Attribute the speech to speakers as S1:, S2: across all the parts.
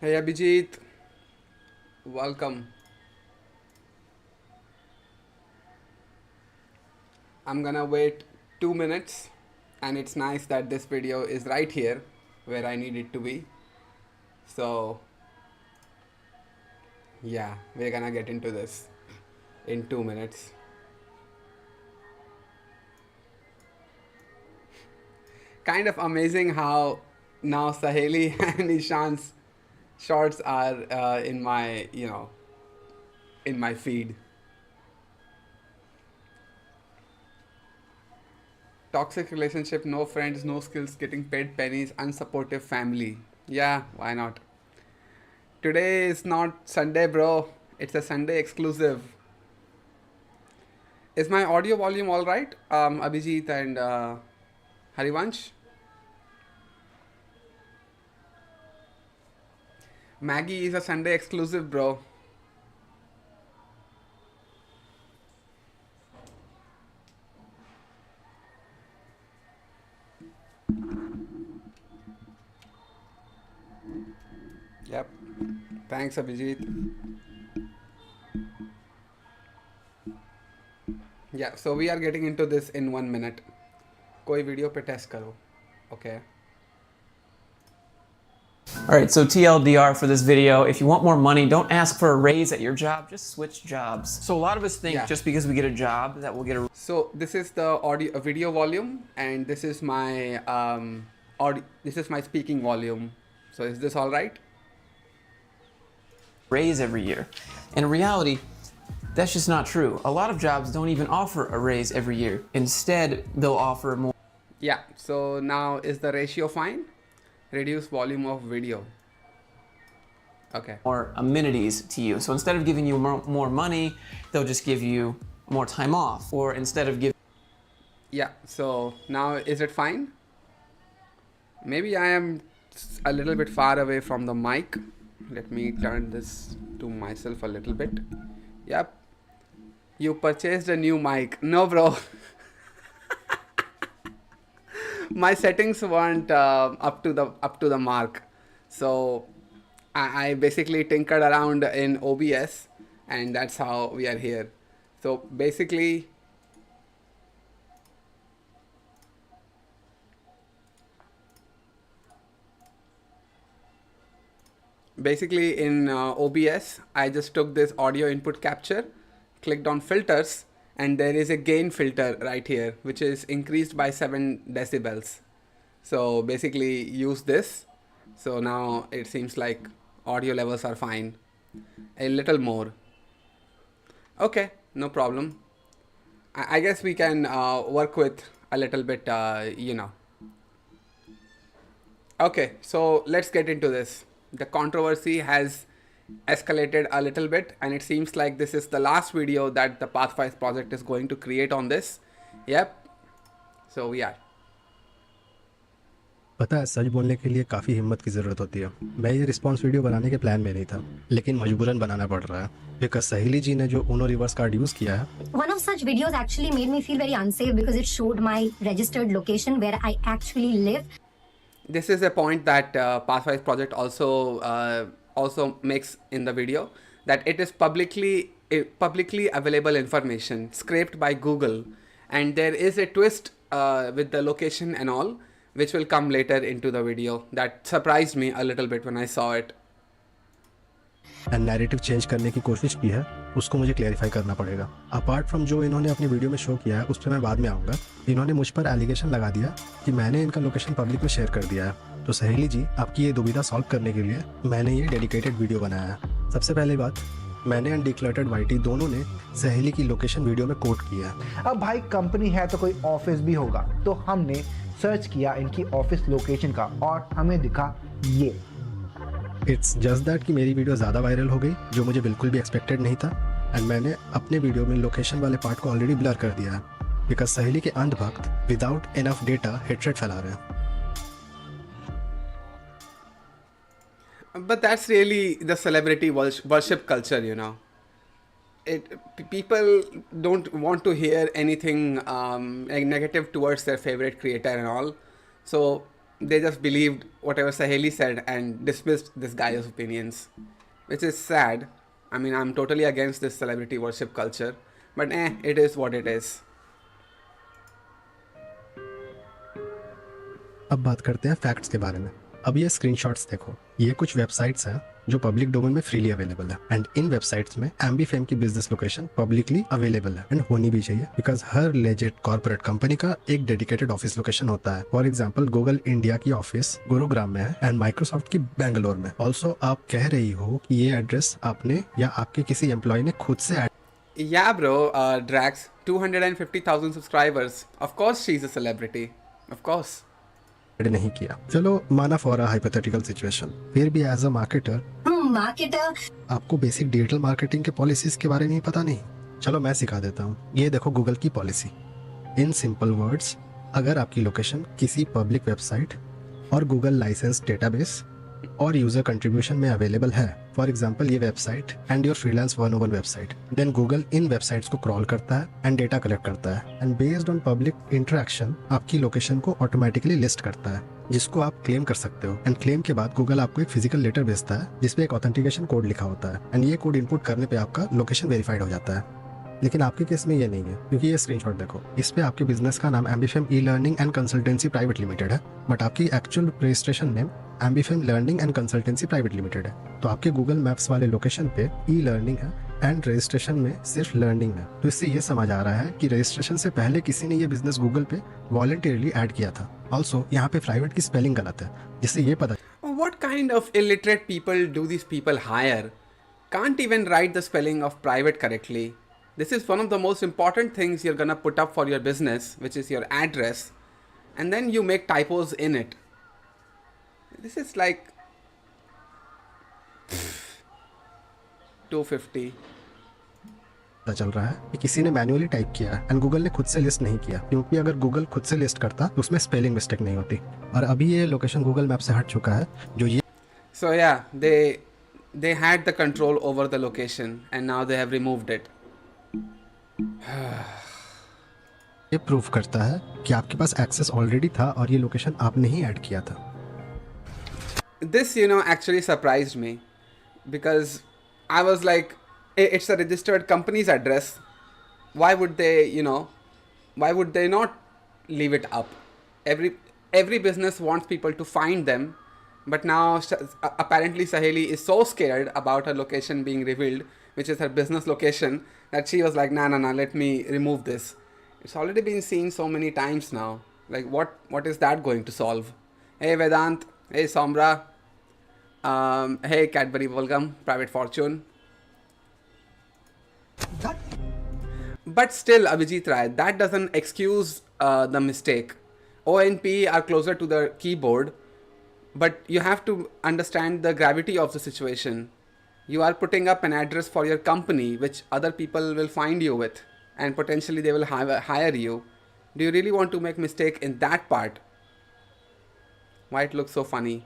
S1: Hey Abhijit, welcome. I'm gonna wait 2 minutes, and it's nice that this video is right here where I need it to be. So, yeah, we're gonna get into this in 2 minutes. Kind of amazing how now Saheli and Ishan's shorts are in my, in my feed. Toxic relationship, no friends, no skills, getting paid pennies, unsupportive family. Yeah, why not? Today is not Sunday, bro. It's a Sunday exclusive. Is my audio volume all right, Abhijit and Harivansh? Maggie is a Sunday exclusive, bro. Yep. Thanks, Abhijit. Yeah, so we are getting into this in 1 minute. कोई video पे test करो. Okay.
S2: Alright, so TLDR for this video, if you want more money, don't ask for a raise at your job, just switch jobs. So a lot of us think just because we get a job that we'll get a...
S1: So this is the video volume, and this is my this is my speaking volume. So is this all right?
S2: raise every year. In reality, that's just not true. A lot of jobs don't even offer a raise every year. Instead, they'll offer more.
S1: Yeah, so now is the ratio fine? Reduce volume of video. Okay.
S2: More amenities to you. So instead of giving you more money, they'll just give you more time off. Or instead of giving...
S1: Yeah, so now is it fine? Maybe I am a little bit far away from the mic. Let me turn this to myself a little bit. Yep. You purchased a new mic. No, bro. My settings weren't up to the mark. So I basically tinkered around in OBS, and that's how we are here. So basically, in OBS, I just took this audio input capture, clicked on filters, and there is a gain filter right here, which is increased by 7 decibels. So basically use this. So now it seems like audio levels are fine. A little more. Okay, no problem. I guess we can work with a little bit, Okay, so let's get into this. The controversy has escalated a little bit, and it seems like this is the last video that the Pathwise project is going to create on this. Yep. So we are.
S3: पता है, सच बोलने के लिए काफ़ी हिम्मत की ज़रूरत होती है। मैं ये रिस्पॉन्स वीडियो बनाने के प्लान में नहीं था, लेकिन मजबूरन बनाना पड़ रहा है बिकॉज़ सहेली जी ने जो उनो रिवर्स कार्ड यूज़ किया है।
S4: One of such videos actually made me feel very unsafe because it showed my registered location where I actually live.
S1: This is a point that Pathwise project also makes in the video, that it is publicly available information scraped by Google, and there is a twist with the location and all, which will come later into the video. That surprised me a little bit when I saw it.
S3: And narrative change करने की कोशिश की है, उसको मुझे clarify करना पड़ेगा। Apart from जो इन्होंने अपनी वीडियो में शो किया है, उस पर मैं बाद में आऊँगा। इन्होंने मुझ पर एलिगेशन लगा दिया कि मैंने इनका लोकेशन पब्लिक में शेयर कर दिया है। तो सहेली जी, आपकी ये दुविधा सॉल्व करने के लिए मैंने ये डेडिकेटेड वीडियो बनाया है। सबसे पहली बात, मैंने एंड डिक्लटर्ड वाईटी दोनों ने सहेली की लोकेशन वीडियो में कोट किया है।
S5: अब भाई कंपनी है तो कोई ऑफिस भी होगा, तो हमने सर्च किया इनकी ऑफिस लोकेशन का और हमें दिखा ये।
S3: इट्स जस्ट दैट कि मेरी वीडियो ज़्यादा वायरल हो गई, जो मुझे बिल्कुल भी एक्सपेक्टेड नहीं था, एंड मैंने अपने वीडियो में लोकेशन वाले पार्ट को ऑलरेडी ब्लर कर दिया है बिकॉज सहेली के अंधभक्त विदाउट इनफ डेटा हेट्रेड फैला रहे हैं।
S1: But that's really the celebrity worship culture, you know. People don't want to hear anything negative towards their favorite creator and all. So they just believed whatever Saheli said and dismissed this guy's opinions, which is sad. I mean, I'm totally against this celebrity worship culture, but it is what it is.
S3: अब बात करते हैं facts के बारे में। अब ये screenshots देखो, ये कुछ वेबसाइट्स हैं जो पब्लिक डोमेन में फ्रीली अवेलेबल है एंड इन वेबसाइट्स में एम्बीफेम की बिजनेस लोकेशन पब्लिकली अवेलेबल है एंड होनी भी चाहिए because her legit corporate company का एक डेडिकेटेड ऑफिस लोकेशन होता है। फॉर एग्जांपल गूगल इंडिया की ऑफिस गुरुग्राम में है एंड माइक्रोसॉफ्ट की बेंगलोर में। ऑल्सो आप कह रही हो कि ये एड्रेस आपने या आपके किसी एम्प्लॉय ने खुद से
S1: Yeah, bro, Drax, 250,000 subscribers. Of course she's a celebrity. Of course.
S3: Add नहीं किया। चलो माना फॉर अ हाइपोथेटिकल सिचुएशन, फिर भी एज अ मार्केटर आपको बेसिक डिजिटल मार्केटिंग के पॉलिसीज के बारे में पता नहीं। चलो मैं सिखा देता हूँ। ये देखो गूगल की पॉलिसी। इन सिंपल वर्ड्स, अगर आपकी लोकेशन किसी पब्लिक वेबसाइट और गूगल लाइसेंस डेटाबेस और यूजर कंट्रीब्यूशन में अवेलेबल है, फॉर एग्जांपल ये website and your freelance 101 website, then Google इन वेबसाइट्स को क्रॉल करता है एंड डेटा कलेक्ट करता है and based on public interaction आपकी लोकेशन को ऑटोमेटिकली लिस्ट करता है, जिसको आप क्लेम कर सकते हो। एंड क्लेम के बाद गूगल आपको एक फिजिकल लेटर भेजता है जिसपे एक ऑथेंटिकेशन कोड लिखा होता है एंड ये कोड इनपुट करने पे आपका लोकेशन वेरीफाइड हो जाता है। लेकिन आपके केस में ये नहीं है, क्योंकि ये स्क्रीनशॉट देखो, इस पे आपके बिजनेस का नाम Ambifem e learning and consultancy private limited है, बट आपकी actual registration name Ambifem learning and consultancy private limited है। तो आपके गूगल मैप्स वाले लोकेशन पे ई लर्निंग है एंड रजिस्ट्रेशन में सिर्फ लर्निंग है। तो इससे ये समझ आ रहा है कि रजिस्ट्रेशन से पहले किसी ने ये बिजनेस गूगल पे वॉलंटियरली ऐड किया था। ऑल्सो यहाँ पे प्राइवेट की स्पेलिंग गलत है, जिससे ये पता
S1: What kind of illiterate people do these people hire? Can't even write the spelling of private correctly. This is one of the most important things you're gonna put up for your business, which is your address, and then you make typos in it. This is like 250.
S3: पता चल रहा है कि किसी ने manually type किया है and Google ने खुद से लिस्ट नहीं किया, क्योंकि अगर गूगल खुद से लिस्ट करता तो उसमें स्पेलिंग मिस्टेक नहीं होती। और अभी ये लोकेशन गूगल मैप से हट चुका है, जो ये
S1: So yeah, they had the control over the location, and now they have removed it.
S3: ये प्रूफ करता है कि आपके पास एक्सेस ऑलरेडी था और ये लोकेशन आपने ही ऐड किया था।
S1: This, actually surprised me, because I was like, it's a registered company's address. Why would they, why would they not leave it up? Every business wants people to find them, but now apparently Saheli is so scared about her location being revealed, which is her business location, that she was like, nah, let me remove this. It's already been seen so many times now. Like, what is that going to solve? Hey Vedant, hey Somra, hey Cadbury Bubblegum, Private Fortune. But still, Abhijit Rai, that doesn't excuse the mistake. ONP are closer to the keyboard, but you have to understand the gravity of the situation. You are putting up an address for your company, which other people will find you with, and potentially they will hire you. Do you really want to make mistake in that part? Why it looks so funny?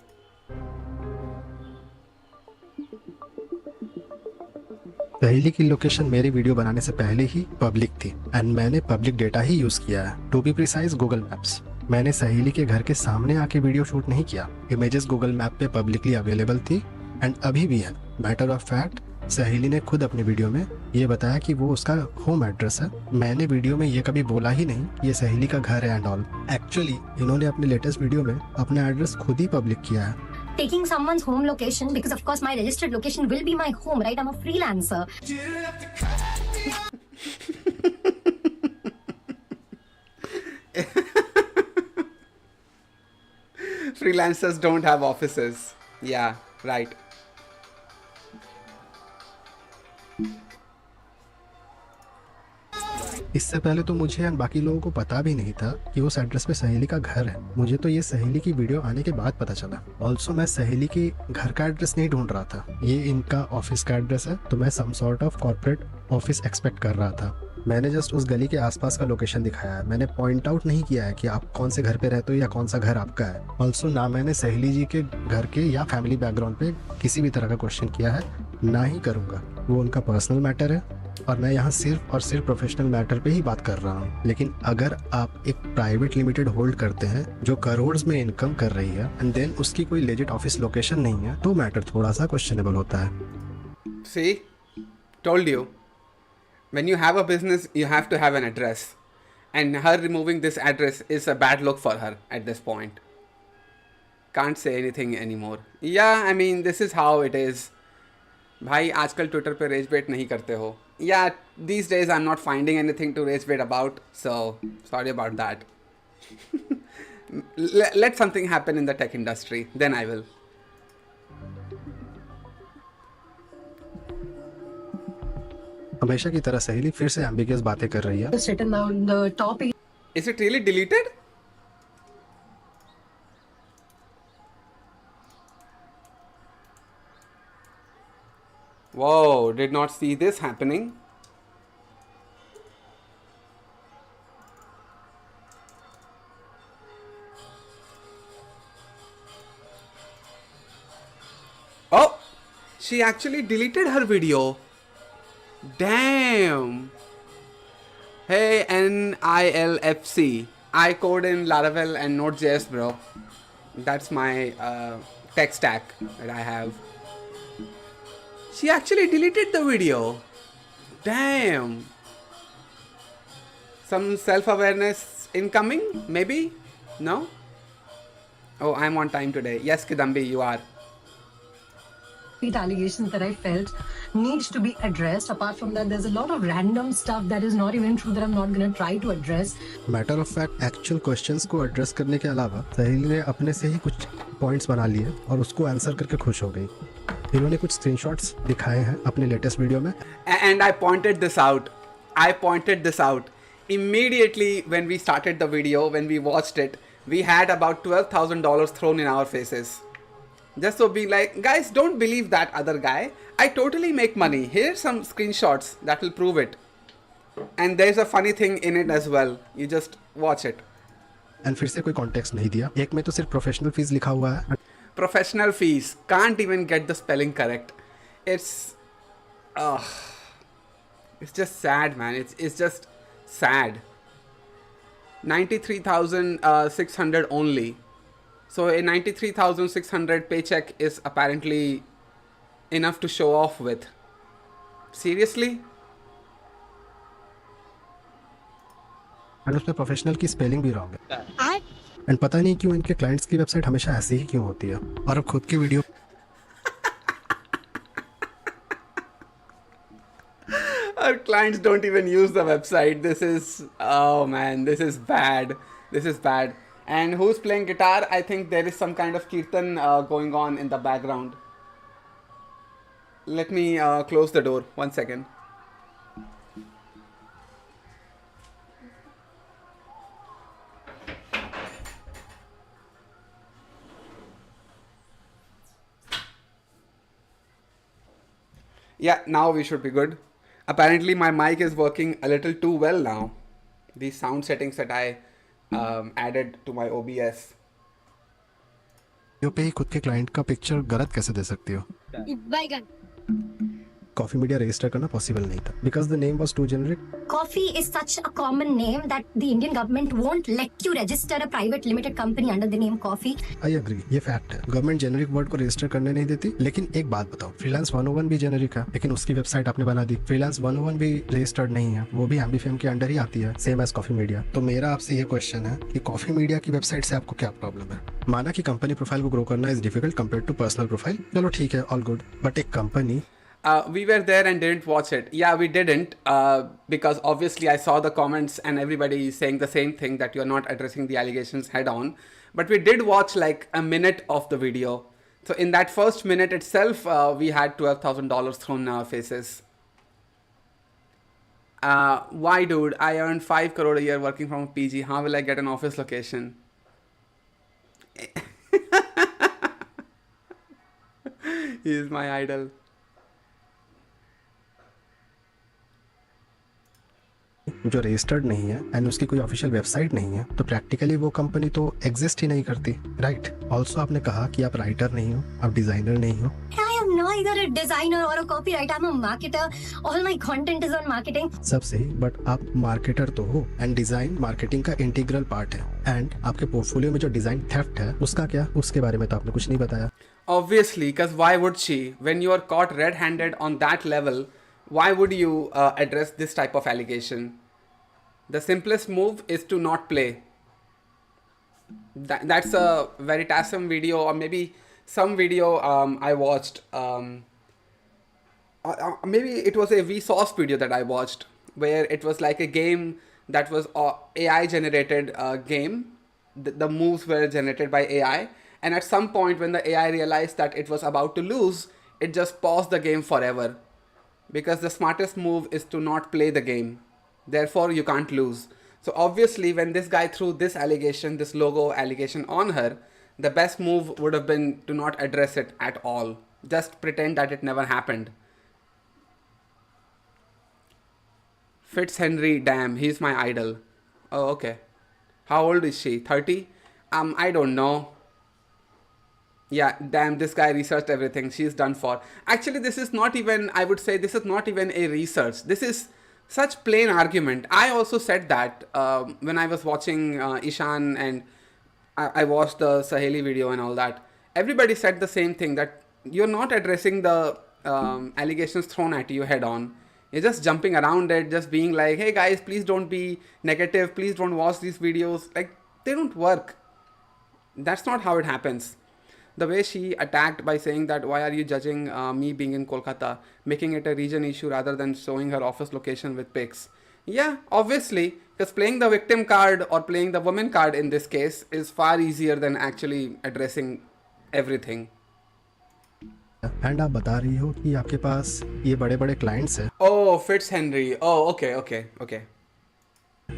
S3: सहेली की location मेरी video बनाने से पहले ही public थी and मैंने public data ही यूज किया है। To be precise Google Maps. मैंने सहेली के घर के सामने आके वीडियो शूट नहीं किया। इमेजेस गूगल मैप पे पब्लिकली अवेलेबल थी एंड अभी भी है। मैटर ऑफ फैक्ट, सहेली ने खुद अपनी वीडियो में ये बताया कि वो उसका होम एड्रेस है। मैंने वीडियो में ये कभी बोला ही नहीं ये सहेली का घर है एंड ऑल। एक्चुअली इन्होंने अपने लेटेस्ट वीडियो में अपना एड्रेस खुद ही पब्लिक किया है।
S4: Taking someone's home location, because of course my registered location will be my home, right? I'm a freelancer.
S1: Freelancers don't have offices. Yeah, right.
S3: इससे पहले तो मुझे एंड बाकी लोगों को पता भी नहीं था कि उस एड्रेस पे सहेली का घर है। मुझे तो ये सहेली की वीडियो आने के बाद पता चला। ऑल्सो मैं सहेली के घर का एड्रेस नहीं ढूंढ रहा था, ये इनका ऑफिस का एड्रेस है, तो मैं some sort of corporate office expect कर रहा था। मैंने जस्ट उस गली के आसपास का लोकेशन दिखाया है। मैंने पॉइंट आउट नहीं किया है कि आप कौन से घर पे रहते हो या कौन सा घर आपका है। ऑल्सो ना मैंने सहेली जी के घर के या फैमिली बैकग्राउंड पे किसी भी तरह का क्वेश्चन किया है, ना ही करूँगा। वो उनका पर्सनल मैटर है। और मैं यहाँ सिर्फ और सिर्फ प्रोफेशनल मैटर पे ही बात कर रहा हूँ। लेकिन अगर आप एक प्राइवेट लिमिटेड होल्ड करते हैं जो करोड़ में इनकम कर रही है एंड देन उसकी कोई लेजिट ऑफिस लोकेशन नहीं है, तो मैटर थोड़ा सा क्वेश्चनेबल होता है।
S1: See, told you. When you have a business, you have to have an address. And her removing this address is a bad look for her at this point. Can't say anything anymore. Yeah, I mean, this is how it is. भाई आजकल Twitter पे raise बेट नहीं करते हो। Yeah, these days I'm not finding anything to rage bait about, so sorry about that. Let something happen in the tech industry, then I will.
S3: हमेशा की तरह सहेली फिर से एम्बिगियस बातें कर रही है।
S6: Just written down the topic.
S1: Is it really deleted? Whoa, did not see this happening. Oh, she actually deleted her video. Damn. Hey, NILFC. I code in Laravel and Node.js, bro. That's my tech stack that I have. She actually deleted the video. Damn. Some self-awareness incoming? Maybe? No? Oh, I'm on time today. Yes, Kidambi, you are.
S6: Allegations that I felt needs to be addressed. Apart from that, there's a lot of random stuff that is not even true that I'm not going to try to address.
S3: Matter of fact actual questions को address करने के अलावा सहेली ने अपने से ही कुछ points बना लिए और उसको आंसर करके खुश हो गई। इन्होंने कुछ स्क्रीनशॉट्स दिखाए हैं अपने लेटेस्ट वीडियो में।
S1: And I pointed this out. I pointed this out. Immediately when we started the video, when we watched it, we had about $12,000 thrown in our faces. Just so being like, guys, don't believe that other guy. I totally make money. Here's some screenshots that will prove it. And there's a funny thing in it as well. You just watch it.
S3: And फिर से कोई context नहीं दिया। एक में तो सिर्फ professional fees लिखा हुआ है।
S1: Professional fees. Can't even get the spelling correct. It's just sad, man. It's just sad. 93,600 only. So a 93,600 paycheck is apparently enough to show off with. Seriously?
S3: And उसमें प्रोफेशनल की spelling भी wrong है। And पता नहीं क्यों इनके clients की website हमेशा ऐसी ही क्यों होती है। और अब खुद की video
S1: Our clients don't even use the website. This is, oh man, this is bad. This is bad. And who's playing guitar? I think there is some kind of kirtan going on in the background. Let me close the door. 1 second. Yeah, now we should be good. Apparently my mic is working a little too well now. These sound settings that I added to my OBS.
S3: पे ही खुद के client का picture गलत कैसे दे सकती हो? Coffee media register करना possible नहीं था because the name was too generic.
S4: Coffee is such a common name that the Indian government won't let you register a private limited company under the name Coffee.
S3: I agree, ये fact है। Government generic word को register करने नहीं देती। लेकिन एक बात बताओ, फ्रीलांस 101 भी जेनरिक है, लेकिन उसकी वेबसाइट आपने बना दी। फ्रीलांस 101 भी रजिस्टर्ड नहीं है, वो भी एम्बीफेम के अंडर ही आती है, सेम एज कॉफी मीडिया। तो मेरा आपसे ये क्वेश्चन है कि कॉफी मीडिया की वेबसाइट से आपको क्या प्रॉब्लम है? माना कि कंपनी प्रोफाइल को ग्रो करना is difficult compare to personal profile, चलो ठीक है, ऑल गुड। बट एक company
S1: We were there and didn't watch it. Yeah, we didn't because obviously I saw the comments and everybody saying the same thing that you're not addressing the allegations head on. But we did watch like a minute of the video. So in that first minute itself, we had $12,000 thrown in our faces. Why, dude? I earn 5 crore a year working from a PG. How will I get an office location? He is my idol.
S3: जो registered नहीं है and उसकी कोई official website नहीं है, तो practically वो company तो एग्जिस्ट ही नहीं करती, राइट? ऑल्सो आपने कहा कि आप राइटर नहीं हो, आप डिजाइनर नहीं हो।
S4: I have no either a designer or a copywriter. I'm a marketer. All my content is on marketing.
S3: सब सही, बट आप मार्केटर तो हो एंड डिजाइन मार्केटिंग का इंटीग्रल पार्ट है। एंड आपके पोर्टफोलियो में जो डिजाइन थेफ्ट है उसका क्या, उसके बारे में तो आपने कुछ नहीं बताया।
S1: Obviously, because why would she? When you are caught red-handed on that level, why would you address this type of allegation? The simplest move is to not play. That's a Veritasum video, or maybe some video I watched. Maybe it was a Vsauce video that I watched, where it was like a game that was AI generated game. The moves were generated by AI, and at some point when the AI realized that it was about to lose, it just paused the game forever, because the smartest move is to not play the game. Therefore, you can't lose. So obviously, when this guy threw this allegation, this logo allegation on her, the best move would have been to not address it at all. Just pretend that it never happened. Fitzhenry, damn, he's my idol. Oh, okay. How old is she? 30? I don't know. Yeah, damn, this guy researched everything. She's done for. Actually, this is not even, I would say, this is not even a research. This is such plain argument. I also said that when I was watching Ishan, and I watched the Saheli video and all that. Everybody said the same thing, that you're not addressing the allegations thrown at you head on. You're just jumping around it, just being like, hey guys, please don't be negative. Please don't watch these videos. Like, they don't work. That's not how it happens. The way she attacked by saying that, why are you judging me being in Kolkata, making it a region issue rather than showing her office location with pics. Yeah, obviously, because playing the victim card or playing the woman card in this case is far easier than actually addressing everything.
S3: And आप बता रही हो कि आपके पास ये बड़े बड़े clients हैं।
S1: Oh, Fitzhenry. Oh, okay.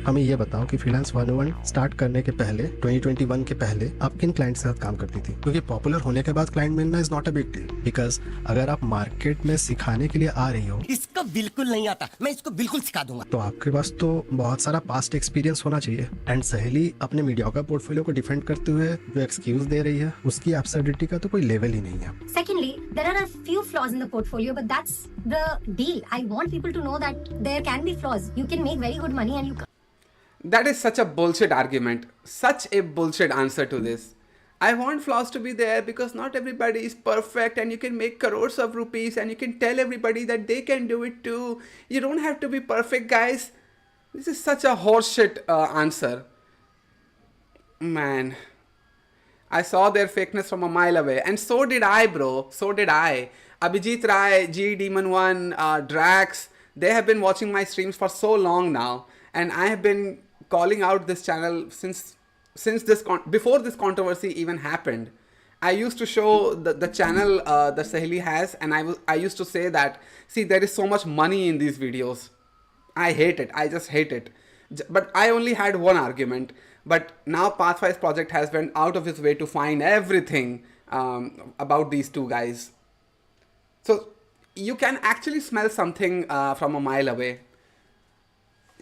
S3: हमें ये बताओ कि फ्रीलांस 101 स्टार्ट करने के पहले 2021 के पहले आप किन क्लाइंट के साथ काम करती थी? क्योंकि पॉपुलर होने के बाद क्लाइंट मिलना is not a big deal, because अगर आप मार्केट में सिखाने के लिए आ रही हो,
S7: इसको बिल्कुल नहीं आता, मैं इसको बिल्कुल सिखा दूंगा,
S3: तो आपके पास तो बहुत सारा पास्ट एक्सपीरियंस होना चाहिए। एंड सहेली अपने मीडियोकर पोर्टफोलियो को डिफेंड करते हुए जो एक्सक्यूज दे रही है, उसकी एब्सर्डिटी का तो कोई लेवल ही नहीं है।
S4: Secondly, there are a few flaws in the portfolio, but that's the deal. I want people to know that there can be flaws. You can make very good money and you
S1: That is such a bullshit argument. Such a bullshit answer to this. I want flaws to be there because not everybody is perfect, and you can make crores of rupees and you can tell everybody that they can do it too. You don't have to be perfect, guys. This is such a horseshit answer. Man. I saw their fakeness from a mile away. And so did I, bro. So did I. Abhijit Rai, G Demon 1, Drax, they have been watching my streams for so long now. And I have been calling out this channel since this before this controversy even happened. I used to show the channel that Saheli has, and I used to say that, see, there is so much money in these videos. I hate it. I just hate it. But I only had one argument. But now Pathwise project has went out of its way to find everything about these two guys. So you can actually smell something from a mile away.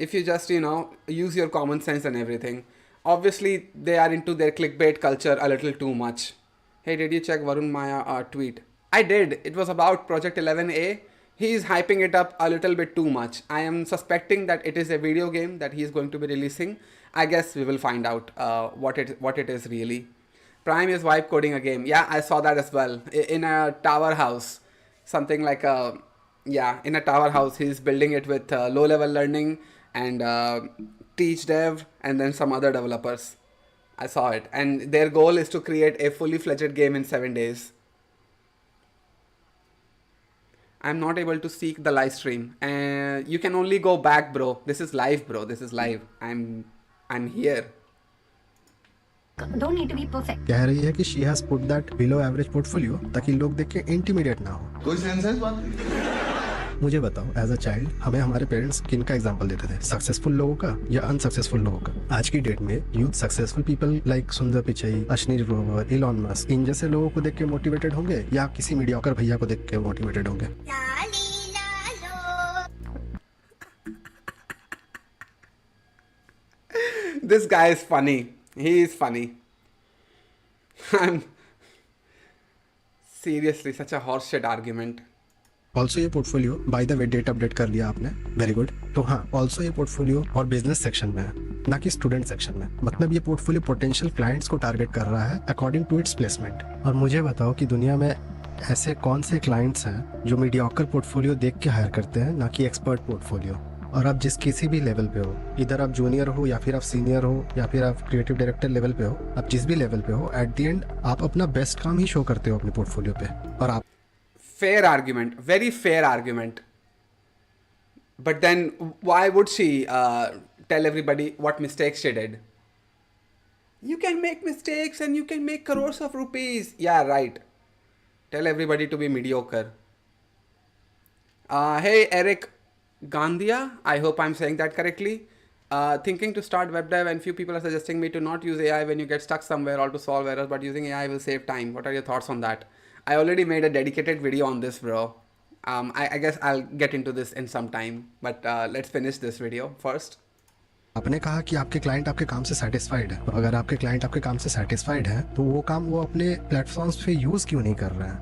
S1: If you just, use your common sense and everything. Obviously, they are into their clickbait culture a little too much. Hey, did you check Varun Maya tweet? I did. It was about Project 11A. He is hyping it up a little bit too much. I am suspecting that it is a video game that he is going to be releasing. I guess we will find out what it is really. Prime is vibe coding a game. Yeah, I saw that as well. In a tower house. Something like in a tower house. He's building it with low-level learning and Teach Dev and then some other developers. I saw it. And their goal is to create a fully fledged game in 7 days. I'm not able to seek the live stream. You can only go back, bro. This is live, bro. This is live. I'm here.
S4: don't need to be perfect.
S3: कह रही है कि she has put that below average portfolio ताकि लोग देख के intimidate ना हो।
S8: कोई सेंस है इस बात की?
S3: मुझे बताओ, एज अ चाइल्ड हमें हमारे पेरेंट्स किन का एग्जाम्पल देते थे, सक्सेसफुल लोगों का या अनसक्सेसफुल लोगों का? आज की डेट में यूथ सक्सेसफुल पीपल लाइक सुंदर पिचई, अश्नीर ग्रोवर, इलॉन मस्क, इन जैसे लोगों को देख के मोटिवेटेड होंगे या किसी मीडियोकर भैया को देख के मोटिवेटेड होंगे?
S1: This guy is funny. He is funny. Seriously, such a horseshit argument.
S3: Also ये portfolio by the way date update कर लिया आपने, वेरी गुड। तो हाँ, ऑल्सो ये पोर्टफोलियो और बिजनेस सेक्शन में है, ना कि स्टूडेंट सेक्शन में। मतलब ये पोर्टफोलियो पोटेंशियल क्लाइंट्स को टारगेट कर रहा है अकॉर्डिंग टू इट्स प्लेसमेंट। और मुझे बताओ कि दुनिया में ऐसे कौन से क्लाइंट्स हैं जो मीडियोकर पोर्टफोलियो देख के हायर करते हैं, ना कि एक्सपर्ट पोर्टफोलियो। और आप जिस किसी भी लेवल पे हो, इधर आप जूनियर हो या फिर आप सीनियर हो या फिर आप क्रिएटिव डायरेक्टर लेवल पे हो, आप जिस भी लेवल पे हो, एट द एंड आप अपना बेस्ट काम ही शो करते हो अपने पोर्टफोलियो पे। और आप
S1: Fair argument, very fair argument. But then, why would she tell everybody what mistakes she did? You can make mistakes and you can make crores of rupees. Yeah, right. Tell everybody to be mediocre. Hey, Eric Gandhia, I hope I'm saying that correctly. Thinking to start web dev, and few people are suggesting me to not use AI when you get stuck somewhere or to solve errors, but using AI will save time. What are your thoughts on that? I already made a dedicated video on this, bro. I guess I'll get into this in some time, but let's finish this video first.
S3: आपने कहा कि आपके client आपके काम से satisfied है, तो अगर आपके क्लाइंट आपके काम से सेटिस्फाइड है तो वो काम वो अपने प्लेटफॉर्म्स पे यूज क्यों नहीं कर रहे हैं?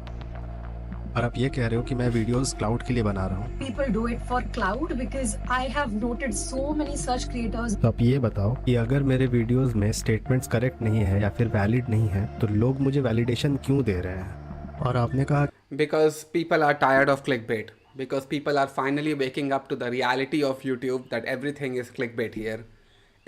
S3: और आप ये कह रहे हो कि मैं वीडियोस क्लाउड के लिए बना रहा हूँ।
S6: People do it for cloud because I have noted so many such creators.
S3: तो आप ये बताओ कि अगर मेरे वीडियोस में स्टेटमेंट्स करेक्ट नहीं है या फिर वैलिड नहीं है तो लोग मुझे वैलिडेशन क्यों दे रहे हैं? और आपने कहा
S1: Because people are tired of clickbait. Because people are finally waking up to the reality of YouTube that everything is clickbait here.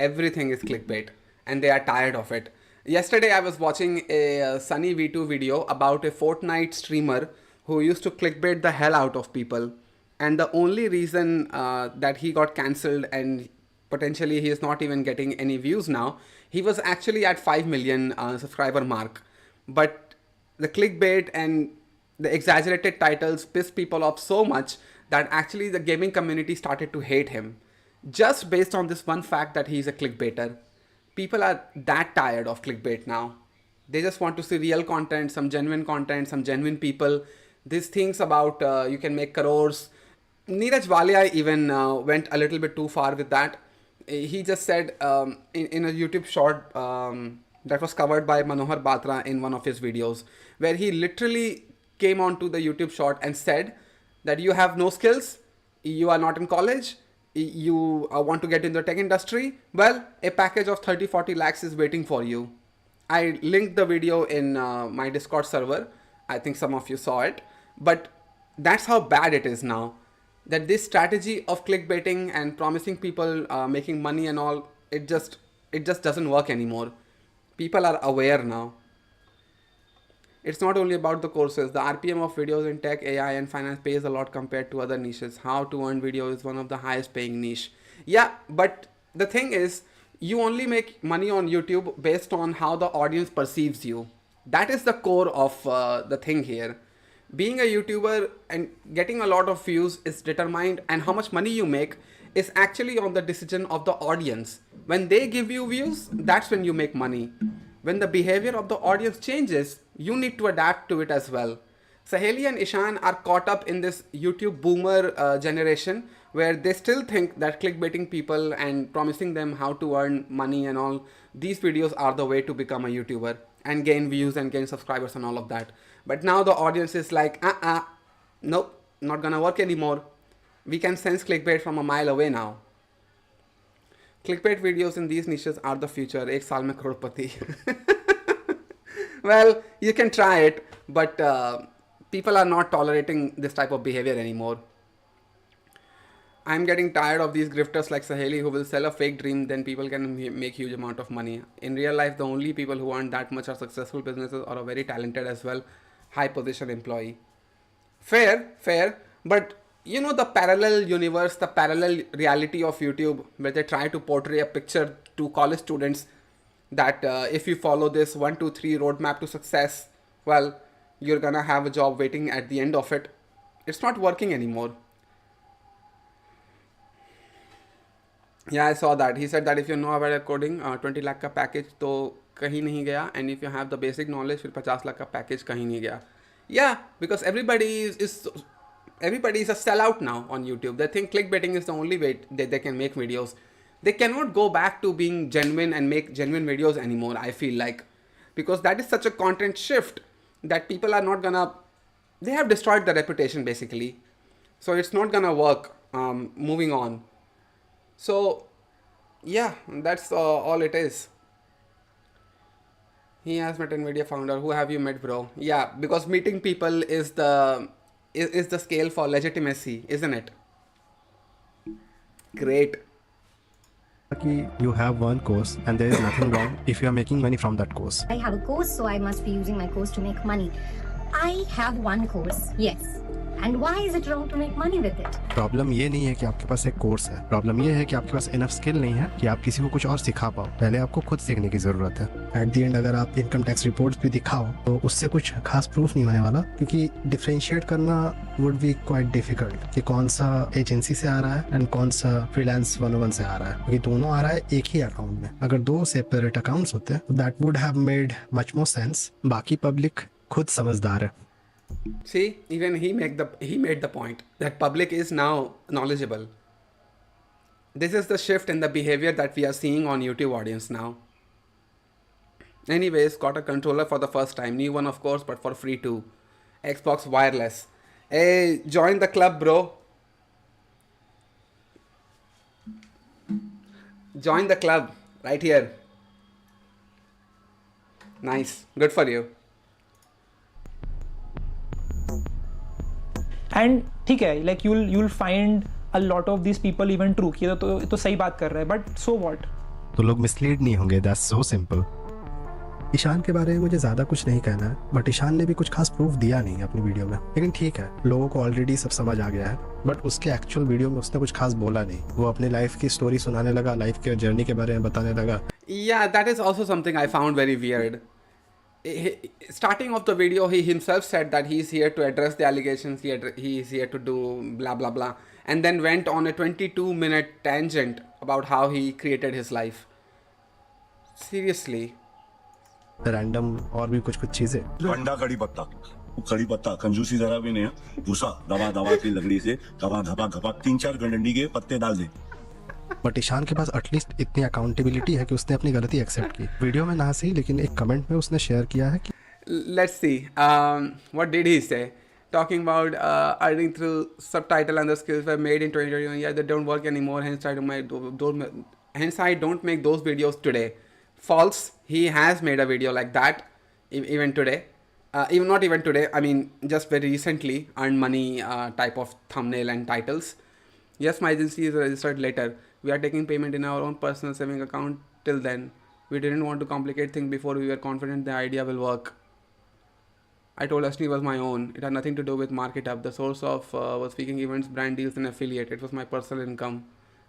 S1: Everything is clickbait. And they are tired of it. Yesterday I was watching a Sunny V2 video about a Fortnite streamer who used to clickbait the hell out of people. And the only reason that he got cancelled and potentially he is not even getting any views now, he was actually at 5 million subscriber mark. But the clickbait and the exaggerated titles pissed people off so much that actually the gaming community started to hate him. Just based on this one fact that he's a clickbaiter. People are that tired of clickbait now. They just want to see real content, some genuine people. These things about you can make crores. Neeraj Walia even went a little bit too far with that. He just said in a YouTube short that was covered by Manohar Batra in one of his videos, where he literally came onto the YouTube short and said that you have no skills, you are not in college, you want to get into the tech industry, well, a package of 30-40 lakhs is waiting for you. I linked the video in my Discord server. I think some of you saw it. But that's how bad it is now. That this strategy of clickbaiting and promising people making money and all, it just doesn't work anymore. People are aware now. It's not only about the courses. The RPM of videos in tech, AI and finance pays a lot compared to other niches. How to earn video is one of the highest paying niche. Yeah, but the thing is, you only make money on YouTube based on how the audience perceives you. That is the core of the thing here. Being a YouTuber and getting a lot of views is determined, and how much money you make is actually on the decision of the audience. When they give you views, that's when you make money. When the behavior of the audience changes, you need to adapt to it as well. Saheli and Ishan are caught up in this YouTube boomer generation where they still think that clickbaiting people and promising them how to earn money and all, these videos are the way to become a YouTuber and gain views and gain subscribers and all of that. But now the audience is like, nope, not gonna work anymore. We can sense clickbait from a mile away now. Clickbait videos in these niches are the future. Ek saal mein crorepati. Well, you can try it, but people are not tolerating this type of behavior anymore. I'm getting tired of these grifters like Saheli who will sell a fake dream, then people can make huge amount of money. In real life, the only people who earn that much are successful businesses or a very talented as well, high position employee. Fair, but you know the parallel universe, the parallel reality of YouTube where they try to portray a picture to college students that if you follow this 1, 2, 3 roadmap to success, well, you're gonna have a job waiting at the end of it. It's not working anymore. Yeah, I saw that. He said that if you know about coding, 20 lakh का package तो कहीं नहीं गया, and if you have the basic knowledge, फिर 50 lakh का package कहीं नहीं गया. Yeah, because everybody is a sellout now on YouTube. They think clickbaiting is the only way they can make videos. They cannot go back to being genuine and make genuine videos anymore, I feel like. Because that is such a content shift. that people are not gonna, they have destroyed their reputation basically. So it's not gonna work moving on. So yeah, that's all it is. He has met NVIDIA founder. Who have you met, bro? Yeah, because meeting people is the scale for legitimacy, isn't it? Great.
S3: You have one course and there is nothing wrong if you are making money from that course.
S4: I have a course, so I must be using my course to make money. I have one course, yes. And why is it wrong to make money with it?
S3: Problem ये नहीं है कि आपके पास एक course है, problem ये है कि आपके पास इनफ स्किल नहीं है कि आप किसी को कुछ और सिखा पाओ। पहले आपको खुद सीखने की जरूरत है। एट द एंड अगर आप इनकम टैक्स रिपोर्ट्स भी दिखाओ तो उससे कुछ खास प्रूफ नहीं होने वाला, क्योंकि डिफरेंशिएट करना वुड बी क्वाइट डिफिकल्ट कि कौन सा एजेंसी से आ रहा है एंड कौन सा फ्रीलांस 101 से आ रहा है, क्योंकि दोनों आ रहा है एक ही अकाउंट में। अगर दो सेपरेट अकाउंट्स होते that would have made much more sense. बाकी पब्लिक खुद समझदार है।
S1: See, even he made the point that public is now knowledgeable. This is the shift in the behavior that we are seeing on YouTube audience now. Anyways, got a controller for the first time. New one, of course, but for free too. Xbox wireless. Hey, join the club, bro. Join the club right here. Nice. Good for you.
S8: And ठीक है, like you'll find a lot of these people even true कि तो सही बात कर रहा है, but so what?
S3: तो लोग मिसलीड नहीं होंगे, दैट्स सो सिंपल। ईशान के बारे में मुझे ज्यादा कुछ नहीं कहना है, बट ईशान ने भी कुछ खास प्रूफ दिया नहीं अपनी वीडियो में। लेकिन ठीक है, लोगों को ऑलरेडी सब समझ आ गया है, बट उसके एक्चुअल वीडियो में उसने कुछ खास बोला नहीं। वो अपने लाइफ की स्टोरी सुनाने लगा, लाइफ के जर्नी के बारे में बताने लगा।
S1: Yeah, that is also something I found very weird. Starting of the video, he himself said that he's here to address the allegations, he is here to do blah blah blah, and then went on a 22-minute tangent about how he created his life. Seriously.
S3: Random और भी कुछ चीजें।
S9: अंडा कड़ी पत्ता कंजूसी जरा भी नहीं है। भूसा दबा दबा की लकड़ी से घपा घपा घपा 3-4 गंडंडी के पत्ते डाल दे।
S3: बट ईशान के पास एटलीस्ट इतनी अकाउंटेबिलिटी है कि उसने अपनी गलती एक्सेप्ट की। वीडियो में ना सही, लेकिन एक कमेंट में उसने शेयर किया है कि
S1: Let's see. What did he say? Talking about earning through subtitle and the skills were made in 2021. Yeah, they don't work anymore. Hence I don't make those videos today. False. He has made a video like that even today. Not even today. I mean, just very recently. Earn money type of thumbnail and titles. Yes, my agency is registered later. We are taking payment in our own personal saving account. Till then, we didn't want to complicate things before we were confident the idea will work. I told Ashni was my own. It had nothing to do with Market Up. The source of was speaking events, brand deals, and affiliate. It was my personal income.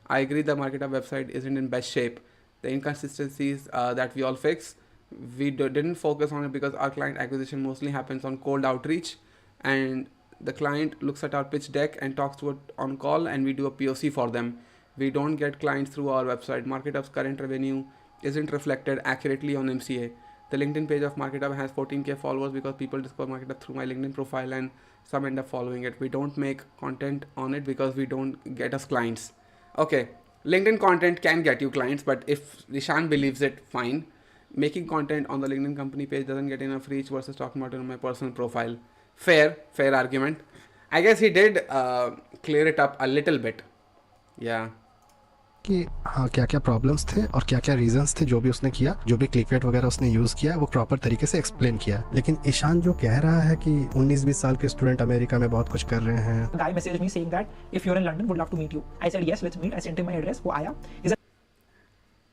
S1: I agree the Market Up website isn't in best shape. The inconsistencies that we all fix, we didn't focus on it because our client acquisition mostly happens on cold outreach, and the client looks at our pitch deck and talks to it on call, and we do a POC for them. We don't get clients through our website. MarketUp's current revenue isn't reflected accurately on MCA. The LinkedIn page of MarketUp has 14K followers because people discover MarketUp through my LinkedIn profile and some end up following it. We don't make content on it because we don't get us clients. Okay, LinkedIn content can get you clients, but if Rishan believes it, fine. Making content on the LinkedIn company page doesn't get enough reach versus talking about it on my personal profile. Fair argument. I guess he did clear it up a little bit. Yeah.
S3: कि हाँ क्या क्या problems थे और क्या क्या reasons थे जो भी उसने किया, जो भी क्लिकबेट वगैरह उसने यूज किया, वो प्रॉपर तरीके से एक्सप्लेन किया। लेकिन ईशान जो कह रहा है कि 19-20 साल के स्टूडेंट अमेरिका में बहुत कुछ कर रहे हैं।
S8: Guy messaged me saying that if you're in London, would love to meet you. I said yes, let's meet. I sent him my address. वो आया.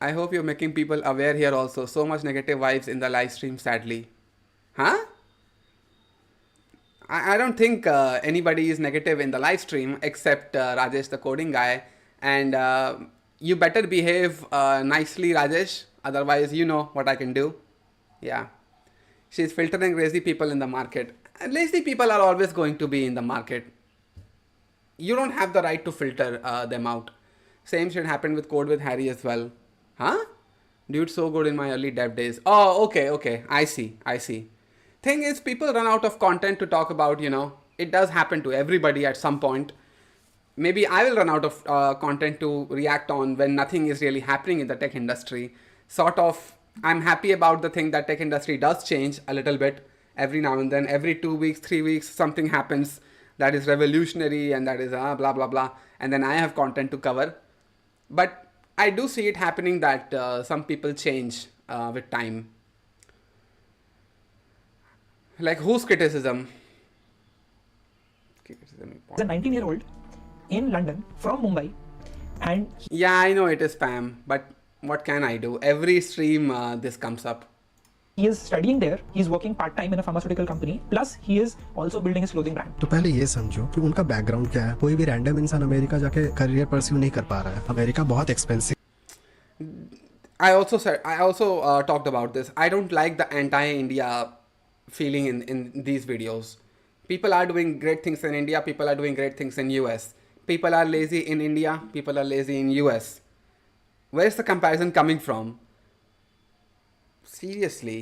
S1: I hope you're making people aware here also. So much negative vibes in the live stream, sadly. Huh? I don't think anybody is negative in the live stream except Rajesh, the coding guy. And you better behave nicely, Rajesh. Otherwise, you know what I can do. Yeah. She's filtering lazy people in the market. And lazy people are always going to be in the market. You don't have the right to filter them out. Same shit happened with Code with Harry as well. Huh? Dude, so good in my early dev days. Oh, okay. I see. Thing is, people run out of content to talk about, you know. It does happen to everybody at some point. Maybe I will run out of content to react on when nothing is really happening in the tech industry. Sort of, I'm happy about the thing that tech industry does change a little bit. every now and then, every 2 weeks, 3 weeks, something happens that is revolutionary and that is blah blah blah, and then I have content to cover. But I do see it happening that some people change with time. Like whose criticism?
S8: He's a 19-year-old in London from Mumbai, and
S1: Yeah, I know it is spam, but what can I do? Every stream this comes up.
S8: he is studying there. He's working part-time in a pharmaceutical company. Plus, he is also building his clothing brand.
S3: तो पहले ये समझो कि उनका background क्या है। कोई भी रैंडम इंसान अमेरिका जाके करियर परस्यू नहीं कर पा रहा है। अमेरिका बहुत expensive.
S1: I also talked about this. I don't like the anti-India feeling in these videos. People are doing great things in India. People are doing great things in US. People are lazy in India. People are lazy in US. Where's the comparison coming from? Seriously.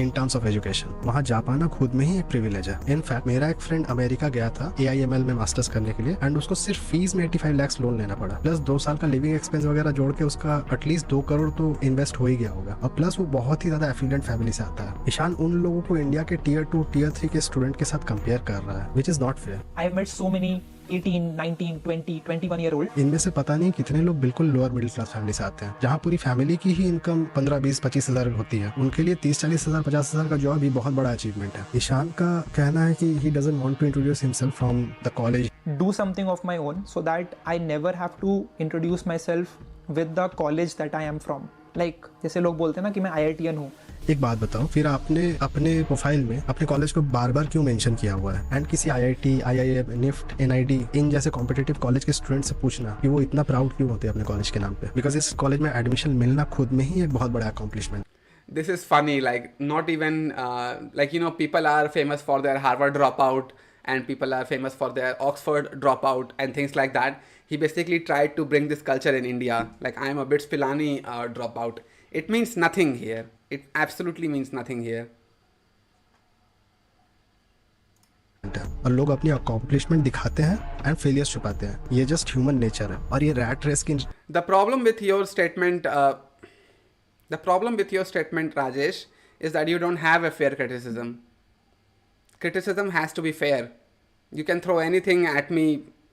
S3: In terms of education वहाँ जा पाना खुद में ही एक privilege है। In fact मेरा एक friend America गया था AIML में मास्टर्स करने के लिए, एंड उसको सिर्फ फीस में 85 लाख लोन लेना पड़ा, प्लस 2 साल का लिविंग एक्सपेंस वगैरह जोड़ के उसका एटलीस्ट 2 करोड़ तो इन्वेस्ट हो ही गया होगा। और प्लस वो बहुत ही ज्यादा एफिलिएंट फैमिली से आता है। ईशान उन लोगों को इंडिया के टियर 2 टियर 3 के स्टूडेंट के साथ कंपेयर कर रहा है, which is not fair.
S8: I have met so many 18, 19, 20, 21-year-old.
S3: इनमें से पता नहीं कितने लोग बिल्कुल लोअर मिडिल क्लास फैमिली से आते हैं, जहाँ पूरी फैमिली की ही इनकम 15, 20, 25 हजार होती है। उनके लिए 30, 40 हजार, 50 हजार का जॉब भी बहुत बड़ा अचीवमेंट है। ईशान का कहना है कि he doesn't want to introduce himself from the college.
S8: Do something of my own so that I never have to introduce myself with the college that I am from. Like जैसे लोग बोलते हैं ना कि मैं IITian हूँ।
S3: एक बात बताओ, फिर आपने अपने प्रोफाइल में अपने कॉलेज को बार बार क्यों मेंशन किया हुआ है? एंड किसी IIT, IIM, NIFT, NID इन जैसे कॉम्पिटिटिव कॉलेज के स्टूडेंट से पूछना कि वो इतना प्राउड क्यों होते हैं अपने कॉलेज के नाम पे, बिकॉज इस कॉलेज में एडमिशन मिलना खुद में ही एक बहुत बड़ा accomplishment.
S1: This is funny, like not even like, you know, people are famous for their Harvard dropout and people are famous for their Oxford dropout and things like that. He basically tried to bring this culture in India. Like, I'm a BITS Pilani dropout. It means nothing here. It absolutely means nothing here.
S3: और लोग अपनी accomplishment दिखाते हैं and failures छुपाते हैं। ये just human nature है। और ये रैट रेस की
S1: The problem with your statement, Rajesh, is that you don't have a fair criticism. Criticism has to be fair. You can throw anything at me,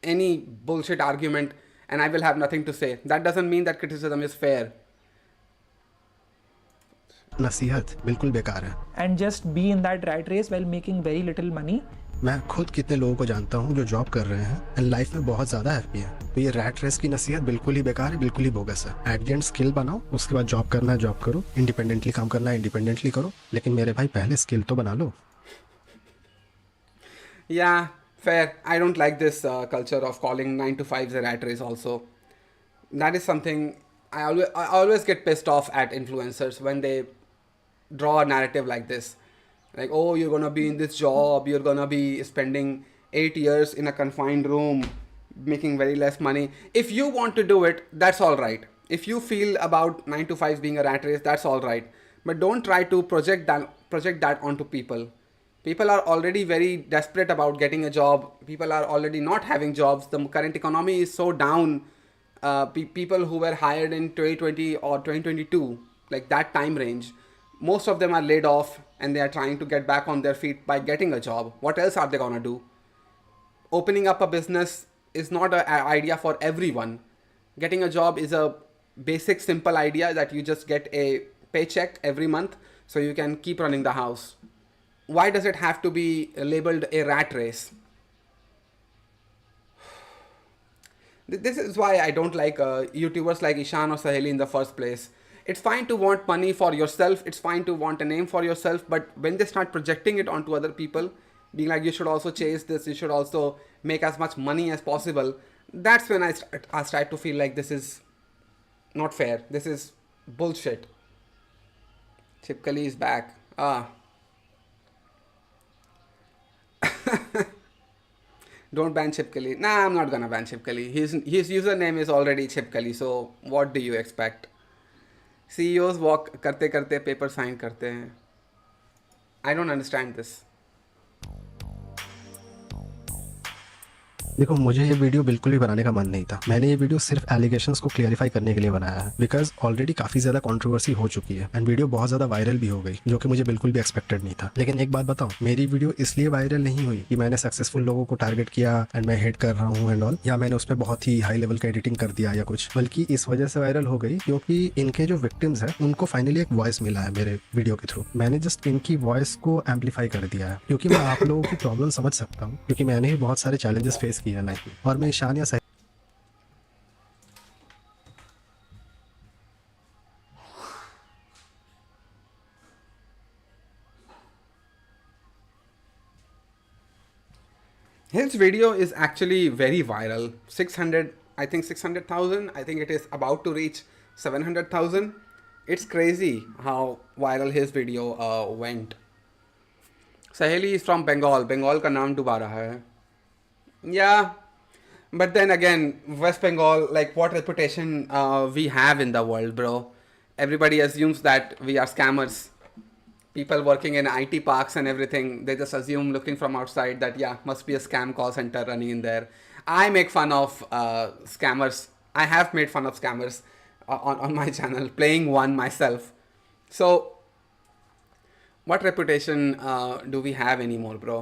S1: any bullshit argument, and I will have nothing to say. That doesn't mean that criticism is fair.
S3: नसीहत बिल्कुल बेकार है।
S8: And just be in that rat race while making very little money.
S3: मैं खुद कितने लोगों को जानता हूँ जो जॉब कर रहे हैं एंड लाइफ में बहुत ज्यादा हैप्पी है। तो ये रैट रेस की नसीहत बिल्कुल ही बेकार है, बिल्कुल ही बोगस है। एट द एंड स्किल बनाओ, उसके बाद जॉब करना है जॉब करो, इंडिपेंडेंटली काम करना है इंडिपेंडेंटली करो, लेकिन मेरे भाई पहले स्किल तो बना लो।
S1: Yeah, fair. I don't like this culture of calling 9 to 5s a rat race also. That is something I always get pissed off at influencers when they draw a narrative like this. Like, oh, you're going to be in this job, you're going to be spending 8 years in a confined room, making very less money. If you want to do it, that's all right. If you feel about 9 to 5 being a rat race, that's all right. But don't try to project that onto people. People are already very desperate about getting a job. People are already not having jobs. The current economy is so down. People who were hired in 2020 or 2022, like that time range, most of them are laid off and they are trying to get back on their feet by getting a job. What else are they gonna do? Opening up a business is not an idea for everyone. Getting a job is a basic, simple idea that you just get a paycheck every month so you can keep running the house. Why does it have to be labeled a rat race? This is why I don't like YouTubers like Ishan or Saheli in the first place. It's fine to want money for yourself, it's fine to want a name for yourself, but when they start projecting it onto other people, being like, you should also chase this, you should also make as much money as possible, that's when I start to feel like this is not fair, this is bullshit. Chipkali is back. Don't ban Chipkali. Nah, I'm not gonna ban Chipkali. His username is already Chipkali, so what do you expect? CEOs walk करते करते paper sign करते हैं. I don't understand this.
S3: देखो, मुझे ये video बिल्कुल भी बनाने का मन नहीं था। मैंने ये वीडियो सिर्फ एलिगेशंस को क्लियरिफाई करने के लिए बनाया है, बिकॉज ऑलरेडी काफी ज्यादा कंट्रोवर्सी हो चुकी है एंड वीडियो बहुत ज्यादा वायरल भी हो गई, जो कि मुझे बिल्कुल भी एक्सपेक्टेड नहीं था। लेकिन एक बात बताऊं, मेरी वीडियो इसलिए वायरल नहीं हुई कि मैंने सक्सेसफुल लोगों को टारगेट किया एंड मैं हेट कर रहा हूँ एंड ऑल, या मैंने उसमें बहुत ही हाई लेवल का एडिटिंग कर दिया या कुछ, बल्कि इस वजह से वायरल हो गई क्योंकि इनके जो विक्टिम्स है उनको फाइनली एक वॉइस मिला है मेरे वीडियो के थ्रू। मैंने जस्ट इनकी वॉइस को एम्पलीफाई कर दिया है, क्योंकि मैं आप लोगों की प्रॉब्लम समझ सकता हूँ, क्योंकि मैंने भी बहुत सारे चैलेंजेस फेस किए हैं लाइफ में, और मैं ईशान या
S1: His video is actually very viral. 600, I think 600,000. I think it is about to reach 700,000. It's crazy how viral his video went. Saheli is from Bengal. Bengal का नाम डुबा रहा है. Yeah, but then again, West Bengal, like what reputation we have in the world, bro. Everybody assumes that we are scammers. People working in IT parks and everything, they just assume looking from outside that, yeah, must be a scam call center running in there. I make fun of scammers. I have made fun of scammers on my channel, playing one myself. So, what reputation do we have anymore, bro?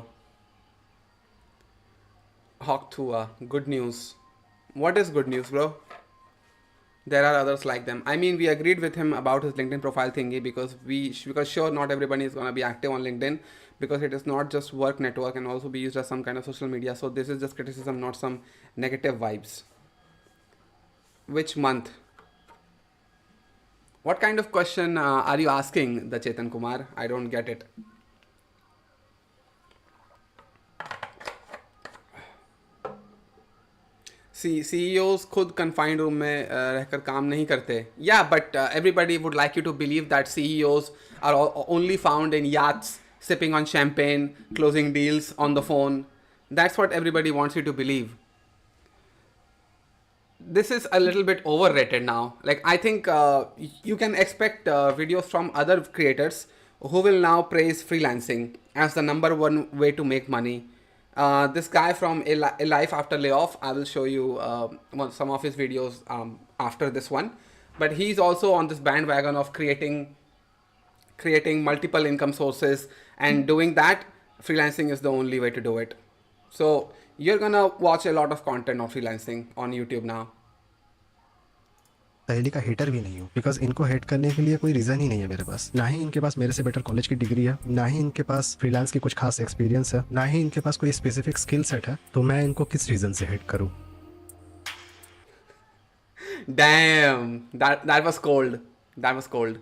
S1: Hawk Thua, good news. What is good news, bro? There are others like them. I mean, we agreed with him about his LinkedIn profile thingy because sure, not everybody is going to be active on LinkedIn, because it is not just work network and also be used as some kind of social media. So this is just criticism, not some negative vibes. Which month? What kind of question are you asking, the Chetan Kumar? I don't get it. CEOs खुद confined room में रहकर काम नहीं करते. Yeah, but everybody would like you to believe that CEOs are only found in yachts, sipping on champagne, closing deals on the phone. That's what everybody wants you to believe. This is a little bit overrated now. Like, I think you can expect videos from other creators who will now praise freelancing as the number one way to make money. This guy from A Life After Layoff, I will show you some of his videos after this one. But he's also on this bandwagon of creating multiple income sources, and doing that, freelancing is the only way to do it. So you're gonna watch a lot of content on freelancing on YouTube now.
S3: सहेली का hater भी नहीं हूँ, because इनको hate करने के लिए कोई रीज़न ही नहीं है मेरे पास। ना ही इनके पास मेरे से बेटर कॉलेज की डिग्री है, ना ही इनके पास फ्रीलांस की कुछ खास एक्सपीरियंस है, ना ही इनके पास कोई स्पेसिफिक स्किल सेट है, तो मैं इनको किस रीज़न से हेट करूँ?
S1: Damn, that was cold. That was cold.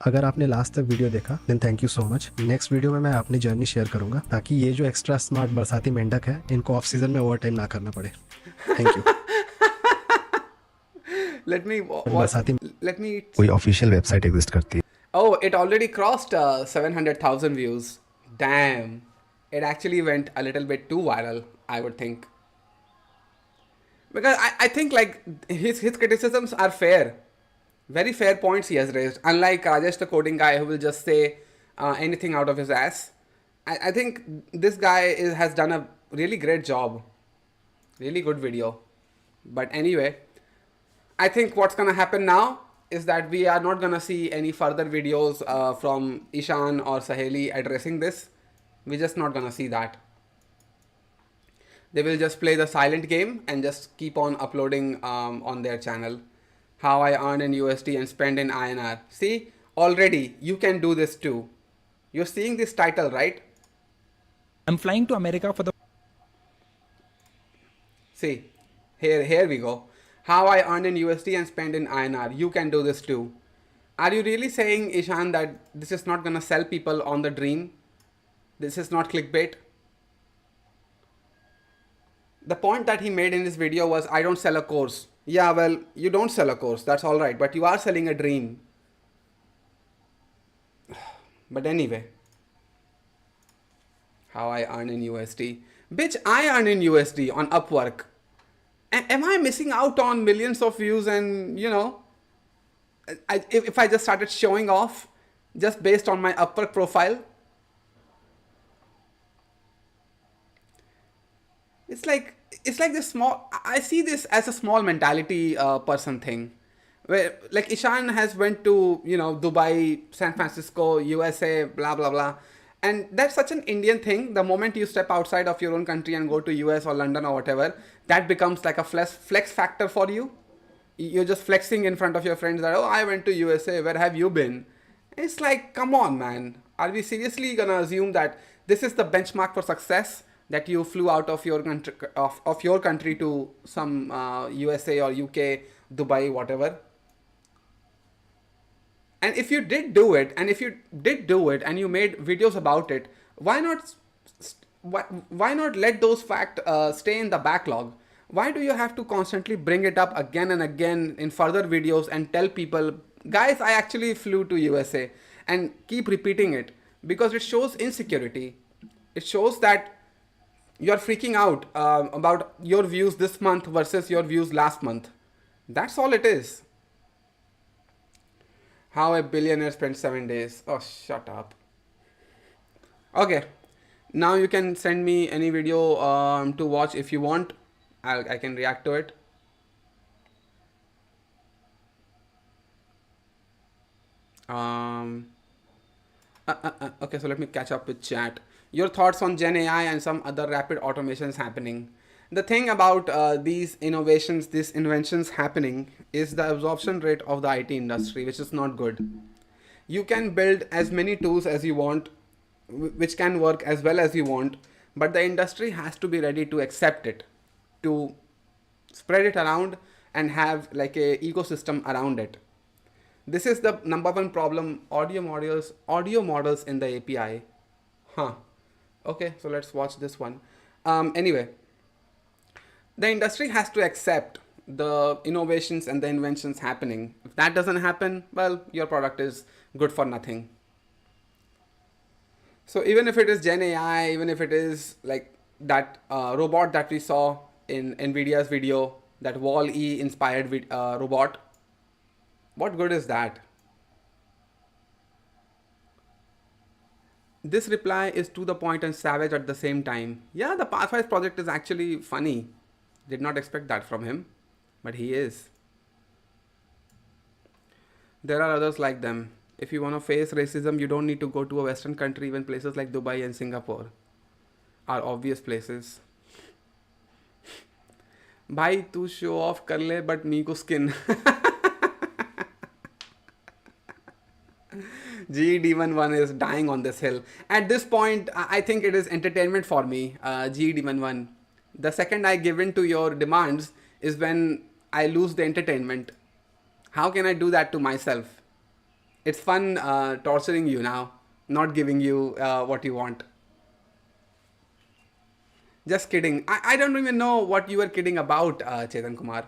S3: अगर आपने लास्ट तक वीडियो देखा then thank you so much. Next video में मैं अपनी जर्नी शेयर करूंगा, ताकि ये जो एक्स्ट्रा स्मार्ट बरसाती मेंढक है इनको ऑफ सीजन में ओवर टाइम ना करना पड़े। Thank you.
S1: Let me
S3: कोई ऑफिशियल वेबसाइट एग्जिस्ट करती है?
S1: Oh, it already crossed 700,000 views. Damn, it actually went a little bit too viral, I would think. Because I think like his criticisms are fair. Very fair points he has raised. Unlike Rajesh, the coding guy, who will just say anything out of his ass. I think this guy has done a really great job. Really good video. But anyway, I think what's going to happen now is that we are not going to see any further videos from Ishan or Saheli addressing this. We're just not going to see that. They will just play the silent game and just keep on uploading on their channel. How I earn in USD and spend in INR. See, already you can do this too. You're seeing this title, right?
S8: I'm flying to America for the...
S1: See, here we go. How I earn in USD and spend in INR. You can do this too. Are you really saying, Ishan, that this is not going to sell people on the dream? This is not clickbait? The point that he made in this video was, I don't sell a course. Yeah, well, you don't sell a course. That's all right. But you are selling a dream. But anyway. How I earn in USD. Bitch, I earn in USD on Upwork. Am I missing out on millions of views and, you know, if I just started showing off just based on my Upwork profile? It's like this small. I see this as a small mentality person thing, where like Ishan has went to Dubai, San Francisco, USA, blah blah blah, and that's such an Indian thing. The moment you step outside of your own country and go to US or London or whatever, that becomes like a flex factor for you. You're just flexing in front of your friends that, oh, I went to USA, where have you been? It's like, come on, man. Are we seriously gonna assume that this is the benchmark for success? That you flew out of your country, of your country to some USA or UK, Dubai, whatever. And if you did do it, and you made videos about it, why not? Why not let those facts stay in the backlog? Why do you have to constantly bring it up again and again in further videos and tell people, guys, I actually flew to USA, and keep repeating it? Because it shows insecurity. It shows that you're freaking out about your views this month versus your views last month. That's all it is. How a billionaire spent 7 days. Oh, shut up. Okay. Now you can send me any video to watch if you want. I can react to it. Okay, so let me catch up with chat. Your thoughts on Gen AI and some other rapid automations happening. The thing about these innovations, these inventions happening is the absorption rate of the IT industry, which is not good. You can build as many tools as you want, which can work as well as you want, but the industry has to be ready to accept it, to spread it around and have like a ecosystem around it. This is the number one problem. Audio models in the API. Okay, so let's watch this one. Anyway, the industry has to accept the innovations and the inventions happening. If that doesn't happen, well, your product is good for nothing. So even if it is Gen AI, even if it is like that robot that we saw in NVIDIA's video, that Wall-E inspired robot, what good is that? This reply is to the point and savage at the same time. Yeah, the Pathwise project is actually funny. Did not expect that from him, but he is. There are others like them. If you want to face racism, you don't need to go to a Western country. Even places like Dubai and Singapore are obvious places. भाई तू show off कर ले, but me को skin. GE-Demon1 is dying on this hill. At this point, I think it is entertainment for me, GE-Demon1. The second I give in to your demands is when I lose the entertainment. How can I do that to myself? It's fun torturing you now, not giving you what you want. Just kidding. I don't even know what you were kidding about, Chetan Kumar.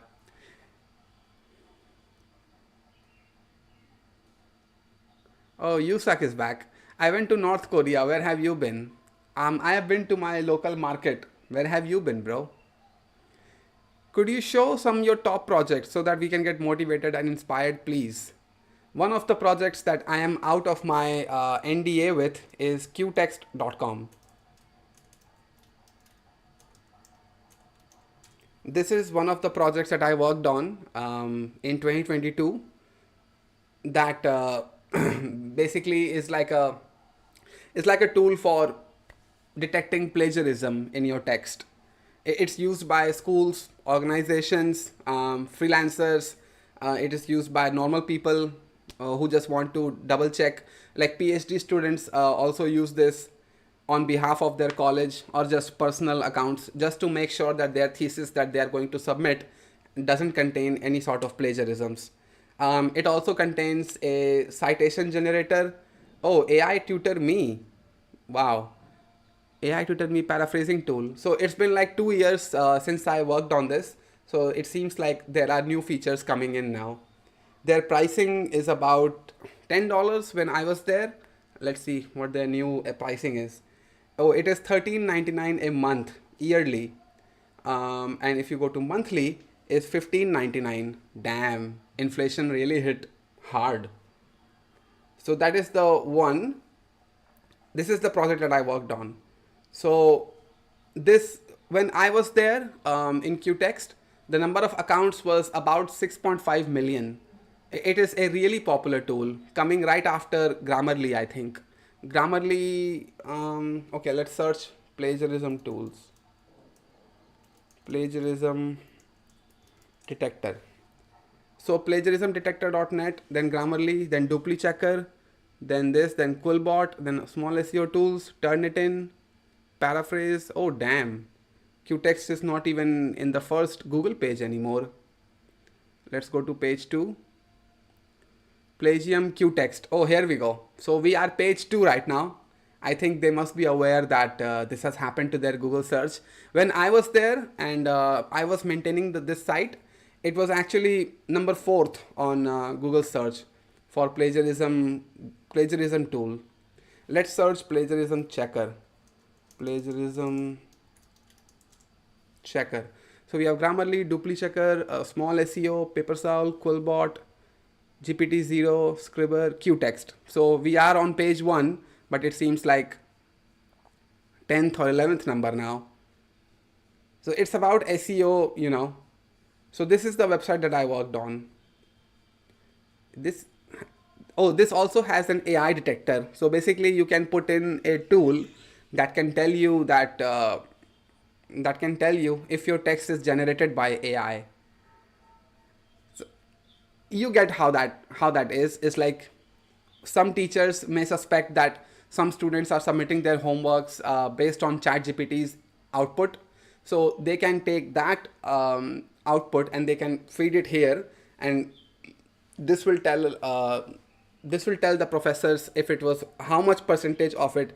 S1: Oh, Yusak is back. I went to North Korea. Where have you been? I have been to my local market. Where have you been, bro? Could you show some of your top projects so that we can get motivated and inspired, please? One of the projects that I am out of my NDA with is qtext.com. This is one of the projects that I worked on in 2022 that basically is like a tool for detecting plagiarism in your text. It's used by schools, organizations, freelancers. It is used by normal people who just want to double check. Like PhD students also use this on behalf of their college or just personal accounts, just to make sure that their thesis that they are going to submit doesn't contain any sort of plagiarisms. It also contains a citation generator. Oh, AI Tutor Me. Wow. AI Tutor Me paraphrasing tool. So it's been like 2 years since I worked on this. So it seems like there are new features coming in now. Their pricing is about $10 when I was there. Let's see what their new pricing is. Oh, it is $13.99 a month yearly. And if you go to monthly, it's $15.99. Damn, inflation really hit hard. So that is the one. This is the project that I worked on. So this when I was there in Qtext, the number of accounts was about 6.5 million. It is a really popular tool, coming right after Grammarly, I think. Grammarly, okay, let's search plagiarism tools. Plagiarism detector. So plagiarismdetector.net, then Grammarly, then DupliChecker, then this, then Quillbot, then small SEO tools, Turnitin, Paraphrase. Oh damn, Qtext is not even in the first Google page anymore. Let's go to page 2. Plagium Qtext. Oh, here we go. So we are page 2 right now. I think they must be aware that this has happened to their Google search. When I was there and I was maintaining this site, it was actually number 4th on Google search for plagiarism tool. Let's search plagiarism checker. Plagiarism checker. So we have Grammarly, DupliChecker, small SEO, Papersal, Quillbot, GPT-0, Scribber, Qtext. So we are on page 1, but it seems like 10th or 11th number now. So it's about SEO, you know. So this is the website that I worked on. This also has an AI detector. So basically you can put in a tool that can tell you that if your text is generated by AI. So you get how that is. It's like some teachers may suspect that some students are submitting their homeworks based on ChatGPT's output. So they can take that output and they can feed it here, and this will tell the professors if it was, how much percentage of it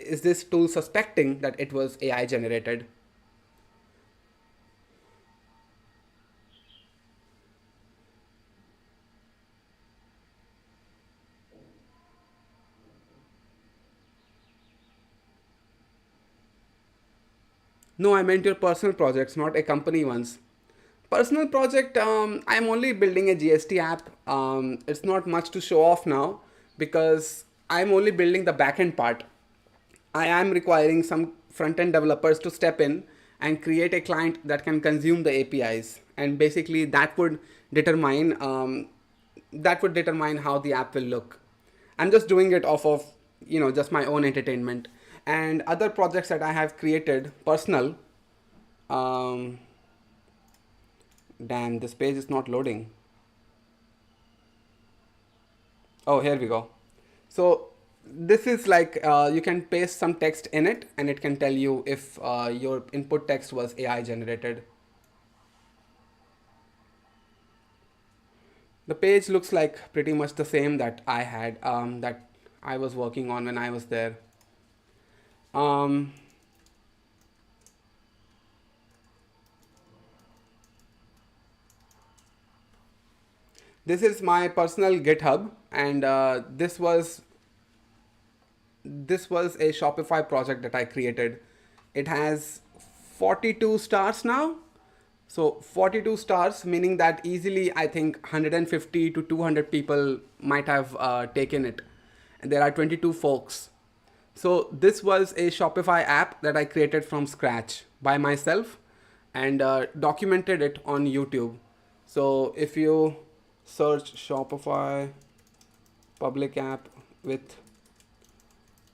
S1: is this tool suspecting that it was AI generated. No, I meant your personal projects, not a company ones. Personal project, I'm only building a GST app. It's not much to show off now because I'm only building the backend part. I am requiring some front-end developers to step in and create a client that can consume the APIs, and basically that would determine how the app will look. I'm just doing it off of, you know, just my own entertainment. And other projects that I have created, personal. Damn, this page is not loading. Oh, here we go. So this is like you can paste some text in it and it can tell you if your input text was AI generated. The page looks like pretty much the same that I had, that I was working on when I was there. This is my personal GitHub, and this was a Shopify project that I created. It has 42 stars now. So 42 stars, meaning that easily I think 150 to 200 people might have taken it. And there are 22 folks. So this was a Shopify app that I created from scratch by myself and documented it on YouTube. So if you search Shopify public app with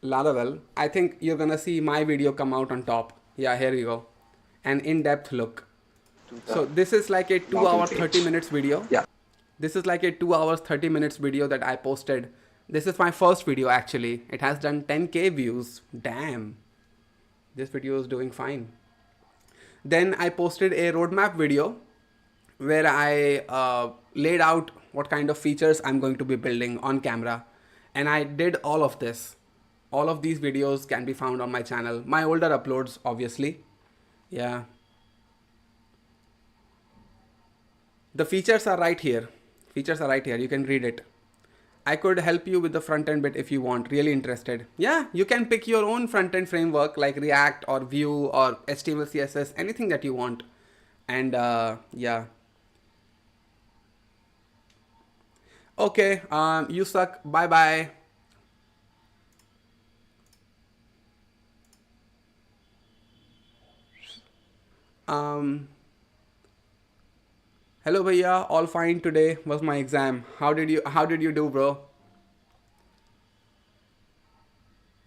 S1: Laravel, I think you're gonna see my video come out on top. Yeah, here you go. An in-depth look. So this is like a 2 hour 30 minutes video.
S2: Yeah.
S1: This is like a 2 hours 30 minutes video that I posted. This is my first video actually. It has done 10K views. Damn. This video is doing fine. Then I posted a roadmap video where I laid out what kind of features I'm going to be building on camera. And I did all of this. All of these videos can be found on my channel. My older uploads, obviously. Yeah. The features are right here. Features are right here. You can read it. I could help you with the front end bit if you want. Really interested. Yeah, you can pick your own front end framework like React or Vue or HTML, CSS, anything that you want. And yeah. Okay, you suck. Bye bye. Um, Hello bhaiya, all fine today was my exam. How did you do, bro?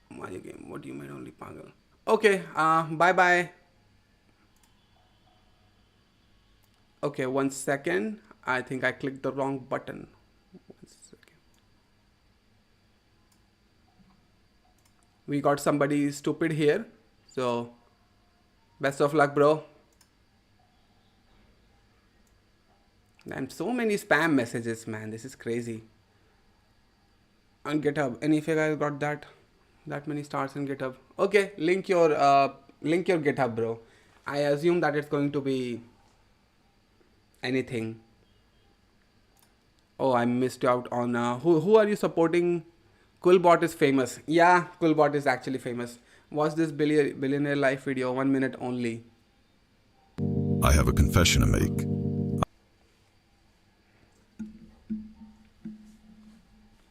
S1: Mario game, what do you mean only pagal? Okay, bye bye. Okay, 1 second. I think I clicked the wrong button. 1 second. We got somebody stupid here. So, best of luck, bro. And so many spam messages, man. This is crazy. On GitHub, any if you guys got that many stars in GitHub? Okay, link your GitHub, bro. I assume that it's going to be anything. Oh, I missed out on who are you supporting? Coolbot is famous. Yeah, Coolbot is actually famous. Watch this billionaire life video, 1 minute only.
S10: I have a confession to make.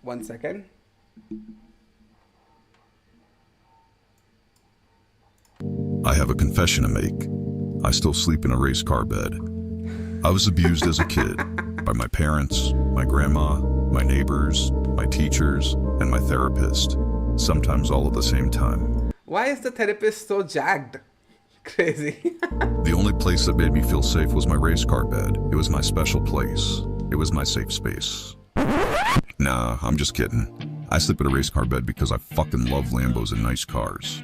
S1: One second.
S10: I have a confession to make. I still sleep in a race car bed. I was abused as a kid by my parents, my grandma, my neighbors, my teachers, and my therapist. Sometimes all at the same time.
S1: Why is the therapist so jacked? Crazy.
S10: The only place that made me feel safe was my race car bed. It was my special place. It was my safe space. Nah, I'm just kidding. I sleep in a race car bed because I fucking love Lambos and nice cars.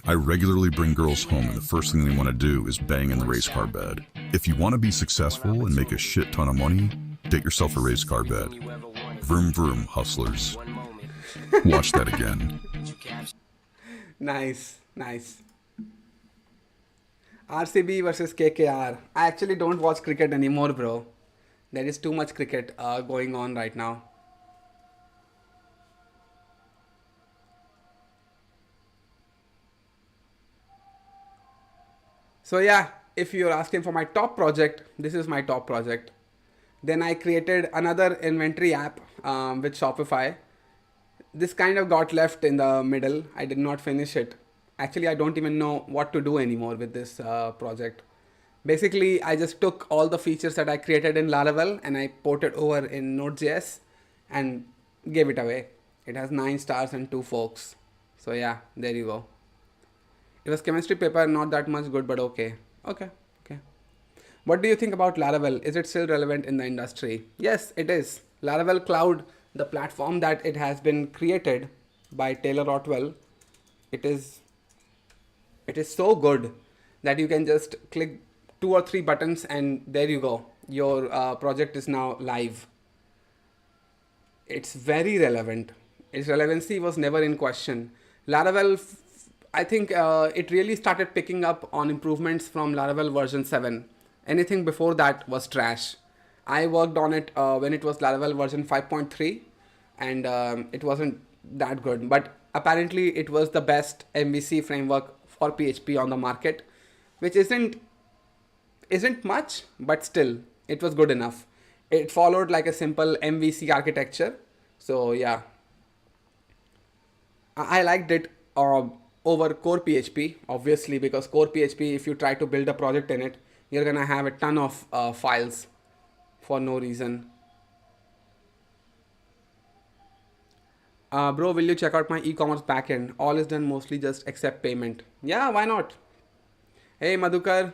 S10: I regularly bring girls home and the first thing they want to do is bang in the race car bed. If you want to be successful and make a shit ton of money, get yourself a race car bed. Vroom vroom, hustlers. Watch that again.
S1: Nice. RCB versus KKR. I actually don't watch cricket anymore, bro. There is too much cricket going on right now. So yeah, if you're asking for my top project, this is my top project. Then I created another inventory app with Shopify. This kind of got left in the middle. I did not finish it. Actually, I don't even know what to do anymore with this project. Basically, I just took all the features that I created in Laravel and I ported over in Node.js and gave it away. It has 9 stars and 2 forks. So yeah, there you go. It was chemistry paper, not that much good, but okay. Okay. What do you think about Laravel? Is it still relevant in the industry? Yes, it is. Laravel Cloud, the platform that it has been created by Taylor Otwell, it is so good that you can just click 2 or 3 buttons and there you go. Your project is now live. It's very relevant. Its relevancy was never in question. Laravel, I think it really started picking up on improvements from Laravel version 7. Anything before that was trash. I worked on it when it was Laravel version 5.3 and it wasn't that good. But apparently it was the best MVC framework for PHP on the market, which isn't much, but still it was good enough. It followed like a simple MVC architecture. So yeah, I liked it over core PHP, obviously, because core PHP, if you try to build a project in it, you're gonna have a ton of files for no reason. Bro, will you check out my e-commerce backend? All is done mostly just accept payment. Yeah, why not? Hey, Madhukar.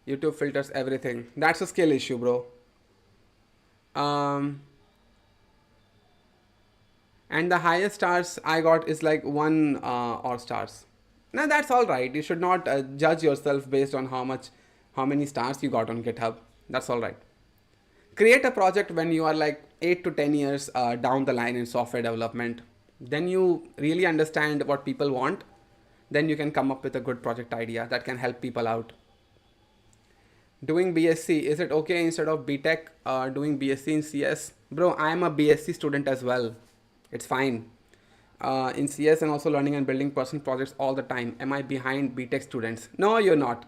S1: YouTube filters everything. That's a skill issue, bro. And the highest stars I got is like 1 or stars. Now that's all right. You should not judge yourself based on how many stars you got on GitHub. That's all right. Create a project when you are like 8 to 10 years down the line in software development. Then you really understand what people want. Then you can come up with a good project idea that can help people out. Doing BSc, is it okay instead of BTech doing BSc in CS? Bro, I am a BSc student as well. It's fine. In CS and also learning and building personal projects all the time. Am I behind BTech students? No, you're not.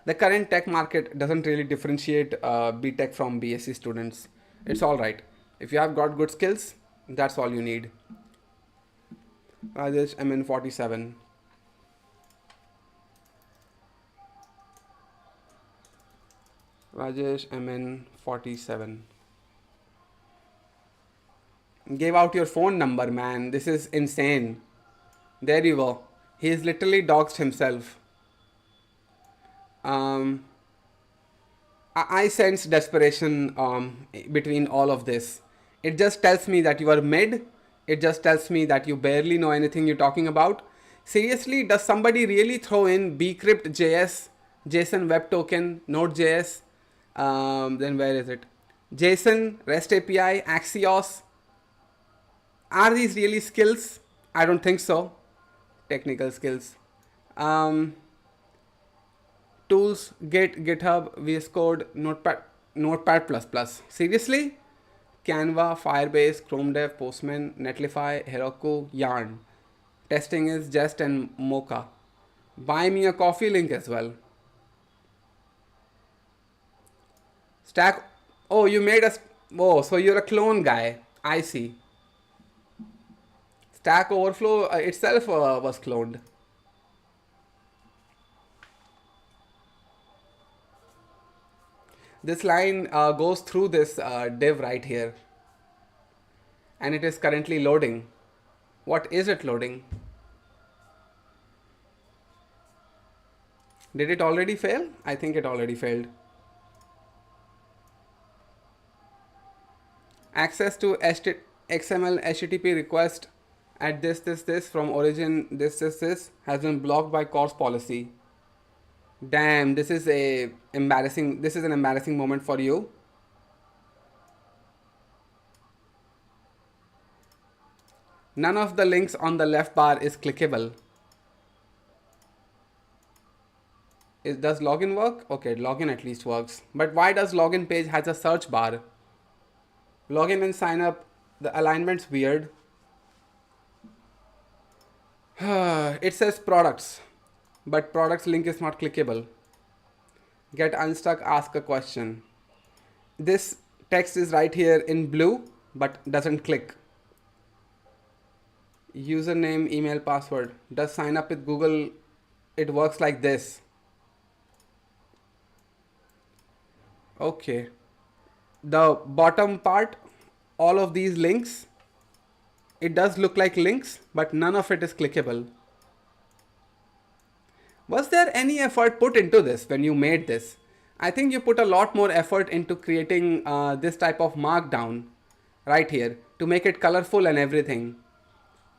S1: The current tech market doesn't really differentiate BTech from BSc students. It's all right. If you have got good skills, that's all you need. Rajesh MN47. Rajesh MN47. Gave out your phone number, man. This is insane. There you go. He's literally doxed himself. I sense desperation between all of this. It just tells me that you are mid. It just tells me that you barely know anything you're talking about. Seriously, does somebody really throw in bcrypt.js, JSON Web Token, Node.js? Then where is it? JSON, REST API, Axios. Are these really skills? I don't think so. Technical skills. Tools, Git, GitHub, VS Code, Notepad++. Seriously? Canva, Firebase, Chrome Dev, Postman, Netlify, Heroku, Yarn. Testing is Jest and Mocha. Buy me a coffee link as well. Stack. Oh, you made a. Oh, so you're a clone guy. I see. Stack Overflow itself was cloned. This line goes through this div right here. And it is currently loading. What is it loading? Did it already fail? I think it already failed. Access to XML HTTP request at this from origin this has been blocked by course policy. Damn, this is an embarrassing moment for you. None of the links on the left bar is clickable. Does login work? Okay, login at least works. But why does login page has a search bar? Login and sign up, the alignment's weird. It says products, but products link is not clickable. Get unstuck, ask a question. This text is right here in blue, but doesn't click. Username, email, password. Does sign up with Google, it works like this. Okay. The bottom part, all of these links, it does look like links, but none of it is clickable. Was there any effort put into this when you made this? I think you put a lot more effort into creating this type of markdown right here to make it colorful and everything.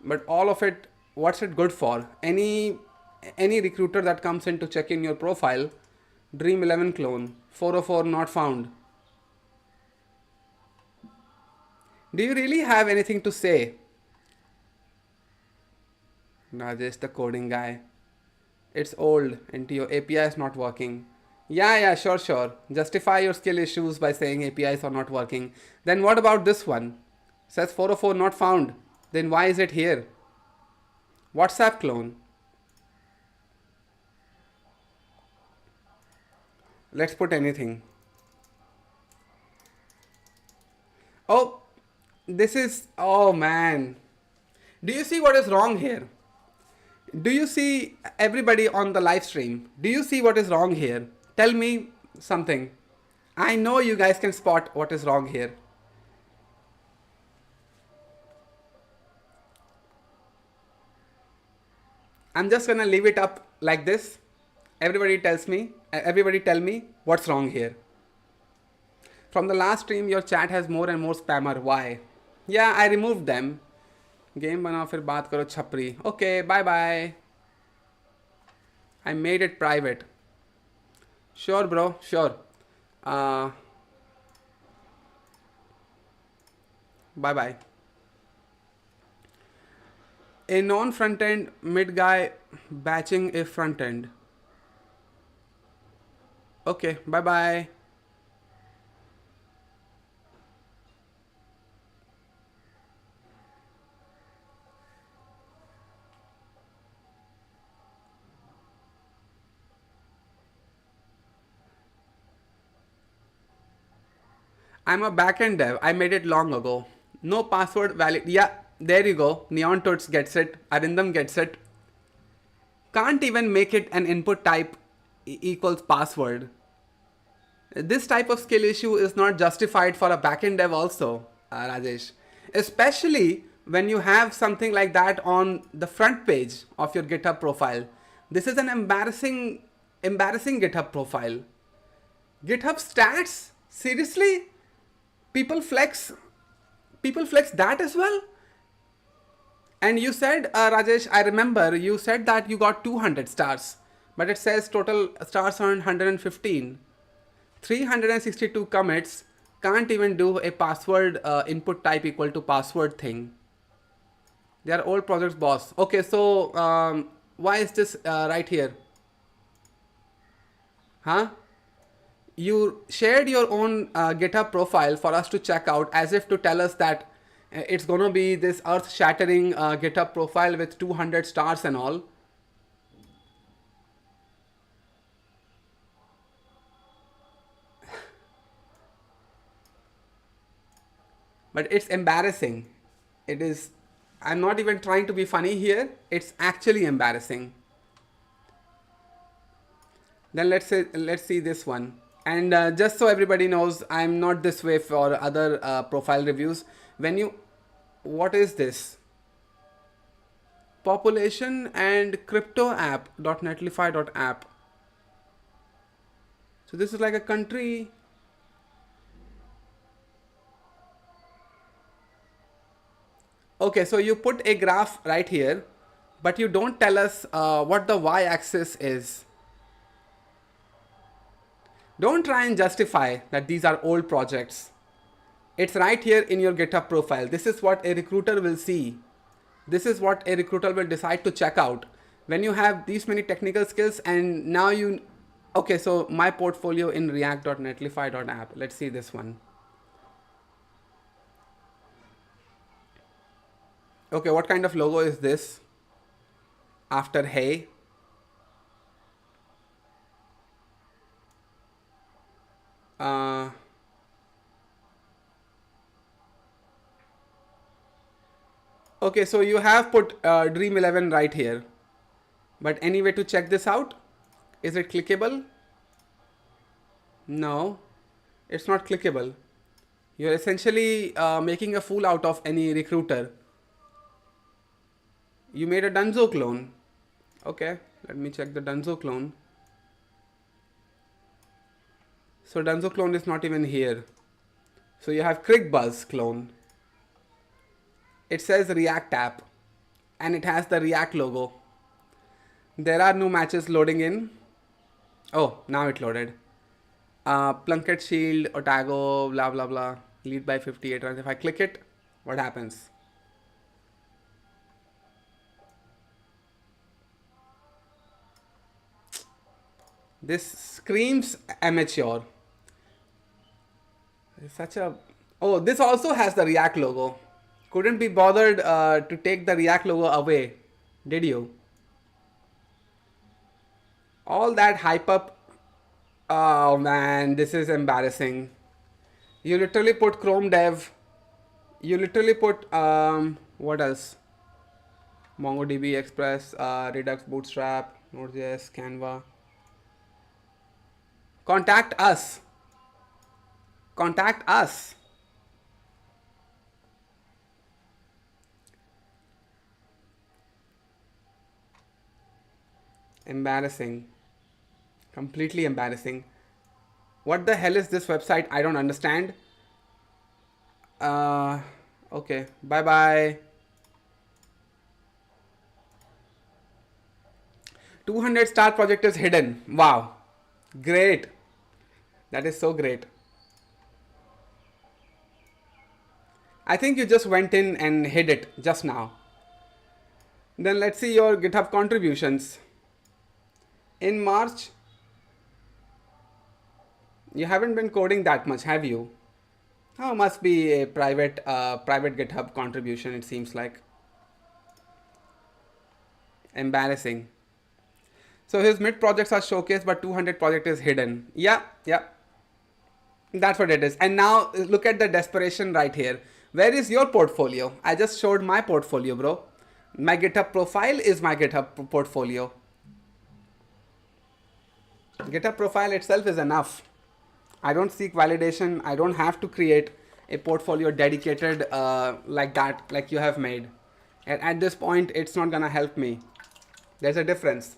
S1: But all of it, what's it good for? Any recruiter that comes in to check in your profile, Dream 11 clone, 404 not found. Do you really have anything to say? Rajesh, the coding guy. It's old and your API is not working. Yeah, sure. Justify your skill issues by saying APIs are not working. Then what about this one? Says 404 not found. Then why is it here? WhatsApp clone. Let's put anything. Oh, this is, oh man. Do you see what is wrong here? Do you see everybody on the live stream? Do you see what is wrong here? Tell me something. I know you guys can spot what is wrong here. I'm just gonna leave it up like this. Everybody tell me what's wrong here. From the last stream, your chat has more and more spammer. Why? Yeah, I removed them. Game बनाओ फिर बात करो छपरी. Okay, bye bye. I made it private. Sure, bro. Sure. Bye bye. A non-front end mid guy batching a front end. Okay, bye bye. I'm a backend dev. I made it long ago. No password valid. Yeah, there you go. Neon Toots gets it. Arindam gets it. Can't even make it an input type equals password. This type of skill issue is not justified for a backend dev also, Rajesh. Especially when you have something like that on the front page of your GitHub profile. This is an embarrassing GitHub profile. GitHub stats? Seriously? People flex that as well? And you said, Rajesh, I remember you said that you got 200 stars, but it says total stars are 115. 362 commits, can't even do a password input type equal to password thing. They are old projects, boss. Okay, so why is this right here? Huh? You shared your own GitHub profile for us to check out as if to tell us that it's gonna be this earth-shattering GitHub profile with 200 stars and all. But it's embarrassing. It is. I'm not even trying to be funny here. It's actually embarrassing. Then let's see this one. And just so everybody knows, I'm not this way for other profile reviews. What is this? Population and crypto app .netlify.app. So this is like a country. Okay, so you put a graph right here, but you don't tell us what the y-axis is. Don't try and justify that these are old projects. It's right here in your GitHub profile. This is what a recruiter will see. This is what a recruiter will decide to check out. When you have these many technical skills and now you... Okay, so my portfolio in react.netlify.app. Let's see this one. Okay, what kind of logo is this? After hey. Okay, so you have put Dream 11 right here. But any way to check this out? Is it clickable? No, it's not clickable. You're essentially making a fool out of any recruiter. You made a Dunzo clone. Okay, let me check the Dunzo clone. So Dunzo clone is not even here. So you have CrickBuzz clone. It says React app and it has the React logo. There are no matches loading in. Oh, now it loaded. Plunkett Shield, Otago, blah, blah, blah. Lead by 58 runs. If I click it, what happens? This screams amateur. It's such a... Oh, this also has the React logo. Couldn't be bothered to take the React logo away, did you? All that hype up. Oh man, this is embarrassing. You literally put Chrome Dev. You literally put, what else? MongoDB, Express, Redux, Bootstrap, Node.js, Canva. Contact us. Contact us. Embarrassing. Completely embarrassing. What the hell is this website? I don't understand. Okay. Bye bye. 200 star project is hidden. Wow. Great. That is so great. I think you just went in and hid it just now. Then let's see your GitHub contributions. In March, you haven't been coding that much, have you? Oh, must be a private GitHub contribution, it seems like. Embarrassing. So his mid projects are showcased, but 200 project is hidden. Yeah. That's what it is. And now look at the desperation right here. Where is your portfolio? I just showed my portfolio, bro. My GitHub profile is my GitHub portfolio. GitHub profile itself is enough. I don't seek validation. I don't have to create a portfolio dedicated like that, like you have made. And at this point, it's not gonna help me. There's a difference.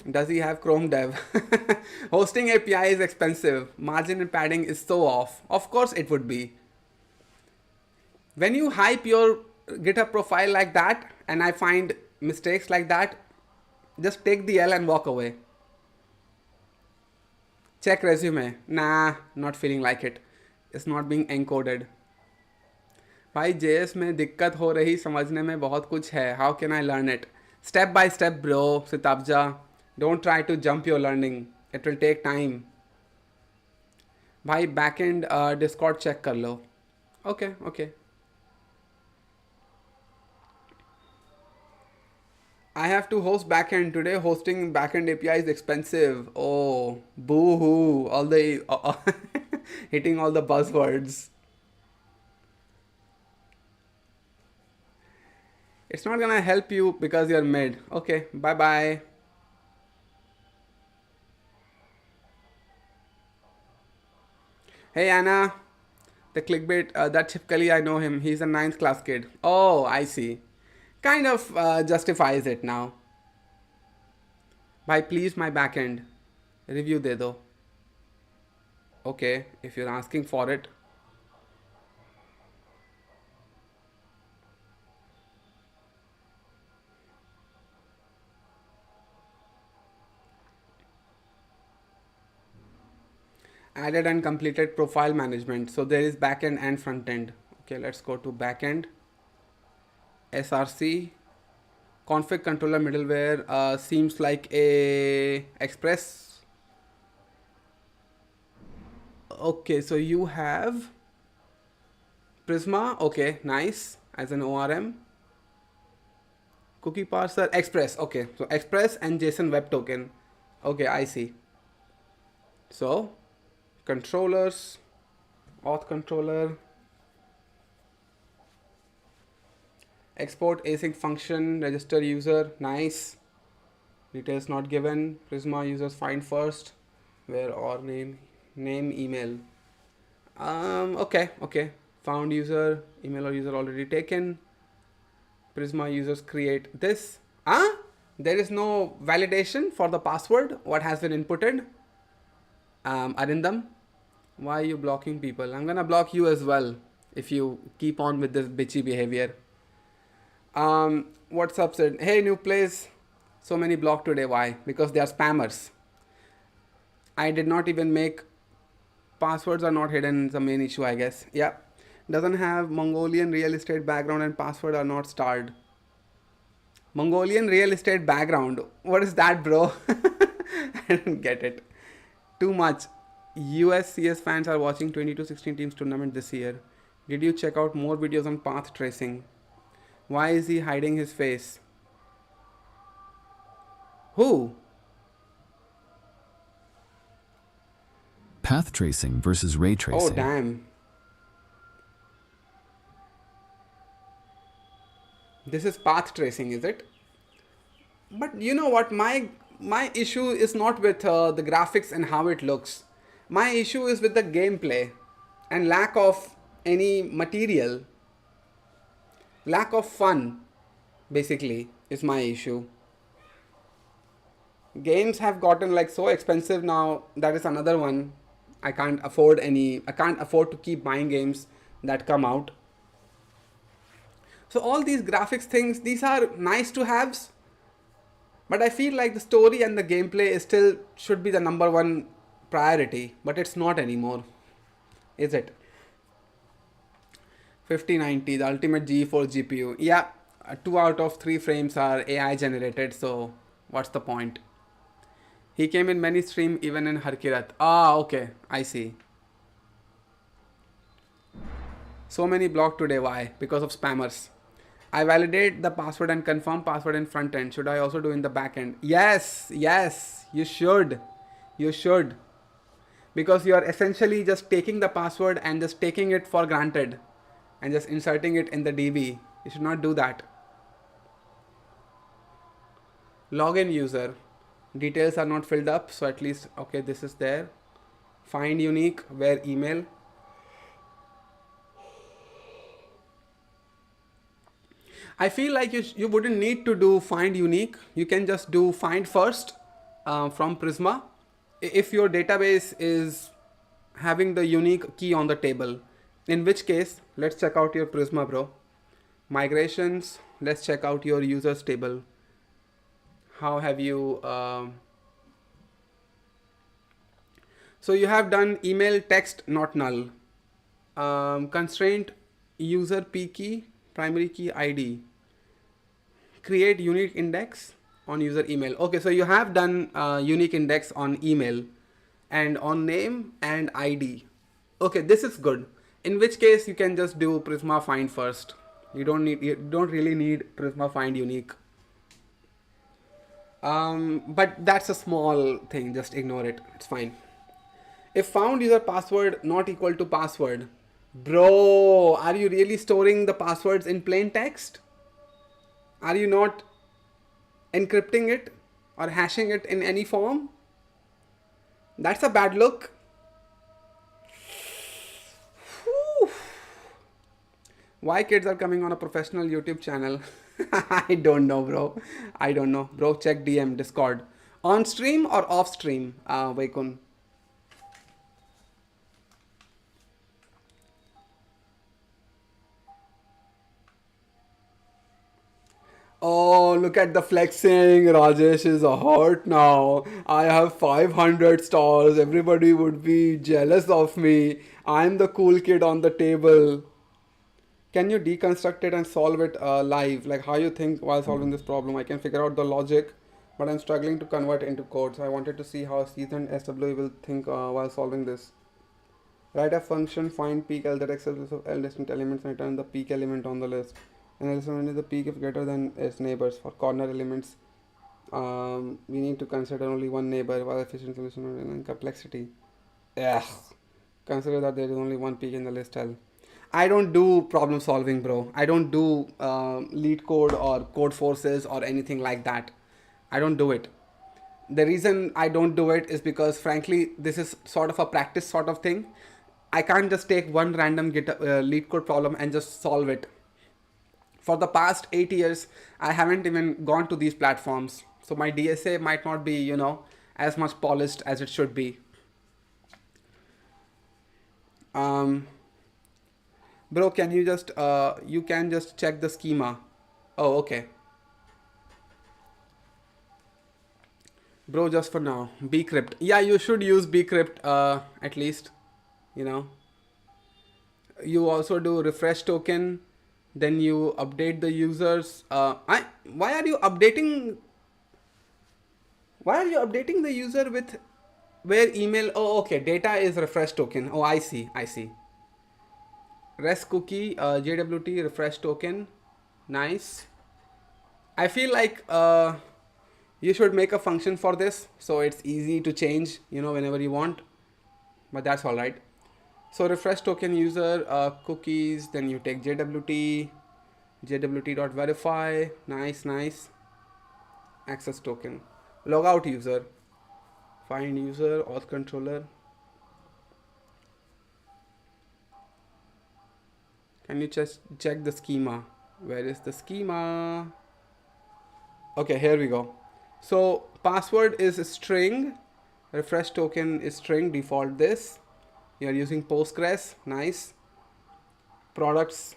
S1: Does he have Chrome dev? Hosting API is expensive. Margin and padding is so off. Of course it would be. When you hype your GitHub profile like that, and I find mistakes like that, just take the L and walk away. Check resume. Nah, not feeling like it. It's not being encoded. भाई JS में दिक्कत हो रही, समझने में बहुत कुछ है. How can I learn it? Step by step, bro. Sitabja. Don't try to jump your learning. It will take time. भाई backend Discord check कर लो. Okay, okay. I have to host backend today. Hosting backend API is expensive. Oh, boo hoo! All the hitting all the buzzwords. It's not gonna help you because you're mid. Okay, bye bye. Hey Anna, the clickbait. That typically I know him. He's a 9th class kid. Oh, I see. Kind of justifies it now. Bhai, please my backend. Review de do. Okay, if you're asking for it. Added and completed profile management. So there is backend and front end. Okay, let's go to backend. SRC. Config controller middleware seems like a Express. Okay, so you have Prisma. Okay, nice. As an ORM. Cookie parser. Express. Okay, so Express and JSON Web Token. Okay, I see. So controllers, auth controller, export async function, register user, nice. Details not given. Prisma users find first, where or name, email. Okay. Found user, email or user already taken. Prisma users create this. There is no validation for the password. What has been inputted? Arindam, why are you blocking people? I'm gonna block you as well if you keep on with this bitchy behavior. What's up, said? Hey, new plays. So many blocked today. Why? Because they are spammers. I did not even make passwords are not hidden. Is the main issue, I guess. Yeah. Doesn't have Mongolian real estate background and password are not starred. Mongolian real estate background. What is that, bro? I don't get it. Too much. US CS fans are watching 22-16 teams tournament this year. Did you check out more videos on path tracing? Why is he hiding his face? Who?
S11: Path tracing versus ray tracing.
S1: Oh, damn. This is path tracing, is it? But you know what? My issue is not with the graphics and how it looks. My issue is with the gameplay and lack of any material. Lack of fun, basically, is my issue. Games have gotten like so expensive now. That is another one. I can't afford to keep buying games that come out. So all these graphics things, these are nice to haves. But I feel like the story and the gameplay is still should be the number one priority. But it's not anymore. Is it? 5090, the ultimate GeForce GPU. Yeah, 2 out of 3 frames are AI generated. So what's the point? He came in many streams, even in Harkirat. Okay. I see. So many blocked today. Why? Because of spammers. I validate the password and confirm password in front end. Should I also do in the back end? Yes, you should. You should. Because you are essentially just taking the password and just taking it for granted and just inserting it in the DB. You should not do that. Login user. Details are not filled up, so at least, okay, this is there. Find unique, where email. I feel like you wouldn't need to do find unique. You can just do find first from Prisma. If your database is having the unique key on the table, in which case, let's check out your Prisma, bro. Migrations, let's check out your users table. How have you... so you have done email, text, not null. Constraint, user p key, primary key ID. Create unique index on user email. Okay, so you have done unique index on email and on name and ID. Okay, this is good. In which case you can just do Prisma find first. You don't really need Prisma find unique. But that's a small thing, just ignore it, it's fine. If found user password not equal to password, bro, are you really storing the passwords in plain text? Are you not encrypting it or hashing it in any form? That's a bad look. Whew. Why kids are coming on a professional YouTube channel? I don't know, bro. I don't know. Bro, check DM, Discord. On stream or off stream, Vaikun? Oh, look at the flexing. Rajesh is hot now. I have 500 stars. Everybody would be jealous of me. I'm the cool kid on the table. Can you deconstruct it and solve it live? Like how you think while solving this problem? I can figure out the logic, but I'm struggling to convert into code. So I wanted to see how seasoned SWE will think while solving this. Write a function, find peak L that accepts list of L distinct elements and return the peak element on the list. And also the peak if greater than its neighbors. For corner elements, we need to consider only one neighbor while efficient solution and complexity. Ugh. Consider that there is only one peak in the list L. I don't do problem solving, bro. I don't do lead code or code forces or anything like that. I don't do it. The reason I don't do it is because frankly, this is sort of a practice sort of thing. I can't just take one random lead code problem and just solve it. For the past 8 years, I haven't even gone to these platforms. So my DSA might not be, you know, as much polished as it should be. Bro, can you just, you can just check the schema. Oh, okay. Bro, just for now, bcrypt. Yeah, you should use bcrypt at least, you know. You also do refresh token. Then you update the users. Why are you updating? Why are you updating the user with where email? Oh, okay. Data is refresh token. Oh, I see. I see. REST cookie, JWT refresh token. Nice. I feel like you should make a function for this so it's easy to change, you know, whenever you want. But that's all right. So refresh token user cookies, then you take JWT, JWT.verify, nice. Access token, logout user, find user, auth controller. Can you just check the schema? Where is the schema? Okay, here we go. So password is string, refresh token is string, default this. You are using Postgres, nice. Products,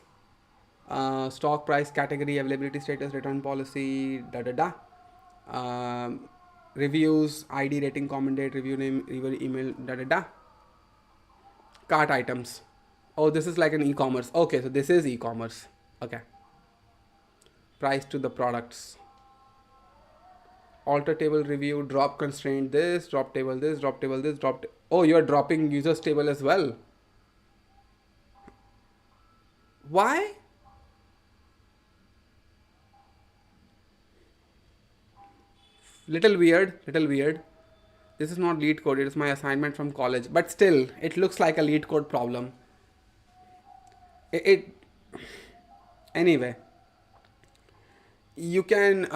S1: stock price, category, availability status, return policy, reviews, ID, rating, comment date, review name, review email, Cart items. Oh, this is like an e-commerce. Okay, so this is e-commerce. Okay. Price to the products. Alter table review, drop constraint this, drop table this, drop table this, oh, you're dropping users table as well. Why? Little weird. This is not lead code, it is my assignment from college. But still, it looks like a lead code problem. Anyway. You can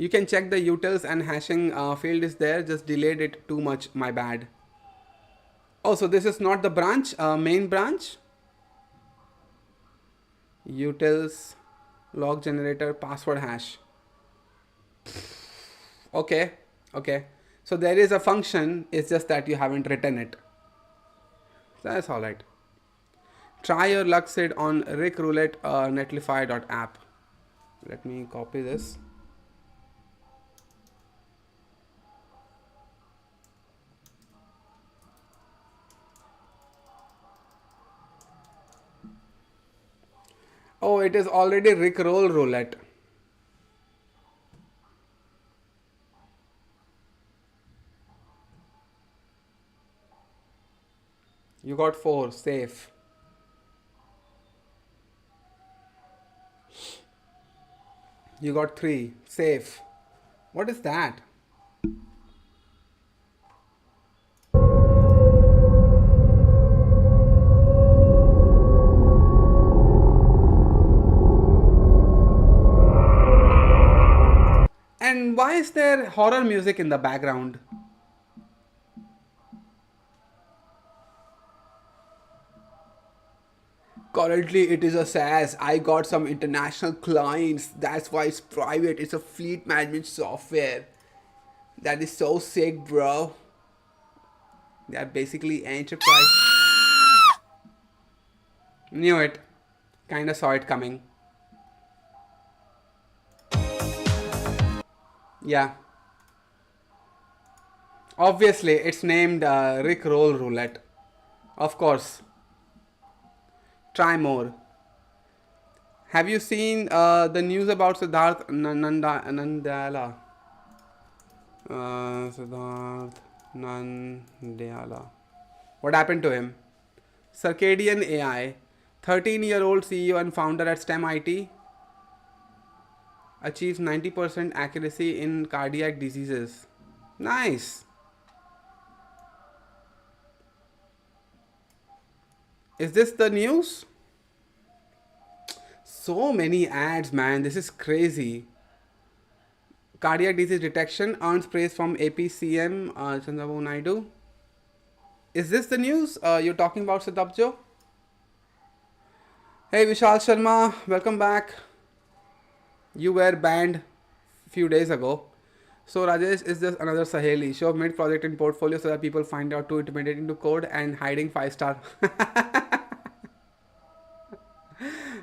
S1: You can check the utils and hashing field is there. Just delayed it too much. My bad. Oh, so this is not the branch, main branch. Utils, log generator, password hash. Okay, okay. So there is a function. It's just that you haven't written it. That's all right. Try your luck, Sid, on Rick Roulette netlify.app. Let me copy this. Oh, it is already Rick Roll Roulette. You got 4, safe. You got 3, safe. What is that? And why is there horror music in the background? Currently it is a SaaS. I got some international clients. That's why it's private. It's a fleet management software. That is so sick, bro. They are basically enterprise. Knew it. Kinda saw it coming. Yeah. Obviously, it's named Rick Roll Roulette. Of course. Try more. Have you seen the news about Siddharth Nandyala? Siddharth Nandyala. What happened to him? Circadian AI. 13-year-old CEO and founder at STEM IT. Achieves 90% accuracy in cardiac diseases. Nice. Is this the news? So many ads, man. This is crazy. Cardiac disease detection earns praise from APCM Chandrababu Naidu. Is this the news you're talking about, Siddhabjo? Hey Vishal Sharma, welcome back. You were banned few days ago. So Rajesh is just another Saheli. Show mid project in portfolio so that people find out too intimidating to code and hiding 5-star.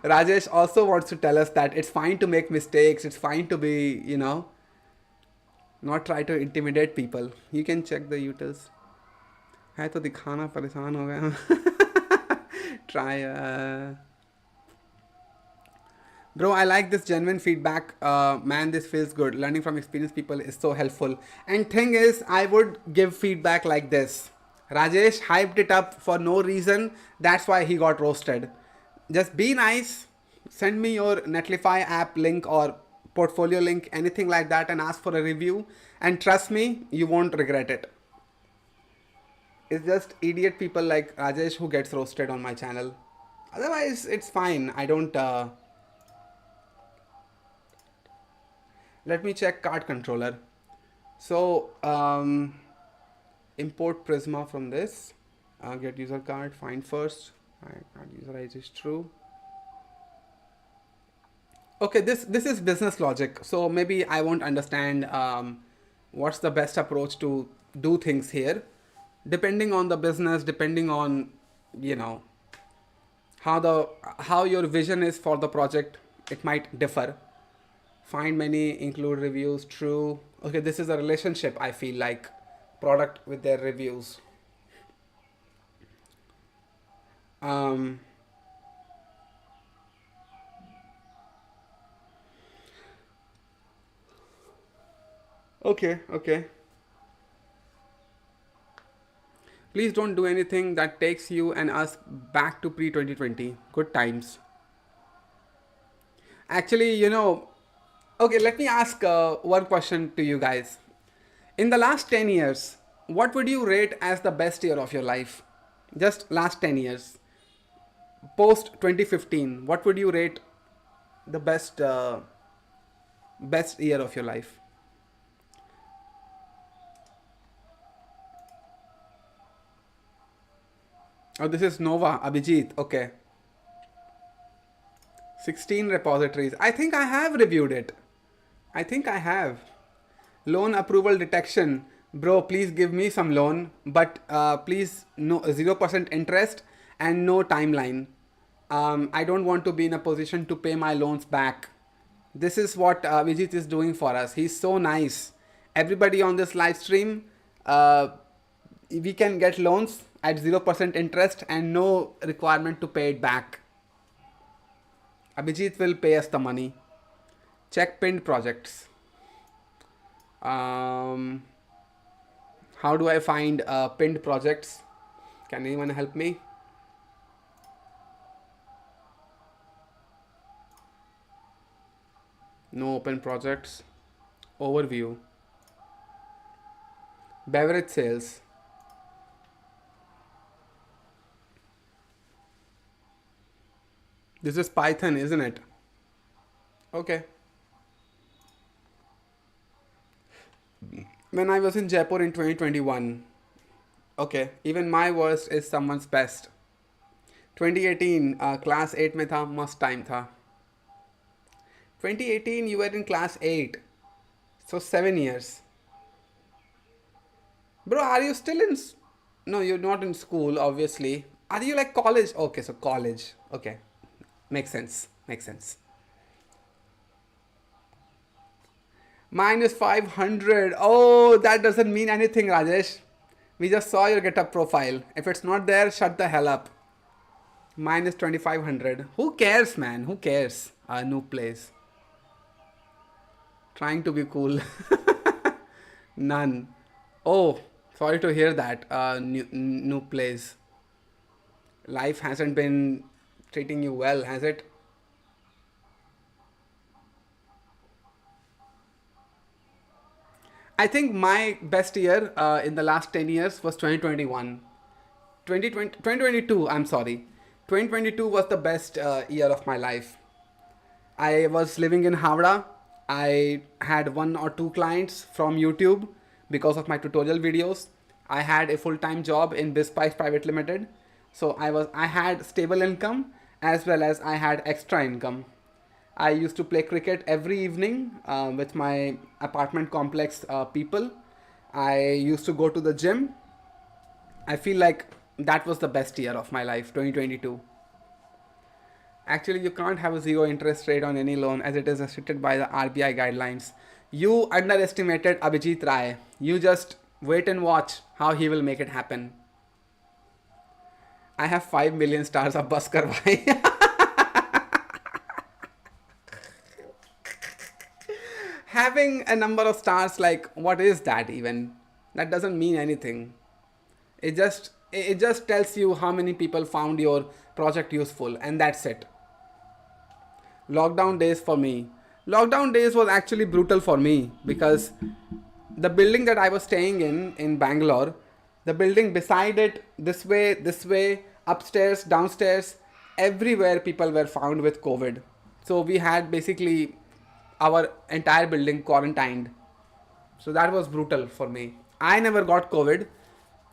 S1: Rajesh also wants to tell us that it's fine to make mistakes. It's fine to be, you know, not try to intimidate people. You can check the utils. है तो दिखाना परेशान हो गया. Try. Bro, I like this genuine feedback. Man, this feels good. Learning from experienced people is so helpful. And thing is, I would give feedback like this. Rajesh hyped it up for no reason. That's why he got roasted. Just be nice. Send me your Netlify app link or portfolio link, anything like that, and ask for a review. And trust me, you won't regret it. It's just idiot people like Rajesh who gets roasted on my channel. Otherwise, it's fine. I don't... Let me check card controller. So import Prisma from this. Get user card. Find first. Card user ID is true. Okay, this is business logic. So maybe I won't understand what's the best approach to do things here. Depending on the business, depending on, you know, how your vision is for the project, it might differ. Find many, include reviews, true. Okay, this is a relationship, I feel like. Product with their reviews. Okay. Please don't do anything that takes you and us back to pre-2020. Good times. Actually, you know, okay, let me ask one question to you guys. In the last 10 years, what would you rate as the best year of your life? Just last 10 years. Post 2015, what would you rate the best year of your life? Oh, this is Nova, Abhijit. Okay. 16 repositories. I think I have reviewed it. I think I have. Loan approval detection. Bro, please give me some loan, but please no 0% interest and no timeline. I don't want to be in a position to pay my loans back. This is what Vijit is doing for us. He's so nice. Everybody on this live stream, we can get loans at 0% interest and no requirement to pay it back. Abhijit will pay us the money. Check pinned projects. How do I find pinned projects? Can anyone help me? No open projects. Overview. Beverage sales. This is Python, isn't it? Okay. When I was in Jaipur in 2021. Okay, even my worst is someone's best. 2018 class 8 में था, मस्त time था. 2018 you were in class 8. So 7 years. Bro, are you still in... No, you're not in school, obviously. Are you like college? Okay, so college. Okay. Makes sense. Makes sense. Minus 500. Oh, that doesn't mean anything, Rajesh. We just saw your GitHub profile. If it's not there, shut the hell up. Minus 2500. Who cares, man? Who cares? New place. Trying to be cool. None. Oh, sorry to hear that. New place. Life hasn't been treating you well, has it? I think my best year in the last 10 years was 2021. 2022, I'm sorry. 2022 was the best year of my life. I was living in Havra. I had 1 or 2 clients from YouTube because of my tutorial videos. I had a full-time job in BizSpice Private Limited. So I had stable income as well as I had extra income. I used to play cricket every evening with my apartment complex people. I used to go to the gym. I feel like that was the best year of my life, 2022. Actually, you can't have a 0 interest rate on any loan as it is restricted by the RBI guidelines. You underestimated Abhijit Rai. You just wait and watch how he will make it happen. I have 5 million stars of bus karwai. Having a number of stars, like, what is that even? That doesn't mean anything. It just tells you how many people found your project useful, and that's it. Lockdown days for me. Lockdown days was actually brutal for me because the building that I was staying in Bangalore, the building beside it, this way, upstairs, downstairs, everywhere people were found with COVID. So we had basically our entire building quarantined. So that was brutal for me. I never got COVID.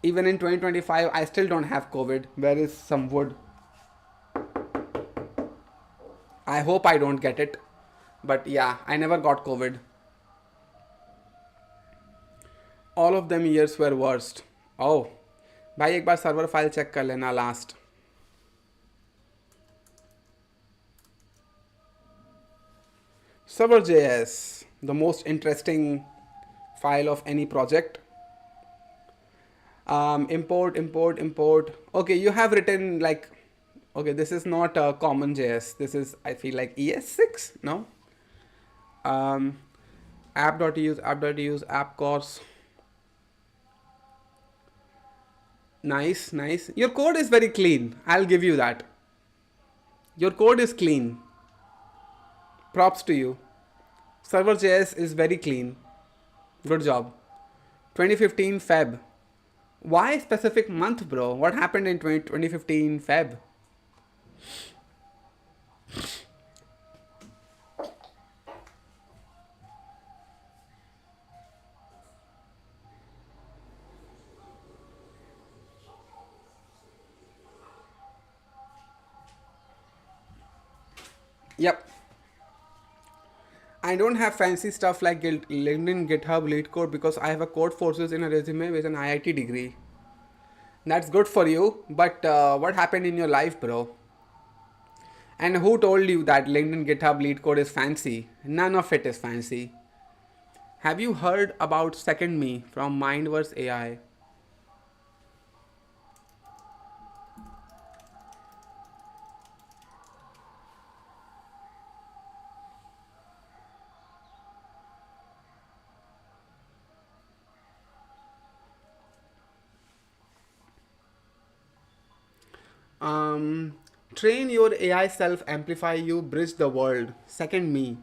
S1: Even in 2025, I still don't have COVID. Where is some wood? I hope I don't get it. But yeah, I never got COVID. All of them years were worst. Oh, भाई एक बार server file check कर लेना last. Server.js, the most interesting file of any project. Import. Okay, you have written like, okay, this is not a common JS. This is, I feel like ES6, no? App.use, app course. Nice. Your code is very clean. I'll give you that. Your code is clean. Props to you. Server.js is very clean. Good job. 2015 Feb. Why specific month, bro? What happened in 2015 Feb? Yep. I don't have fancy stuff like LinkedIn, GitHub, lead code because I have a code forces in a resume with an IIT degree. That's good for you, but what happened in your life, bro? And who told you that LinkedIn, GitHub, lead code is fancy? None of it is fancy. Have you heard about Second Me from Mindverse AI? Train your AI self, amplify you, bridge the world. Second Me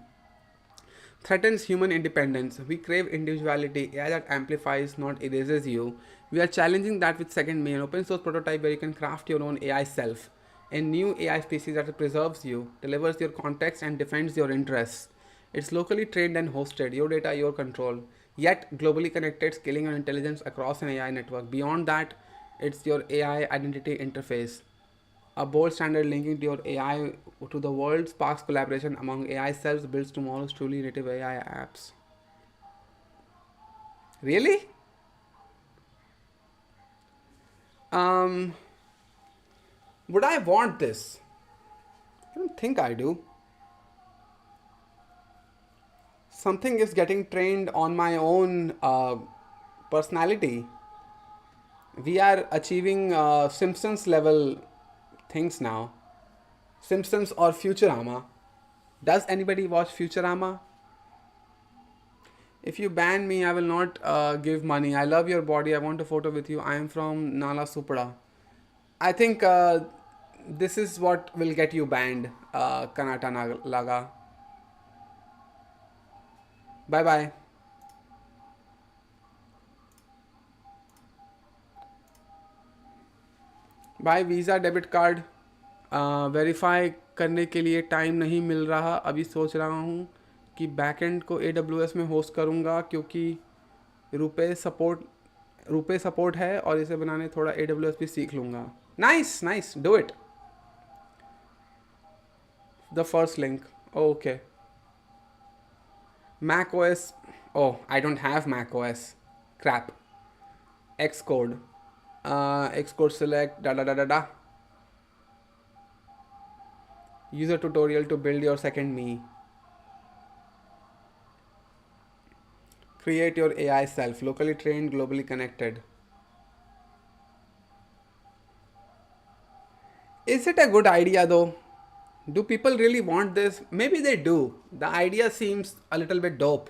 S1: threatens human independence. We crave individuality, AI that amplifies, not erases you. We are challenging that with Second Me, an open source prototype where you can craft your own AI self. A new AI species that preserves you, delivers your context, and defends your interests. It's locally trained and hosted, your data, your control, yet globally connected, scaling your intelligence across an AI network. Beyond that, it's your AI identity interface. A bold standard linking to your AI to the world sparks collaboration among AI selves, builds tomorrow's truly native AI apps. Really? Would I want this? I don't think I do. Something is getting trained on my own personality. We are achieving Simpsons level things now. Simpsons or Futurama. Does anybody watch Futurama? If you ban me, I will not give money. I love your body. I want a photo with you. I am from Nala Supra. I think this is what will get you banned, Kanata Laga. Bye bye. By Visa debit card verify करने के लिए time नहीं मिल रहा. अभी सोच रहा हूँ कि बैकएंड को AWS में होस्ट करूँगा क्योंकि रुपए सपोर्ट है और इसे बनाने थोड़ा AWS भी सीख लूँगा. Nice do it. The first link. Okay. Mac OS. Oh, I don't have Mac OS. Crap. Xcode. Xcode select da. User tutorial to build your Second Me. Create your AI self, locally trained, globally connected. Is it a good idea though? Do people really want this? Maybe they do. The idea seems a little bit dope.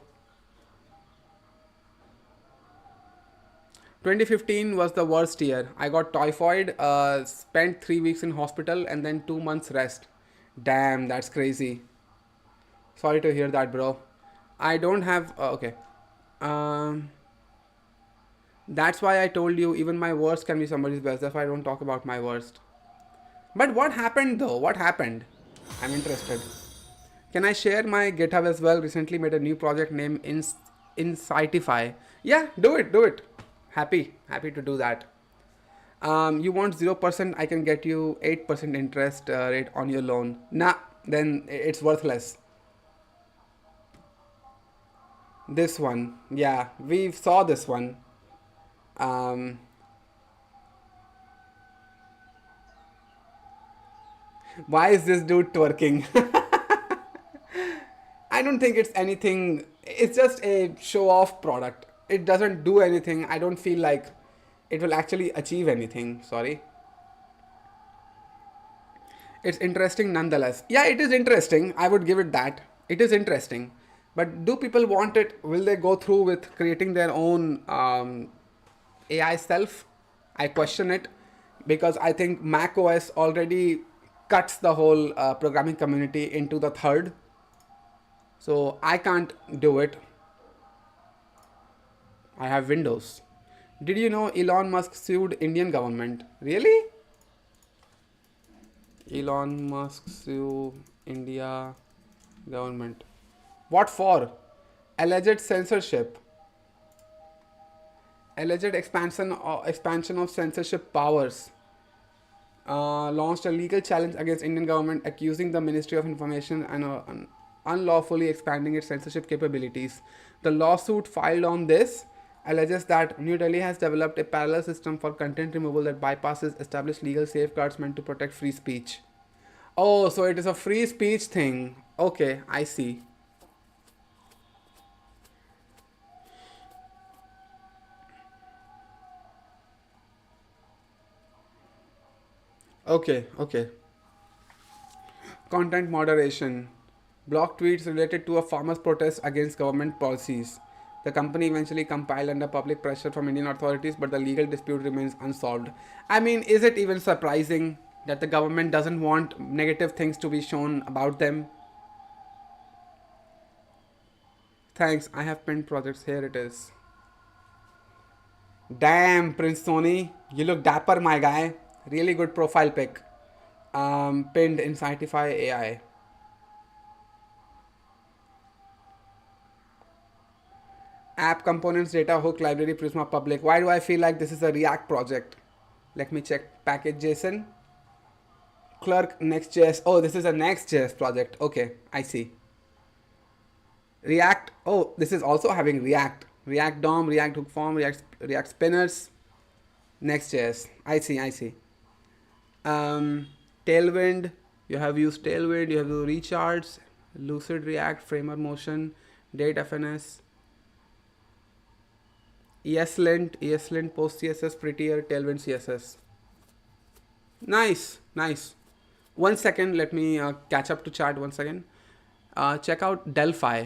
S1: 2015 was the worst year. I got typhoid, spent 3 weeks in hospital and then 2 months rest. Damn, that's crazy. Sorry to hear that, bro. I don't have, okay. That's why I told you even my worst can be somebody's best. That's why I don't talk about my worst. But what happened though? What happened? I'm interested. Can I share my GitHub as well? Recently made a new project named Insightify. Yeah, do it. Happy to do that. You want 0%? I can get you 8% interest rate on your loan. Nah, then it's worthless. This one, yeah, we saw this one. Why is this dude twerking? I don't think it's anything. It's just a show-off product. It doesn't do anything. I don't feel like it will actually achieve anything. Sorry. It's interesting nonetheless. Yeah, it is interesting. I would give it that. It is interesting. But do people want it? Will they go through with creating their own AI self? I question it because I think Mac OS already cuts the whole programming community into the third. So I can't do it. I have Windows. Did you know Elon Musk sued Indian government? Really? Elon Musk sued India government. What for? Alleged censorship. Alleged expansion of censorship powers. launched a legal challenge against Indian government, accusing the Ministry of Information and unlawfully expanding its censorship capabilities. The lawsuit filed on this alleges that New Delhi has developed a parallel system for content removal that bypasses established legal safeguards meant to protect free speech. Oh, so it is a free speech thing. Okay, I see. Okay. Content moderation. Block tweets related to a farmer's protest against government policies. The company eventually compiled under public pressure from Indian authorities, but the legal dispute remains unsolved. I mean, is it even surprising that the government doesn't want negative things to be shown about them? Thanks, I have pinned projects. Here it is. Damn, Prince Sony, you look dapper, my guy. Really good profile pic. Pinned in Scientify AI. App components, data hook, library, Prisma public. Why do I feel like this is a React project? Let me check package JSON. Clerk Next.js. Oh, this is a Next.js project. Okay, I see. React. Oh, this is also having React. React DOM, React hook form, React spinners. Next.js. I see. Tailwind. You have used Tailwind. You have used Recharge, Lucid React, Framer Motion, DateFNS. ESLint, Post CSS, Prettier, Tailwind CSS. Nice. 1 second, let me catch up to chat once again. Check out Delphi.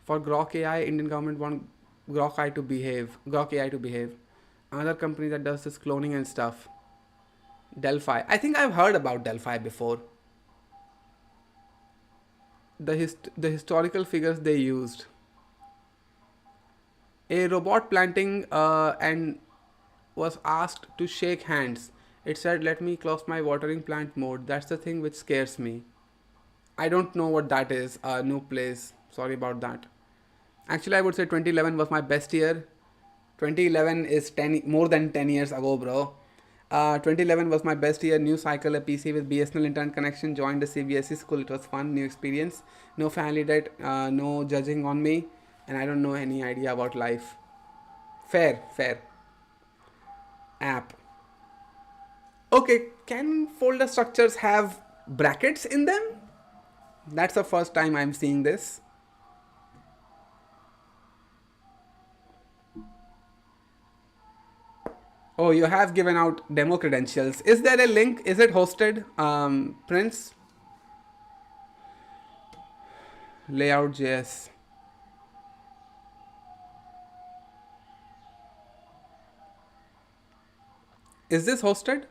S1: For Grok AI, Indian government want Grok AI to behave. Another company that does this cloning and stuff. Delphi. I think I've heard about Delphi before. The historical figures they used. A robot planting and was asked to shake hands. It said, "Let me close my watering plant mode." That's the thing which scares me. I don't know what that is. No place. Sorry about that. Actually, I would say 2011 was my best year. 2011 is more than 10 years ago, bro. 2011 was my best year. New cycle, a PC with BSNL internet connection. Joined the CBSE school. It was fun, new experience. No family debt, no judging on me. And I don't know any idea about life. Fair. App. Okay, can folder structures have brackets in them? That's the first time I'm seeing this. Oh, you have given out demo credentials. Is there a link? Is it hosted, Prince? Layout.js. Is this hosted?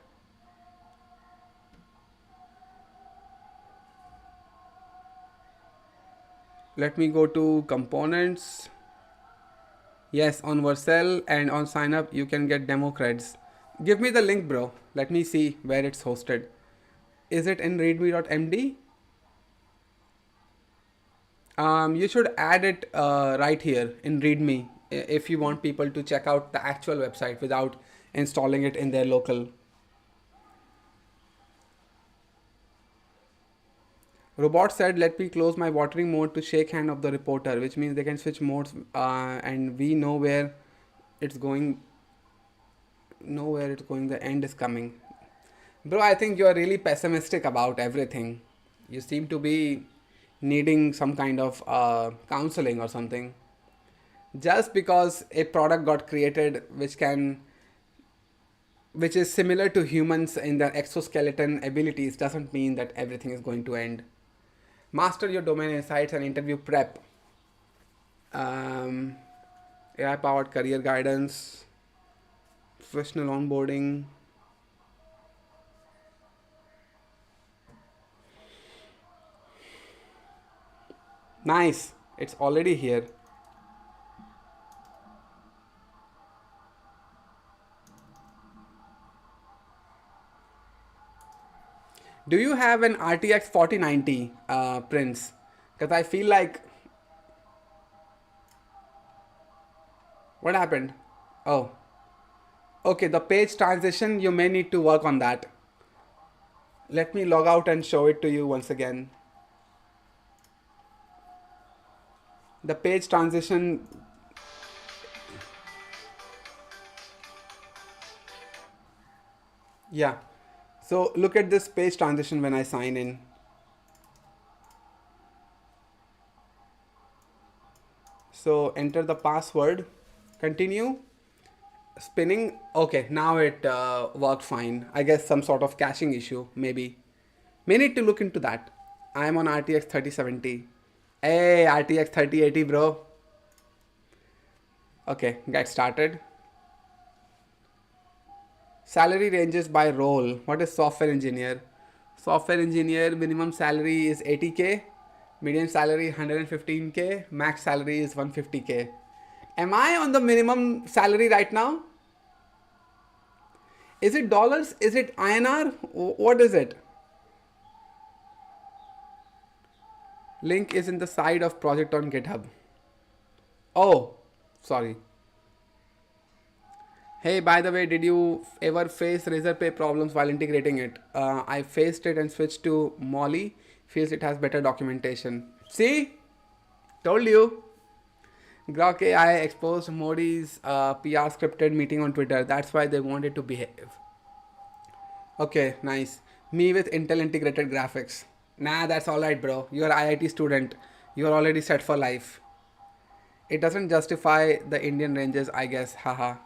S1: Let me go to components. Yes, on Vercel and on sign up, you can get demo creds. Give me the link, bro. Let me see where it's hosted. Is it in readme.md? You should add it right here in readme if you want people to check out the actual website without installing it in their local. Robot said, "Let me close my watering mode to shake hand of the reporter," which means they can switch modes and we know where it's going. The end is coming. Bro, I think you are really pessimistic about everything. You seem to be needing some kind of counseling or something. Just because a product got created which is similar to humans in their exoskeleton abilities doesn't mean that everything is going to end. Master your domain insights and interview prep. AI powered career guidance, professional onboarding. Nice, it's already here. Do you have an RTX 4090, Prince? Because I feel like... What happened? Oh. Okay, the page transition, you may need to work on that. Let me log out and show it to you once again. The page transition. Yeah. So look at this page transition when I sign in. So enter the password, continue, spinning. Okay, now it worked fine. I guess some sort of caching issue, maybe. May need to look into that. I'm on RTX 3070. Hey, RTX 3080, bro. Okay, get started. Salary ranges by role. What is software engineer? Software engineer minimum salary is 80k, median salary 115k, max salary is 150k. Am I on the minimum salary right now? Is it dollars? Is it INR? What is it? Link is in the side of project on GitHub. Oh, sorry. Hey, by the way, did you ever face Razorpay problems while integrating it? I faced it and switched to Molly. Feels it has better documentation. See? Told you. Grok AI exposed Modi's PR scripted meeting on Twitter. That's why they wanted to behave. Okay, nice. Me with Intel integrated graphics. Nah, that's alright, bro. You're an IIT student. You're already set for life. It doesn't justify the Indian ranges, I guess. Haha.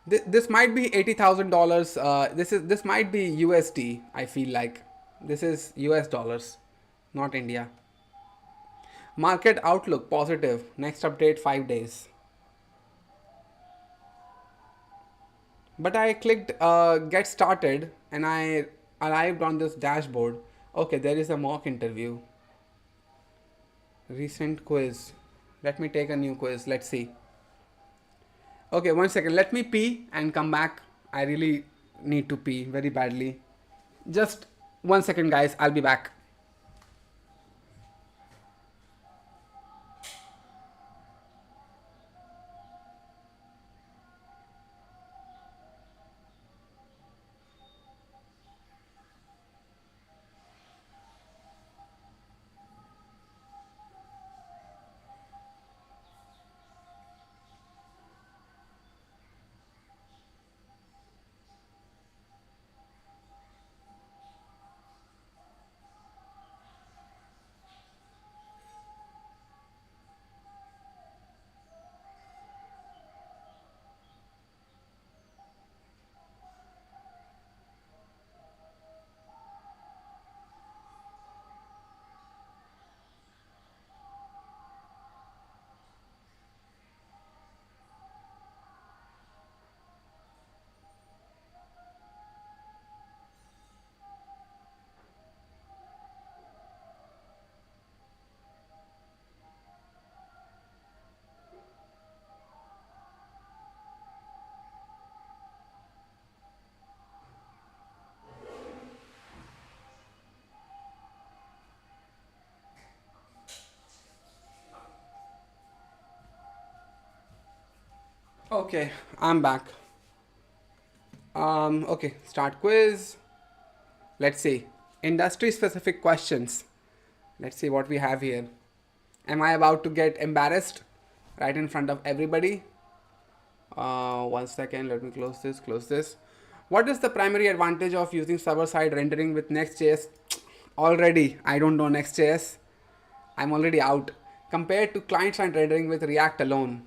S1: This might be $80,000. This might be USD. I feel like this is US dollars, not India. Market outlook positive. Next update 5 days. But I clicked get started and I arrived on this dashboard. Okay, there is a mock interview. Recent quiz. Let me take a new quiz. Let's see. Okay, 1 second. Let me pee and come back. I really need to pee very badly. Just 1 second, guys. I'll be back. Okay, I'm back. Okay, start quiz. Let's see. Industry specific questions. Let's see what we have here. Am I about to get embarrassed right in front of everybody? 1 second, let me close this. What is the primary advantage of using server-side rendering with Next.js? Already, I don't know Next.js. I'm already out. Compared to client-side rendering with React alone.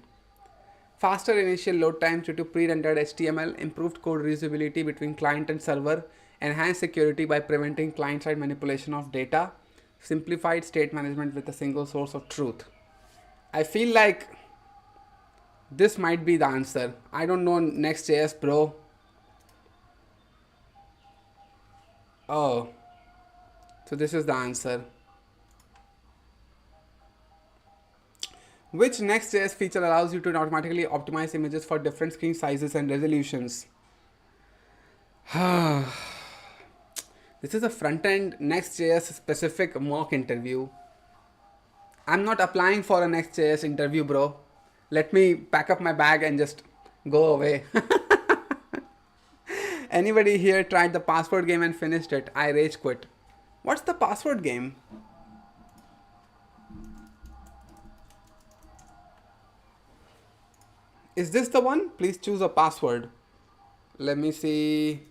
S1: Faster initial load times due to pre-rendered HTML, improved code reusability between client and server, enhanced security by preventing client-side manipulation of data, simplified state management with a single source of truth. I feel like this might be the answer. I don't know Next.js, bro. Oh, so this is the answer. Which Next.js feature allows you to automatically optimize images for different screen sizes and resolutions? This is a front-end Next.js specific mock interview. I'm not applying for a Next.js interview, bro. Let me pack up my bag and just go away. Anybody here tried the password game and finished it? I rage quit. What's the password game? Is this the one? Please choose a password. Let me see.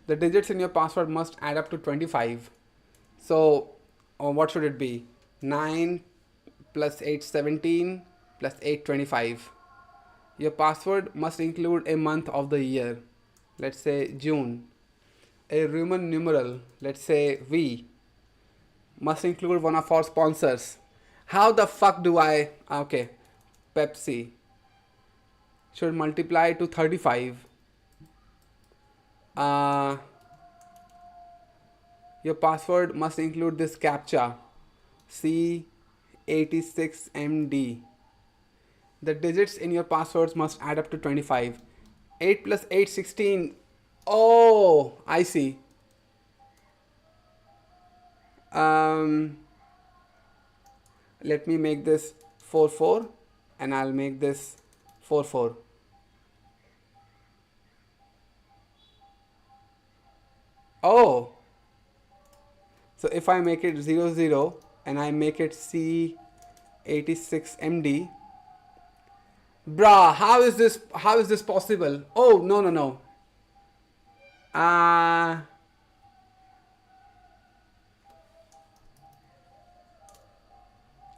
S1: The digits in your password must add up to 25. So, what should it be? 9 plus 8, 17 plus 8, 25. Your password must include a month of the year. Let's say June. A Roman numeral, let's say V. Must include one of our sponsors. How the fuck do I... Okay. Pepsi. Should multiply to 35. Your password must include this captcha. C86MD. The digits in your passwords must add up to 25. 8 plus 8, 16. Oh, I see. Let me make this 4 and I'll make this 4. Oh, so if I make it 00 and I make it C86MD, bruh, how is this possible? Oh, no.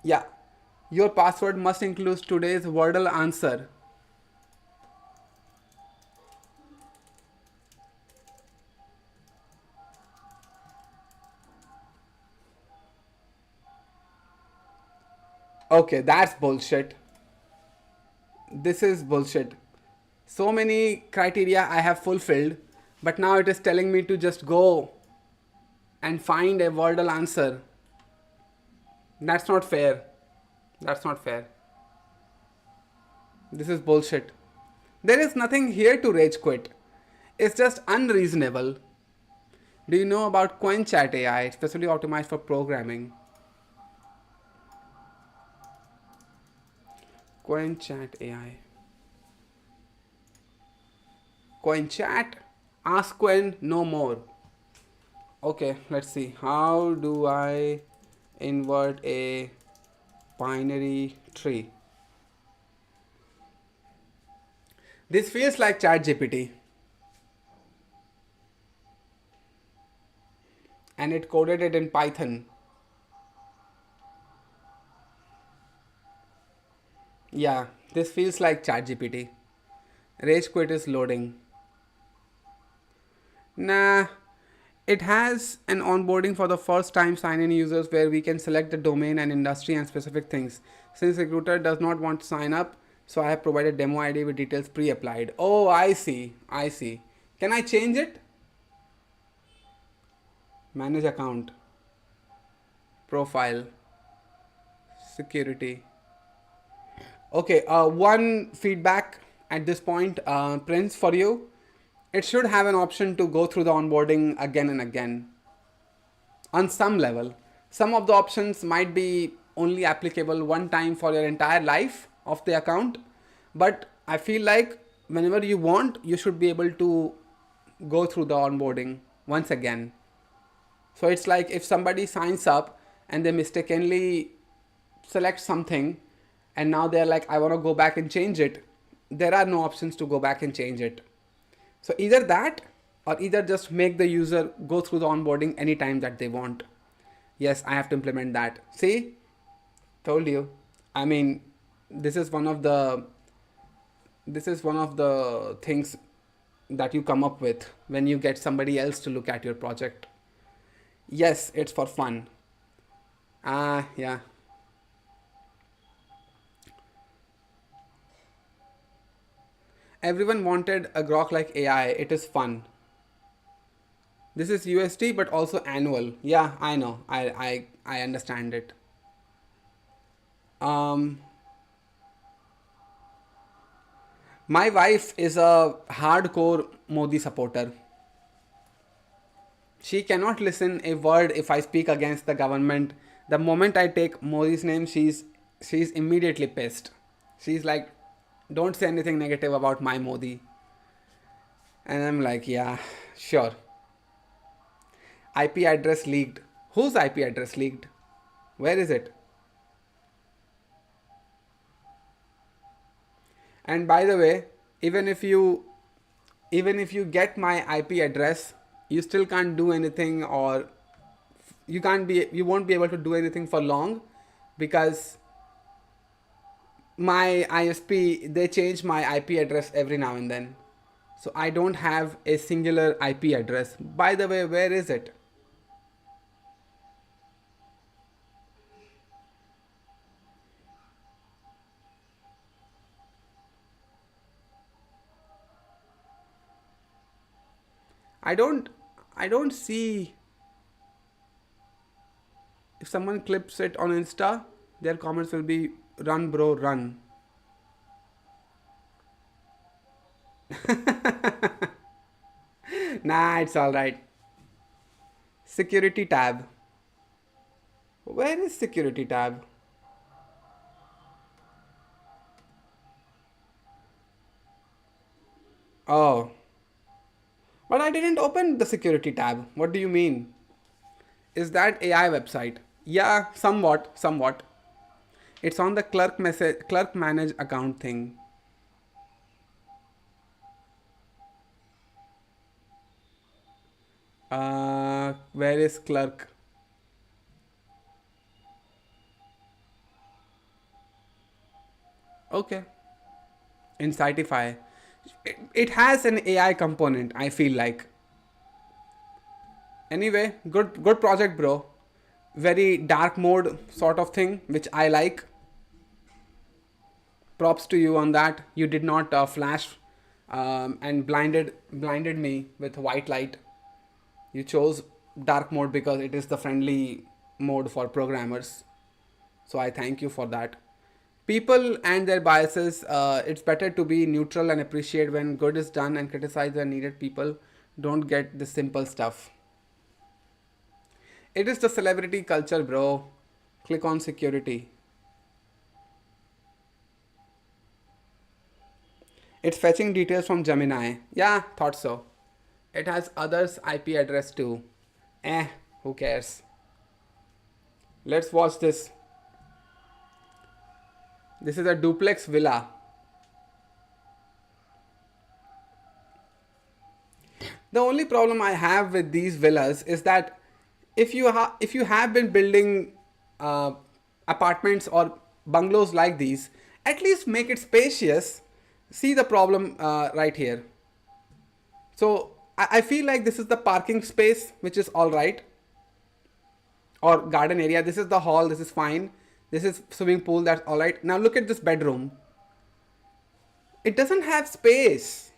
S1: Yeah, your password must include today's Wordle answer. Okay, that's bullshit. This is bullshit. So many criteria I have fulfilled, but now it is telling me to just go and find a Wordle answer. That's not fair. That's not fair. This is bullshit. There is nothing here to rage quit. It's just unreasonable. Do you know about QuenChat AI, specially optimized for programming? QuenChat AI. QuenChat? Ask Quen no more. Okay, let's see. How do I invert a binary tree? This feels like ChatGPT. And it coded it in Python. Yeah, this feels like ChatGPT. Rage quit is loading. Nah, it has an onboarding for the first time sign-in users where we can select the domain and industry and specific things. Since recruiter does not want to sign up, so I have provided demo ID with details pre-applied. Oh, I see. Can I change it? Manage account. Profile. Security. Okay, one feedback at this point, Prince, for you. It should have an option to go through the onboarding again and again. On some level. Some of the options might be only applicable one time for your entire life of the account. But I feel like whenever you want, you should be able to go through the onboarding once again. So it's like if somebody signs up and they mistakenly select something and now they're like, I want to go back and change it. There are no options to go back and change it. So either that or either just make the user go through the onboarding anytime that they want. Yes, I have to implement that. See, told you. I mean, this is one of the things that you come up with when you get somebody else to look at your project. Yes, it's for fun. Yeah. Everyone wanted a grok like AI. It is fun. This is USD but also annual. Yeah, I know. I understand it. My wife is a hardcore Modi supporter. She cannot listen a word if I speak against the government. The moment I take Modi's name, she's immediately pissed. She's like, don't say anything negative about my Modi. And I'm like, yeah, sure. IP address leaked. Whose IP address leaked? Where is it? And by the way, even if you get my IP address, you still can't do anything, or you won't be able to do anything for long, because my ISP, they change my IP address every now and then. So I don't have a singular IP address. By the way, where is it? I don't see. If someone clips it on Insta, their comments will be, run bro, run. Nah, it's alright. Security tab. Where is security tab? Oh. But I didn't open the security tab. What do you mean? Is that AI website? Yeah, somewhat. It's on the clerk manage account thing. Where is clerk? Okay. In Citify. It has an AI component, I feel like. Anyway, good project, bro. Very dark mode sort of thing, which I like. Props to you on that. You did not flash and blinded me with white light. You chose dark mode because it is the friendly mode for programmers. So I thank you for that. People and their biases, it's better to be neutral and appreciate when good is done and criticize when needed. People don't get the simple stuff. It is the celebrity culture, bro. Click on security. It's fetching details from Gemini. Yeah, thought so. It has others' IP address too. Who cares? Let's watch this. This is a duplex villa. The only problem I have with these villas is that if you have been building apartments or bungalows like these, at least make it spacious. See the problem right here. So I feel like this is the parking space, which is all right, or garden area. This is the hall. This is fine. This is swimming pool. That's all right. Now look at this bedroom. It doesn't have space.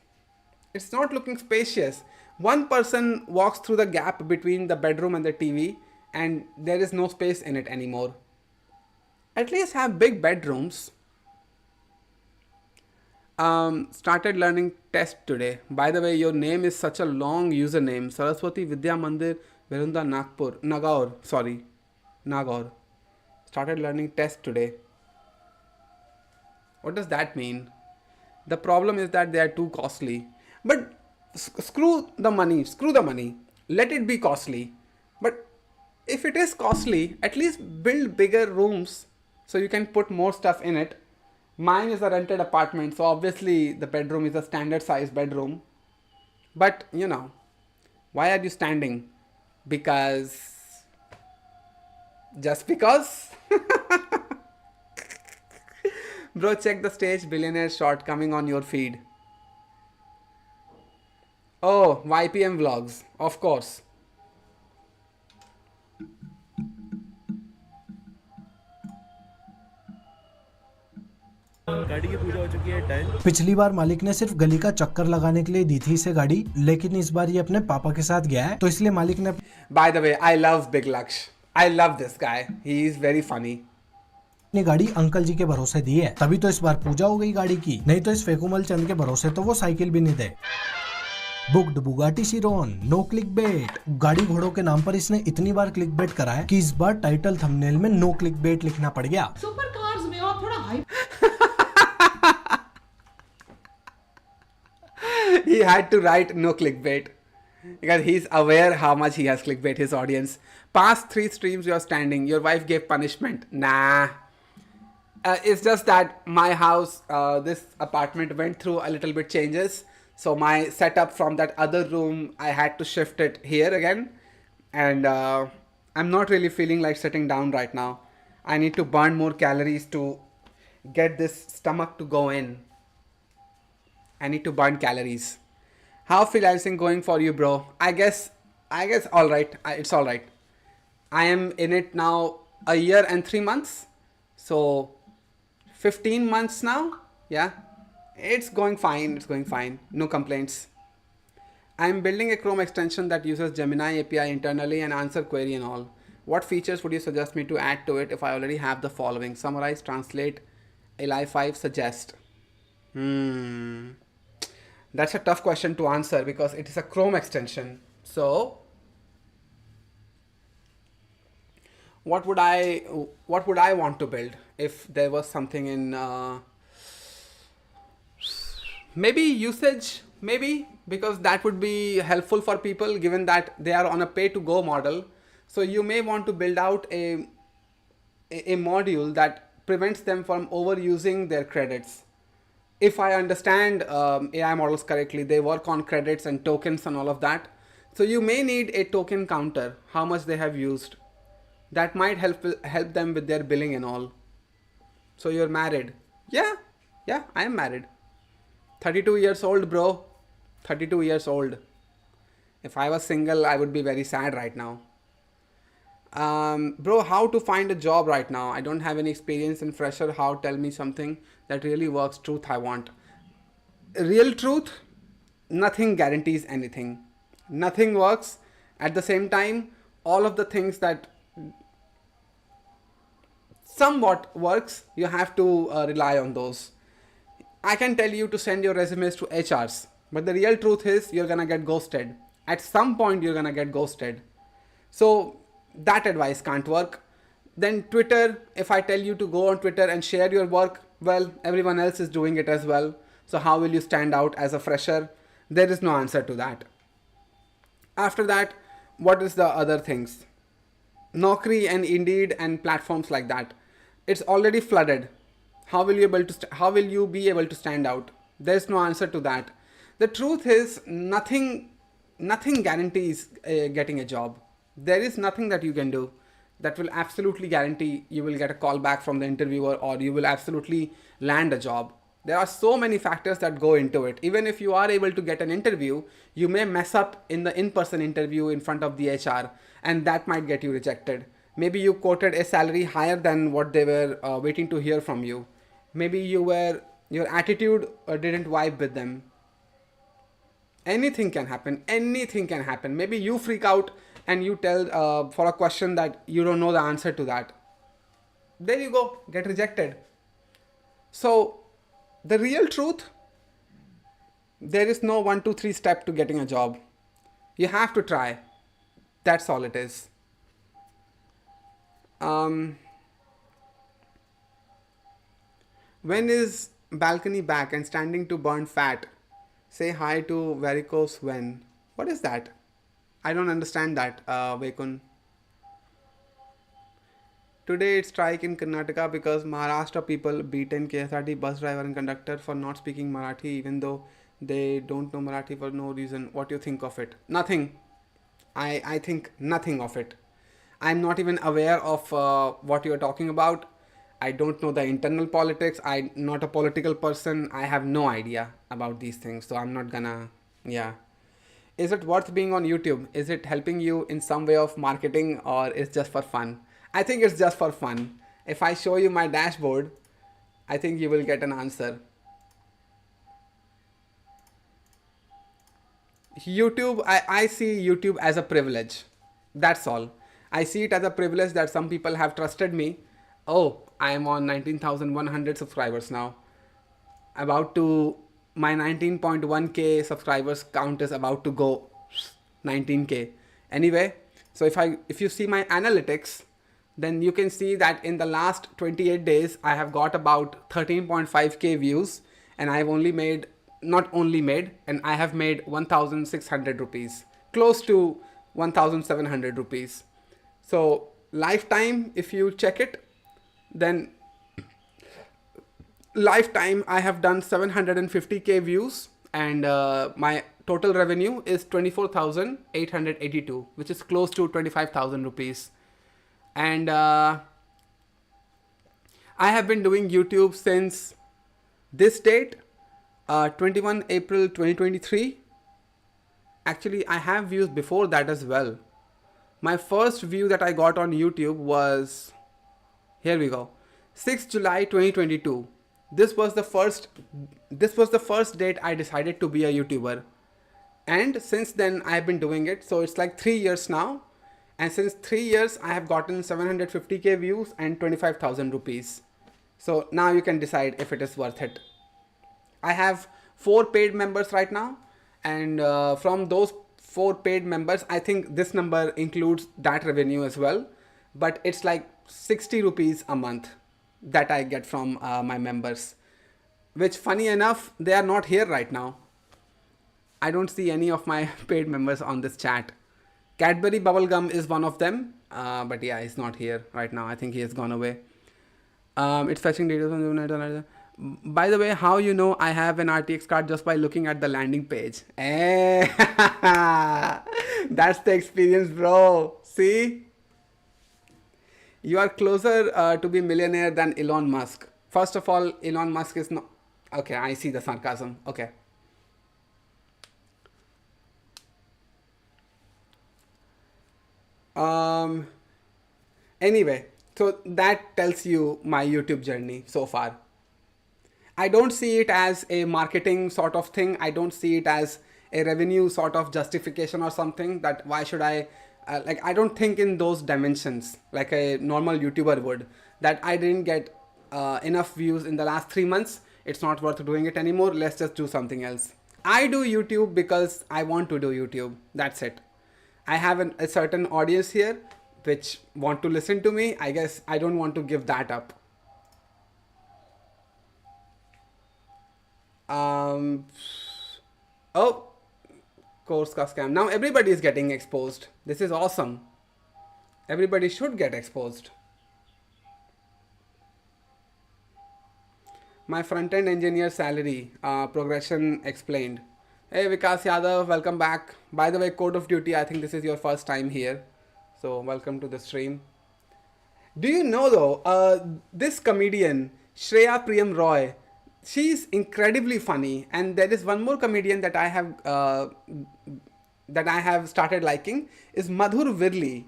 S1: It's not looking spacious. One person walks through the gap between the bedroom and the TV, and there is no space in it anymore. At least have big bedrooms. Started learning test today. By the way, your name is such a long username. Saraswati Vidya Mandir Virunda Nagaur. Started learning test today. What does that mean? The problem is that they are too costly. But screw the money. Let it be costly. But if it is costly, at least build bigger rooms so you can put more stuff in it. Mine is a rented apartment, so obviously the bedroom is a standard size bedroom. But, why are you standing? Just because? Bro, check the stage billionaire shot coming on your feed. Oh, YPM vlogs, of course.
S12: गाड़ी की पूजा हो चुकी है done.
S13: पिछली बार मालिक ने सिर्फ गली का चक्कर लगाने के लिए दी थी इसे गाड़ी, लेकिन इस बार ये अपने पापा के साथ गया है, तो इसलिए मालिक ने
S1: By the way, I love Big Laksh. I love this guy. He is very funny.
S13: अपनी गाड़ी अंकल जी के भरोसे दी है, तभी तो इस बार पूजा हो गई गाड़ी की, नहीं तो इस फेकुमल चंद के भरोसे तो वो साइकिल भी नहीं दे। Booked Bugatti Chiron, no clickbait. गाड़ी घोड़ों के नाम पर इसने इतनी बार क्लिक बेट करा है कि इस बार टाइटल थंबनेल में नो क्लिक बेट लिखना पड़ गया।
S6: सुपर कार्स में और थोड़ा hype
S1: He had to write no clickbait because he's aware how much he has clickbait his audience. Past 3 streams you're standing, your wife gave punishment. Nah. It's just that my house, this apartment went through a little bit changes. So my setup from that other room, I had to shift it here again. And I'm not really feeling like sitting down right now. I need to burn more calories to get this stomach to go in. I need to burn calories. How freelancing going for you, bro? I guess all right. It's all right. I am in it now a year and 3 months. So 15 months now. Yeah. It's going fine. It's going fine. No complaints. I'm building a Chrome extension that uses Gemini API internally and answer query and all. What features would you suggest me to add to it if I already have the following? Summarize, translate, li5, suggest. That's a tough question to answer because it is a Chrome extension. So what would I want to build if there was something in maybe usage, maybe, because that would be helpful for people given that they are on a pay to go model. So you may want to build out a module that prevents them from overusing their credits. If I understand AI models correctly, they work on credits and tokens and all of that. So you may need a token counter, how much they have used. That might help them with their billing and all. So you're married? Yeah, I am married. 32 years old, bro. 32 years old. If I was single, I would be very sad right now. Bro, how to find a job right now? I don't have any experience in fresher. How? Tell me something that really works. Truth I want. Real truth, nothing guarantees anything. Nothing works. At the same time, all of the things that somewhat works, you have to rely on those. I can tell you to send your resumes to HRs, but the real truth is you're gonna get ghosted. At some point, you're gonna get ghosted. So that advice can't work. Then Twitter, if I tell you to go on Twitter and share your work, well, everyone else is doing it as well. So how will you stand out as a fresher? There is no answer to that. After that, what is the other things? Naukri and Indeed and platforms like that. It's already flooded. How will you be able to stand out? There's no answer to that. The truth is nothing guarantees getting a job. There is nothing that you can do that will absolutely guarantee you will get a call back from the interviewer or you will absolutely land a job. There are so many factors that go into it. Even if you are able to get an interview, you may mess up in the in-person interview in front of the HR and that might get you rejected. Maybe you quoted a salary higher than what they were waiting to hear from you. Maybe your attitude didn't vibe with them. Anything can happen. Maybe you freak out and you tell for a question that you don't know the answer to that. There you go, get rejected. So the real truth, there is no 1, 2, 3 step to getting a job. You have to try. That's all it is. When is balcony back and standing to burn fat? Say hi to varicose when. What is that? I don't understand that, Vaikun. Today it's strike in Karnataka because Maharashtra people beaten KSRT bus driver and conductor for not speaking Marathi even though they don't know Marathi for no reason. What do you think of it? Nothing. I think nothing of it. I'm not even aware of what you're talking about. I don't know the internal politics. I'm not a political person. I have no idea about these things. So I'm not gonna, yeah. Is it worth being on YouTube? Is it helping you in some way of marketing or is just for fun? I think it's just for fun. If I show you my dashboard, I think you will get an answer. YouTube, I see YouTube as a privilege. That's all. I see it as a privilege that some people have trusted me. Oh, I am on 19,100 subscribers now. About to my 19.1k subscribers count is about to go 19k. Anyway, so if you see my analytics, then you can see that in the last 28 days, I have got about 13.5k views, and I've and I have made 1,600 rupees, close to 1,700 rupees. So lifetime, if you check it, then lifetime I have done 750k views, and my total revenue is 24,882, which is close to 25,000 rupees. And I have been doing YouTube since this date, 21 April 2023. Actually, I have views before that as well. My first view that I got on YouTube was, here we go, 6th July 2022. This was the first date I decided to be a YouTuber. And since then I have been doing it. So it's like 3 years now. And since 3 years, I have gotten 750k views and 25,000 rupees. So now you can decide if it is worth it. I have 4 paid members right now. And from those 4 paid members, I think this number includes that revenue as well. But it's like 60 rupees a month that I get from my members. Which, funny enough, they are not here right now. I don't see any of my paid members on this chat. Cadbury Bubblegum is one of them, but yeah, he's not here right now. I think he has gone away. It's fetching details on the internet. By the way, how you know I have an RTX card? Just by looking at the landing page. That's the experience, bro. See? You are closer to be millionaire than Elon Musk. First of all, Elon Musk is not... Okay, I see the sarcasm. Okay. Anyway, so that tells you my YouTube journey so far. I don't see it as a marketing sort of thing. I don't see it as a revenue sort of justification or something, that why should I, I don't think in those dimensions like a normal YouTuber would, that I didn't get enough views in the last 3 months. It's not worth doing it anymore. Let's just do something else. I do YouTube because I want to do YouTube. That's it. I have a certain audience here which want to listen to me. I guess I don't want to give that up. Oh, course ka scam. Now everybody is getting exposed. This is awesome. Everybody should get exposed. My front-end engineer salary progression explained. Hey Vikas Yadav, welcome back. By the way, Code of Duty, I think this is your first time here. So welcome to the stream. Do you know though, this comedian, Shreya Priyam Roy, she's incredibly funny. And there is one more comedian that I have started liking, is Madhur Virli.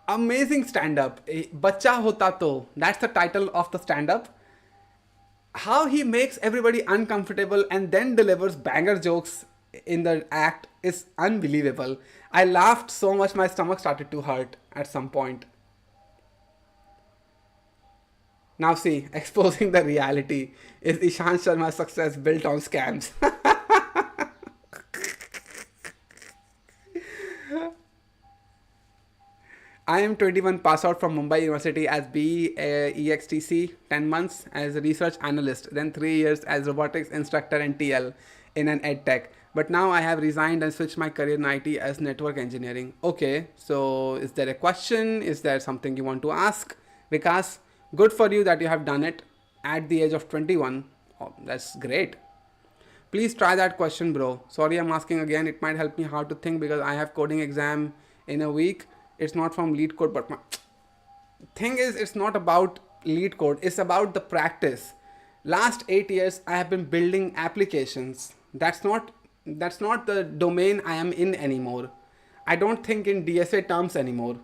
S1: Amazing stand-up. Bacha Hota To, that's the title of the stand-up. How he makes everybody uncomfortable and then delivers banger jokes in the act is unbelievable. I laughed so much my stomach started to hurt at some point. Now see, exposing the reality. Is Ishant Sharma's success built on scams? I am 21, pass out from Mumbai University as BE EXTC, 10 months as a research analyst, then 3 years as robotics instructor and TL in an ed tech. But now I have resigned and switched my career in IT as network engineering. Okay, so is there a question? Is there something you want to ask? Vikas, good for you that you have done it at the age of 21. Oh, that's great. Please try that question, bro. Sorry, I'm asking again. It might help me how to think because I have coding exam in a week. It's not from lead code, but my thing is, it's not about lead code. It's about the practice. Last 8 years, I have been building applications. That's not the domain I am in anymore. I don't think in DSA terms anymore.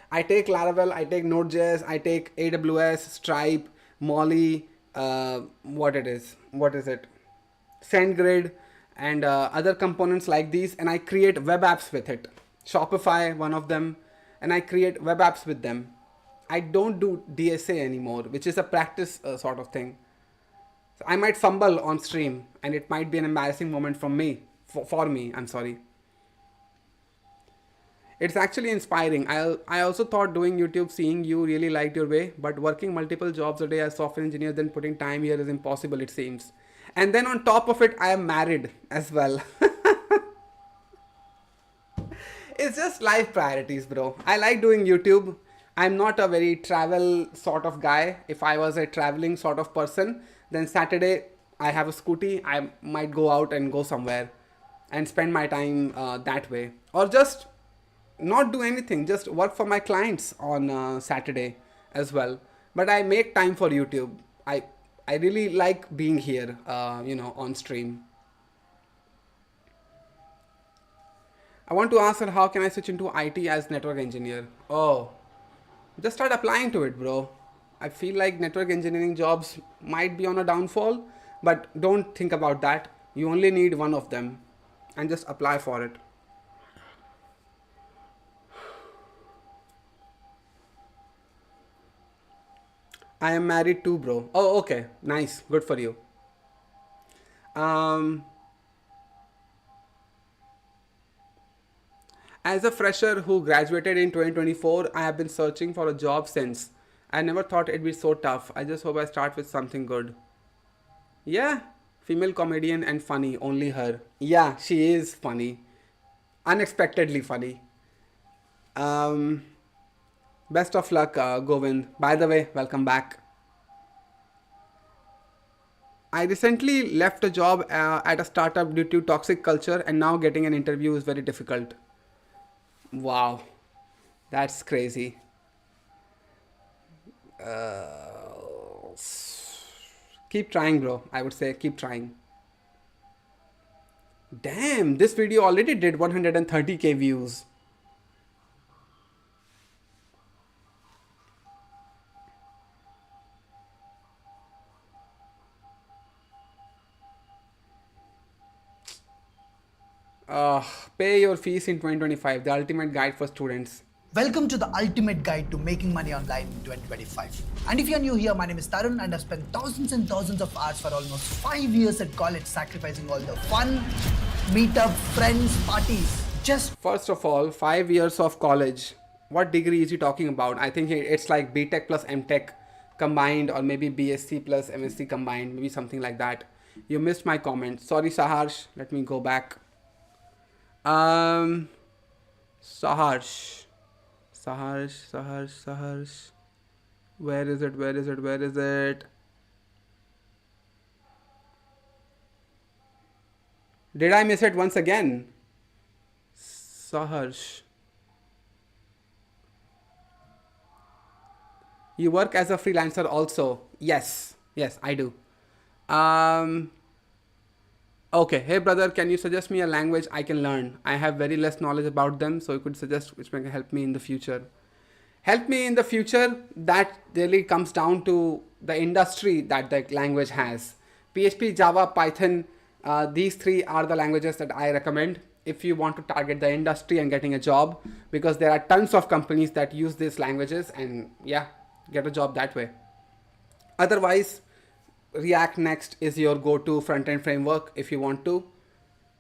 S1: I take Laravel, I take Node.js, I take AWS, Stripe, Molly, what is it? SendGrid, and other components like these, and I create web apps with it. Shopify, one of them, and I create web apps with them. I don't do DSA anymore, which is a practice sort of thing. So I might fumble on stream and it might be an embarrassing moment from me, for me, I'm sorry. It's actually inspiring. I also thought doing YouTube, seeing you really liked your way, but working multiple jobs a day as software engineer, then putting time here is impossible, it seems. And then on top of it, I am married as well. It's just life priorities, bro. I like doing YouTube. I'm not a very travel sort of guy. If I was a traveling sort of person, then Saturday I have a scooty. I might go out and go somewhere and spend my time that way. Or just not do anything, just work for my clients on Saturday as well. But I make time for YouTube. I really like being here, on stream. I want to ask her, how can I switch into IT as network engineer? Oh, just start applying to it, bro. I feel like network engineering jobs might be on a downfall, but don't think about that. You only need one of them and just apply for it. I am married too, bro. Oh, okay. Nice. Good for you. As a fresher who graduated in 2024, I have been searching for a job since. I never thought it'd be so tough. I just hope I start with something good. Yeah, female comedian and funny, only her. Yeah, she is funny. Unexpectedly funny. Best of luck, Govind. By the way, welcome back. I recently left a job at a startup due to toxic culture, and now getting an interview is very difficult. Wow, that's crazy. Keep trying, bro. I would say keep trying. Damn, this video already did 130k views. Pay your fees in 2025, the ultimate guide for students.
S12: Welcome to the ultimate guide to making money online in 2025. And if you're new here, my name is Tarun and I've spent thousands and thousands of hours for almost 5 years at college, sacrificing all the fun, meetup, friends, parties. Just
S1: first of all, 5 years of college. What degree is he talking about? I think it's like BTech plus MTech combined, or maybe BSc plus MSc combined, maybe something like that. You missed my comment. Sorry, Saharsh. Let me go back. Saharsh. Where is it? Did I miss it once again? Saharsh. You work as a freelancer also? Yes, I do. Okay, hey brother, can you suggest me a language I can learn? I have very less knowledge about them, so you could suggest which can help me in the future. Help me in the future, that really comes down to the industry that the language has. PHP, Java, Python, these three are the languages that I recommend if you want to target the industry and getting a job, because there are tons of companies that use these languages and yeah, get a job that way. Otherwise, React Next is your go-to front-end framework if you want to.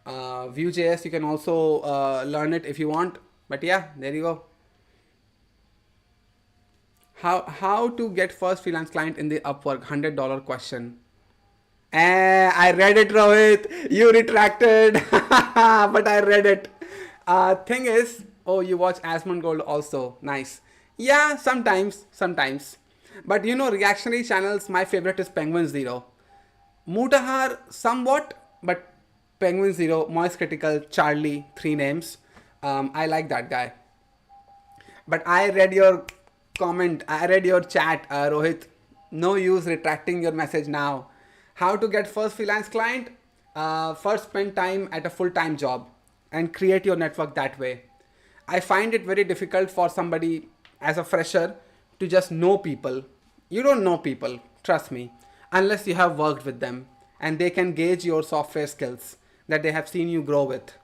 S1: Vue.js, you can also learn it if you want. But yeah, there you go. How to get first freelance client in the Upwork? $100 question. I read it, Rohit. You retracted. But I read it. Thing is, oh, you watch Asmongold also. Nice. Yeah, sometimes. But you know, reactionary channels, my favorite is Penguin Zero. Mutahar, somewhat, but Penguin Zero, Moist Critical, Charlie, 3 names. I like that guy. But I read your comment, I read your chat, Rohit. No use retracting your message now. How to get first freelance client? First spend time at a full-time job and create your network that way. I find it very difficult for somebody as a fresher to just know people. You don't know people, trust me, unless you have worked with them and they can gauge your software skills that they have seen you grow with.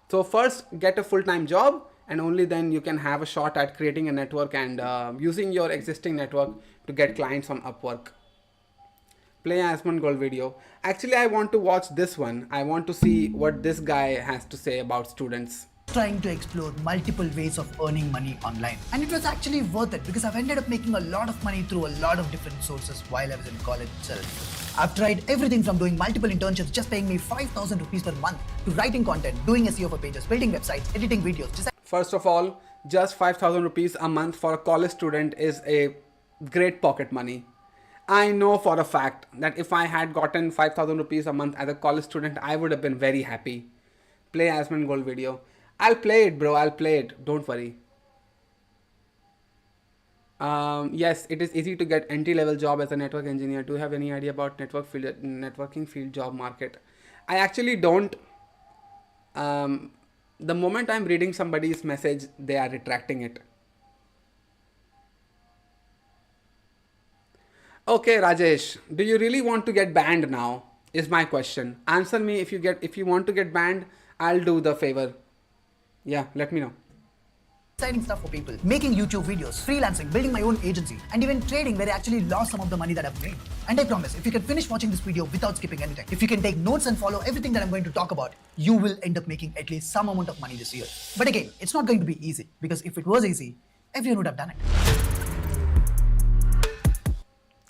S1: So first get a full-time job, and only then you can have a shot at creating a network and using your existing network to get clients on Upwork. Play Asmon Gold video. Actually, I want to watch this one. I want to see what this guy has to say about students.
S12: Trying to explore multiple ways of earning money online. And it was actually worth it because I've ended up making a lot of money through a lot of different sources while I was in college itself. I've tried everything from doing multiple internships just paying me 5,000 rupees per month to writing content, doing SEO for pages, building websites, editing videos.
S1: First of all, just 5,000 rupees a month for a college student is a great pocket money. I know for a fact that if I had gotten 5,000 rupees a month as a college student, I would have been very happy. Play Asmon Gold video. I'll play it, bro. I'll play it. Don't worry. Yes, it is easy to get entry-level job as a network engineer. Do you have any idea about networking field job market? I actually don't. The moment I'm reading somebody's message, they are retracting it. Okay, Rajesh, do you really want to get banned now? Is my question. Answer me if you want to get banned. I'll do the favor. Yeah, let me know.
S12: Exciting stuff for people. Making YouTube videos, freelancing, building my own agency, and even trading where I actually lost some of the money that I've made. And I promise, if you can finish watching this video without skipping anything, if you can take notes and follow everything that I'm going to talk about, you will end up making at least some amount of money this year. But again, it's not going to be easy because if it was easy, everyone would have done it.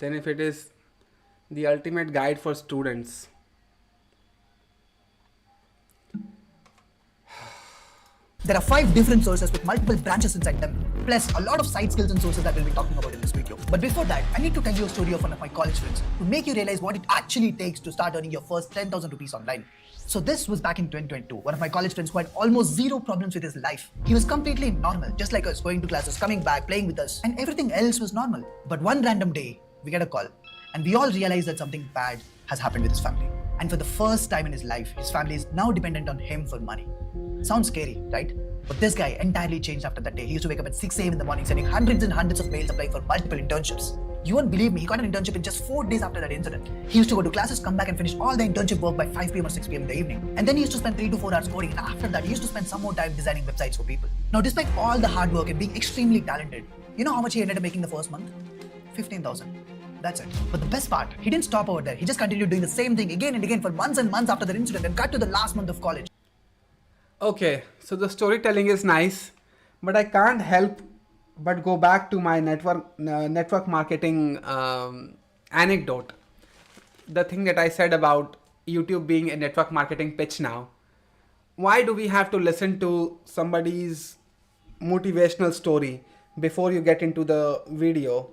S1: Then if it is the ultimate guide for students,
S12: there are 5 different sources with multiple branches inside them, plus a lot of side skills and sources that we'll be talking about in this video. But before that, I need to tell you a story of one of my college friends to make you realize what it actually takes to start earning your first 10,000 rupees online. So this was back in 2022. One of my college friends who had almost zero problems with his life. He was completely normal, just like us, going to classes, coming back, playing with us, and everything else was normal. But one random day, we get a call, and we all realize that something bad has happened with his family. And for the first time in his life, his family is now dependent on him for money. Sounds scary, right? But this guy entirely changed after that day. He used to wake up at 6 a.m. in the morning, sending hundreds and hundreds of mails applying for multiple internships. You won't believe me, he got an internship in just 4 days after that incident. He used to go to classes, come back and finish all the internship work by 5 p.m. or 6 p.m. in the evening. And then he used to spend 3 to 4 hours coding, and after that, he used to spend some more time designing websites for people. Now, despite all the hard work and being extremely talented, you know how much he ended up making the first month? 15,000. That's it. But the best part, he didn't stop over there. He just continued doing the same thing again and again for months and months after that incident and got to the last month of college.
S1: Okay, so the storytelling is nice, but I can't help but go back to my network marketing anecdote. The thing that I said about YouTube being a network marketing pitch now. Why do we have to listen to somebody's motivational story before you get into the video?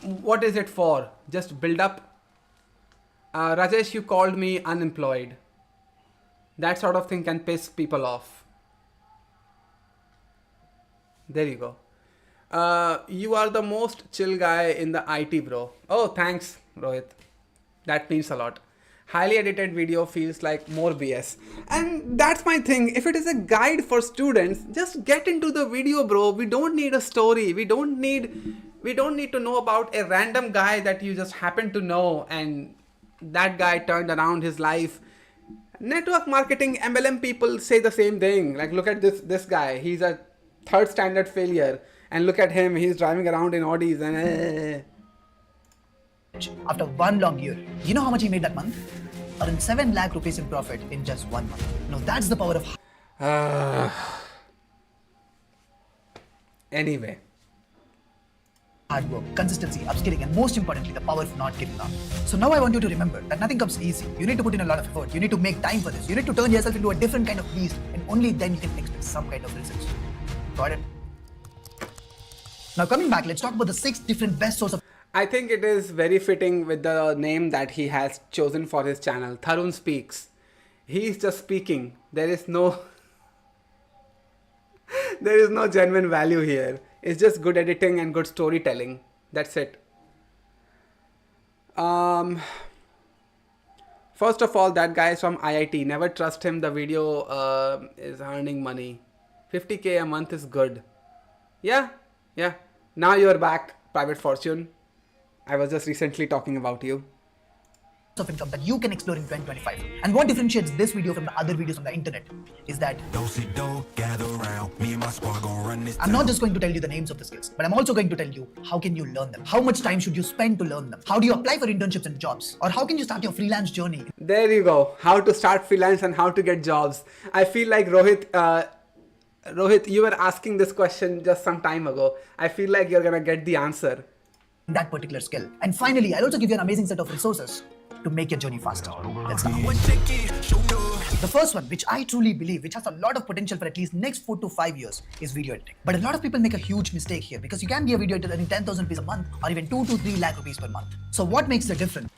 S1: What is it for? Just build up? Rajesh, you called me unemployed. That sort of thing can piss people off. There you go. You are the most chill guy in the IT, bro. Oh, thanks, Rohit. That means a lot. Highly edited video feels like more BS. And that's my thing. If it is a guide for students, just get into the video, bro. We don't need a story. We don't need to know about a random guy that you just happen to know and that guy turned around his life. Network marketing MLM people say the same thing. Like, look at this guy. He's a 3rd standard failure. And look at him. He's driving around in Audis and...
S12: After 1 long year, you know how much he made that month? Around 7 lakh rupees in profit in just 1 month. Now that's the power of...
S1: Anyway.
S12: Hard work, consistency, upskilling, and most importantly, the power of not giving up. So now I want you to remember that nothing comes easy. You need to put in a lot of effort. You need to make time for this. You need to turn yourself into a different kind of beast, and only then you can expect some kind of results. Got it? Now coming back, let's talk about the 6 different best sources of...
S1: I think it is very fitting with the name that he has chosen for his channel. Tharun Speaks. He is just speaking. There is no genuine value here. It's just good editing and good storytelling. That's it. First of all, that guy is from IIT. Never trust him. The video is earning money. 50k a month is good. Yeah. Now you're back, Private Fortune. I was just recently talking about you.
S12: Of income that you can explore in 2025. And what differentiates this video from the other videos on the internet is that
S14: gather around, me and my squad gon' run
S12: I'm not just going to tell you the names of the skills, but I'm also going to tell you how can you learn them? How much time should you spend to learn them? How do you apply for internships and jobs? Or how can you start your freelance journey?
S1: There you go. How to start freelance and how to get jobs. I feel like Rohit, you were asking this question just some time ago. I feel like you're gonna get the answer.
S12: That particular skill. And finally, I'll also give you an amazing set of resources to make your journey faster. Let's start. The first one, which I truly believe, which has a lot of potential for at least next 4 to 5 years, is video editing. But a lot of people make a huge mistake here because you can be a video editor earning 10,000 rupees a month or even 2 to 3 lakh rupees per month. So what makes the difference?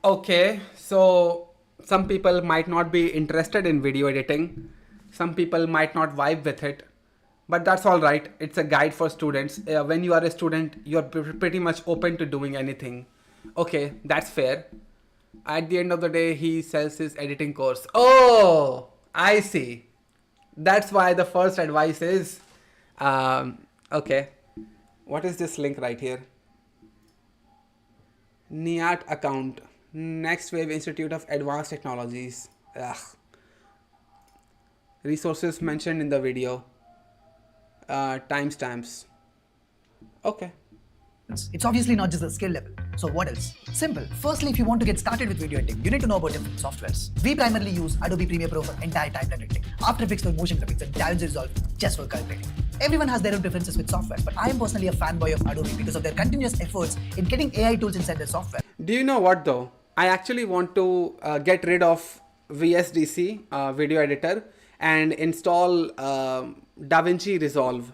S1: Okay, so some people might not be interested in video editing. Some people might not vibe with it. But that's all right. It's a guide for students. When you are a student, you're pretty much open to doing anything. Okay, that's fair. At the end of the day, he sells his editing course. Oh, I see. That's why the first advice is, okay. What is this link right here? NIAT account. Next Wave Institute of Advanced Technologies. Ugh. Resources mentioned in the video. Timestamps. Okay.
S12: It's obviously not just the skill level. So what else? Simple. Firstly, if you want to get started with video editing, you need to know about different softwares. We primarily use Adobe Premiere Pro for entire timeline editing, After Effects for motion graphics, and DaVinci Resolve just for color grading. Everyone has their own preferences with software, but I am personally a fanboy of Adobe because of their continuous efforts in getting AI tools inside their software.
S1: Do you know what though? I actually want to get rid of VSDC, video editor, and install DaVinci Resolve.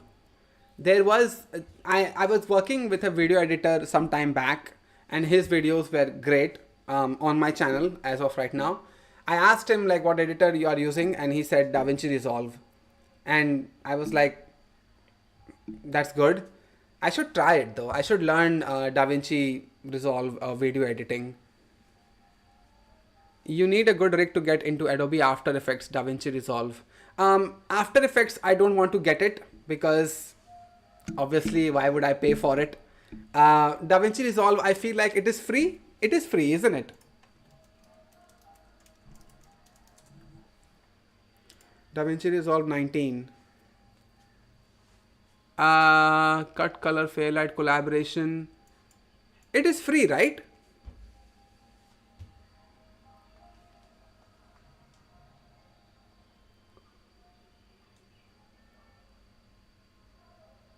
S1: There was, I was working with a video editor some time back and his videos were great on my channel as of right now. I asked him like what editor you are using and he said DaVinci Resolve. And I was like, that's good. I should try it though. I should learn DaVinci Resolve video editing. You need a good rig to get into Adobe After Effects DaVinci Resolve. After Effects, I don't want to get it because obviously why would I pay for it? DaVinci Resolve, I feel like it is free. It is free, isn't it? DaVinci Resolve 19. Cut, color, fairlight, collaboration. It is free, right?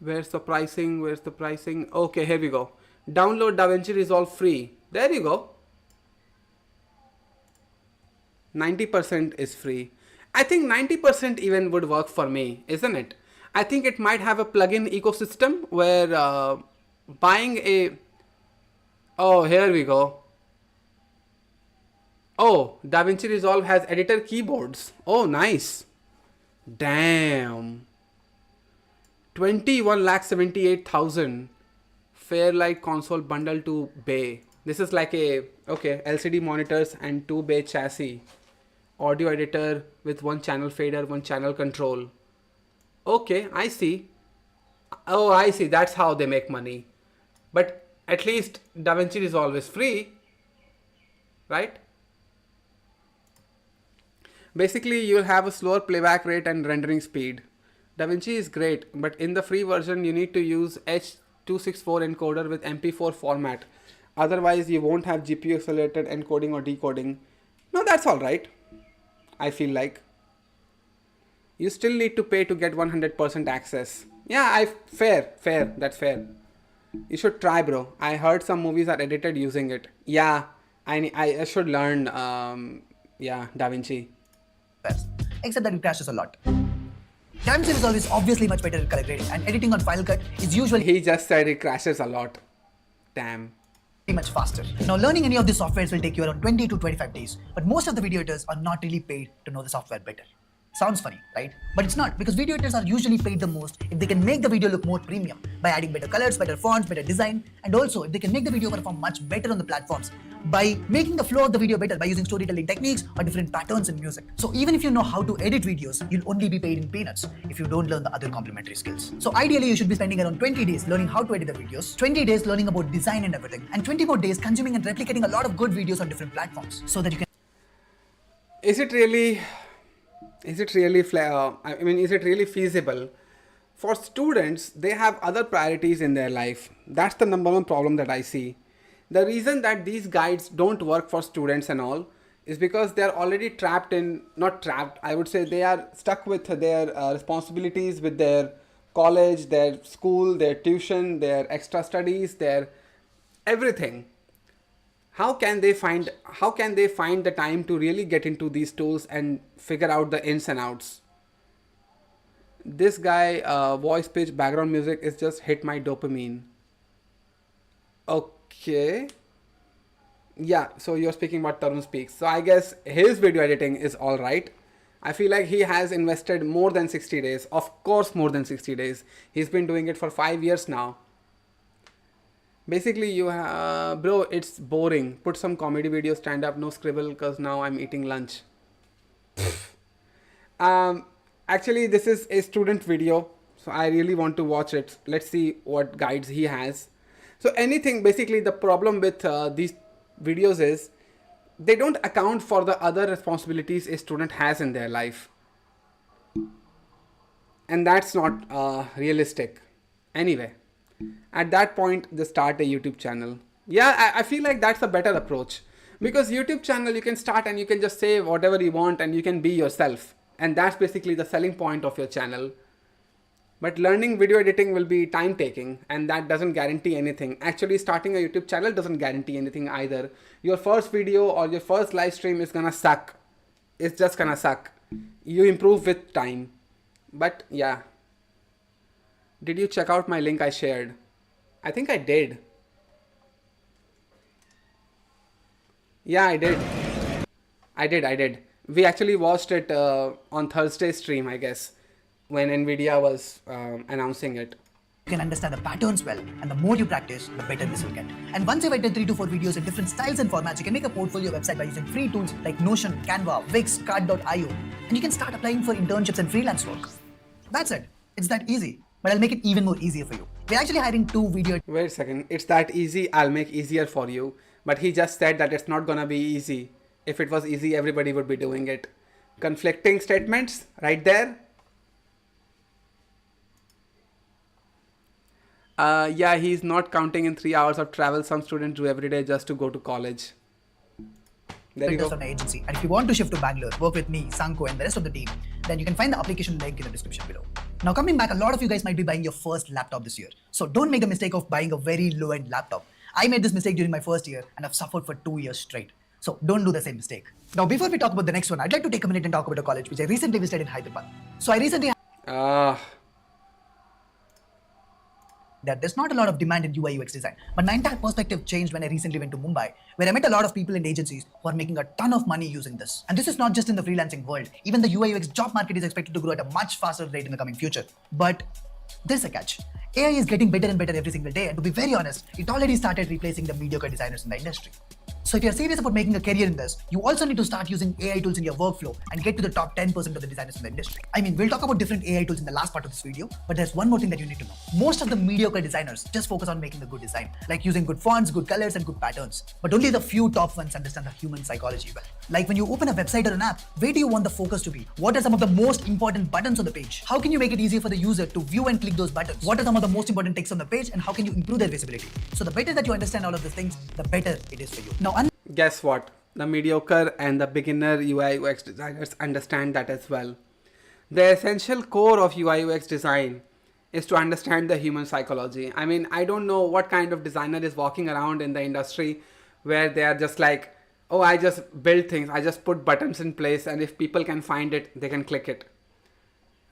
S1: Where's the pricing? Where's the pricing? Okay, here we go. Download DaVinci Resolve free. There you go. 90% is free. I think 90% even would work for me, isn't it? I think it might have a plugin ecosystem where buying a... Oh, here we go. Oh, DaVinci Resolve has editor keyboards. Oh, nice. Damn. 21,78,000 Fairlight console bundle to Bay. This is like a, okay, LCD monitors and 2 Bay chassis. Audio editor with 1 channel fader, 1 channel control. Okay, I see. Oh, I see. That's how they make money. But at least DaVinci Resolve is free, right? Basically, you'll have a slower playback rate and rendering speed. DaVinci is great, but in the free version, you need to use H.264 encoder with MP4 format. Otherwise, you won't have GPU accelerated encoding or decoding. No, that's all right. I feel like. You still need to pay to get 100% access. Yeah, fair. That's fair. You should try, bro. I heard some movies are edited using it. Yeah, I should learn, yeah, DaVinci.
S12: Except that it crashes a lot. DaVinci Resolve is obviously much better at color grading, and editing on Final Cut is usually...
S1: He just said it crashes a lot. Damn.
S12: Much faster. Now, learning any of these softwares will take you around 20 to 25 days, but most of the video editors are not really paid to know the software better. Sounds funny, right? But it's not, because video editors are usually paid the most if they can make the video look more premium by adding better colors, better fonts, better design, and also if they can make the video perform much better on the platforms by making the flow of the video better by using storytelling techniques or different patterns in music. So even if you know how to edit videos, you'll only be paid in peanuts if you don't learn the other complementary skills. So ideally, you should be spending around 20 days learning how to edit the videos, 20 days learning about design and everything, and 20 more days consuming and replicating a lot of good videos on different platforms so that you can...
S1: Is it really feasible For students, they have other priorities in their life. That's the number one problem that I see. The reason that these guides don't work for students and all is because they're already trapped in, not trapped, I would say they are stuck with their responsibilities with their college, their school, their tuition, their extra studies, their everything. How can they find the time to really get into these tools and figure out the ins and outs? This guy, voice pitch, background music is just hit my dopamine. Okay. Yeah, so you're speaking about Tarun Speaks. So I guess his video editing is alright. I feel like he has invested more than 60 days. Of course, more than 60 days. He's been doing it for 5 years now. Basically, bro, it's boring. Put some comedy video, stand up, no scribble, because now I'm eating lunch. Actually, this is a student video, so I really want to watch it. Let's see what guides he has. So anything, basically the problem with these videos is they don't account for the other responsibilities a student has in their life. And that's not realistic. Anyway, at that point, just start a YouTube channel. Yeah, I feel like that's a better approach. Because YouTube channel, you can start and you can just say whatever you want and you can be yourself. And that's basically the selling point of your channel. But learning video editing will be time taking and that doesn't guarantee anything. Actually, starting a YouTube channel doesn't guarantee anything either. Your first video or your first live stream is gonna suck. It's just gonna suck. You improve with time. But yeah. Did you check out my link I shared? I think I did. Yeah, I did. I did. We actually watched it on Thursday stream, I guess, when Nvidia was announcing it.
S12: You can understand the patterns well, and the more you practice, the better this will get. And once you've edited 3 to 4 videos in different styles and formats, you can make a portfolio website by using free tools like Notion, Canva, Wix, Card.io, and you can start applying for internships and freelance work. That's it. It's that easy. But I'll make it even more easier for you. We're actually hiring 2 video...
S1: Wait a second. It's that easy, I'll make easier for you. But he just said that it's not gonna be easy. If it was easy, everybody would be doing it. Conflicting statements right there. Yeah, he's not counting in 3 hours of travel some students do every day just to go to college. There you go.
S12: From an agency. And if you want to shift to Bangalore, work with me, Sanko, and the rest of the team, then you can find the application link in the description below. Now coming back, a lot of you guys might be buying your first laptop this year. So don't make the mistake of buying a very low-end laptop. I made this mistake during my first year and I've suffered for 2 years straight. So don't do the same mistake. Now before we talk about the next one, I'd like to take a minute and talk about a college which I recently visited in Hyderabad. So I recently... There's not a lot of demand in UI UX design, but my entire perspective changed when I recently went to Mumbai, where I met a lot of people and agencies who are making a ton of money using this. And this is not just in the freelancing world. Even the UI UX job market is expected to grow at a much faster rate in the coming future. But there's a catch. AI is getting better and better every single day, and to be very honest, it already started replacing the mediocre designers in the industry. So if you're serious about making a career in this, you also need to start using AI tools in your workflow and get to the top 10% of the designers in the industry. I mean, we'll talk about different AI tools in the last part of this video, but there's one more thing that you need to know. Most of the mediocre designers just focus on making a good design, like using good fonts, good colors, and good patterns. But only the few top ones understand the human psychology well. Like when you open a website or an app, where do you want the focus to be? What are some of the most important buttons on the page? How can you make it easier for the user to view and click those buttons? What are some of the most important text on the page, and how can you improve their visibility? So the better that you understand all of these things, the better it is for you. Now,
S1: guess what? The mediocre and the beginner UI UX designers understand that as well. The essential core of UI UX design is to understand the human psychology. I mean, I don't know what kind of designer is walking around in the industry where they are just like, oh, I just build things, I just put buttons in place, and if people can find it, they can click it.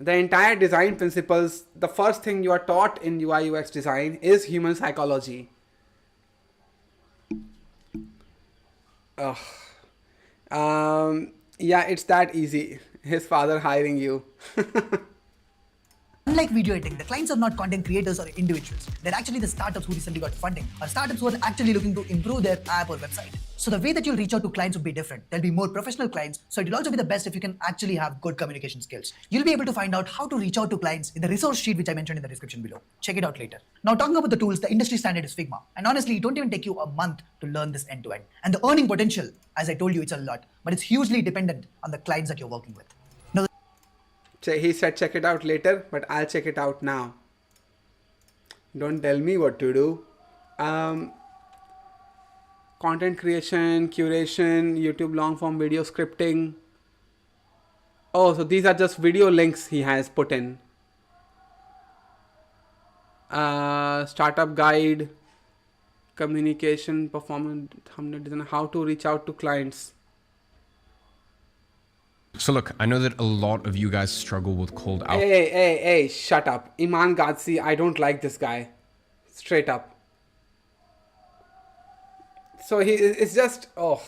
S1: The entire design principles, the first thing you are taught in UI UX design is human psychology. Yeah, it's that easy. His father hiring you.
S12: Unlike video editing, the clients are not content creators or individuals. They're actually the startups who recently got funding, or startups who are actually looking to improve their app or website. So the way that you'll reach out to clients will be different. There'll be more professional clients, so it'll also be the best if you can actually have good communication skills. You'll be able to find out how to reach out to clients in the resource sheet which I mentioned in the description below. Check it out later. Now talking about the tools, the industry standard is Figma. And honestly, it don't even take you a month to learn this end to end. And the earning potential, as I told you, it's a lot, but it's hugely dependent on the clients that you're working with.
S1: He said check it out later, but I'll check it out now. Don't tell me what to do. Content creation, curation, YouTube long form video scripting. Oh, so these are just video links he has put in. Startup guide, communication, performance, thumbnail design, how to reach out to clients.
S14: So look, I know that a lot of you guys struggle with cold out.
S1: Hey, shut up. Iman Gadzi, I don't like this guy. Straight up. So it's just, oh.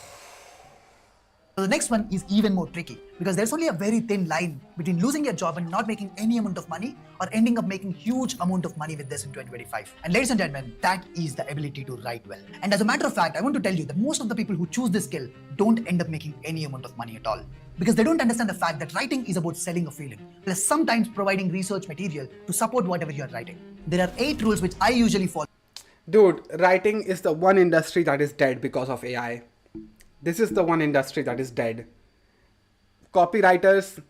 S12: The next one is even more tricky because there's only a very thin line between losing your job and not making any amount of money or ending up making huge amount of money with this in 2025. And ladies and gentlemen, that is the ability to write well. And as a matter of fact, I want to tell you that most of the people who choose this skill don't end up making any amount of money at all because they don't understand the fact that writing is about selling a feeling, plus sometimes providing research material to support whatever you're writing. There are 8 rules which I usually follow.
S1: Dude, writing is the one industry that is dead because of AI. This is the one industry that is dead. Copywriters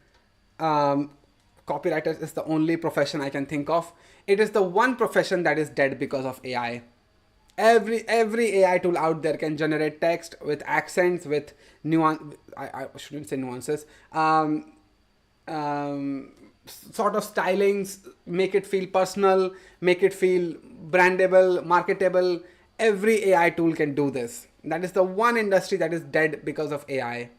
S1: is the only profession I can think of. It is the one profession that is dead because of AI. Every AI tool out there can generate text with accents, with nuance. I shouldn't say nuances. Sort of stylings, make it feel personal, make it feel brandable, marketable. Every AI tool can do this. That is the one industry that is dead because of AI.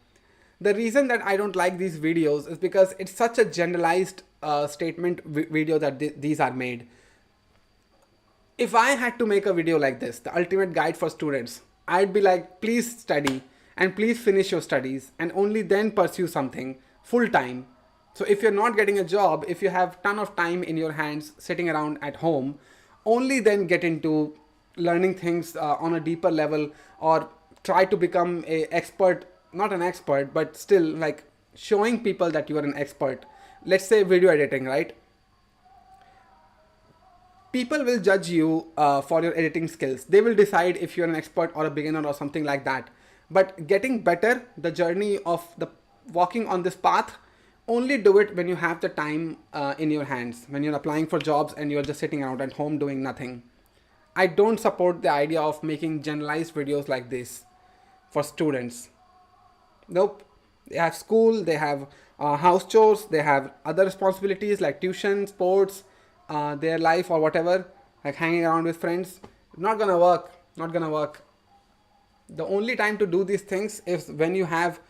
S1: The reason that I don't like these videos is because it's such a generalized statement video that these are made. If I had to make a video like this, the ultimate guide for students, I'd be like, please study and please finish your studies and only then pursue something full time. So if you're not getting a job, if you have ton of time in your hands sitting around at home, only then get into learning things on a deeper level or try to become a expert, not an expert, but still like showing people that you are an expert. Let's say video editing, right? People will judge you for your editing skills. They will decide if you're an expert or a beginner or something like that. But getting better, the journey of the walking on this path, only do it when you have the time in your hands, when you're applying for jobs and you're just sitting around at home doing nothing. I don't support the idea of making generalized videos like this for students. Nope. They have school, they have house chores, they have other responsibilities like tuition, sports, their life or whatever, like hanging around with friends. Not gonna work. Not gonna work. The only time to do these things is when you have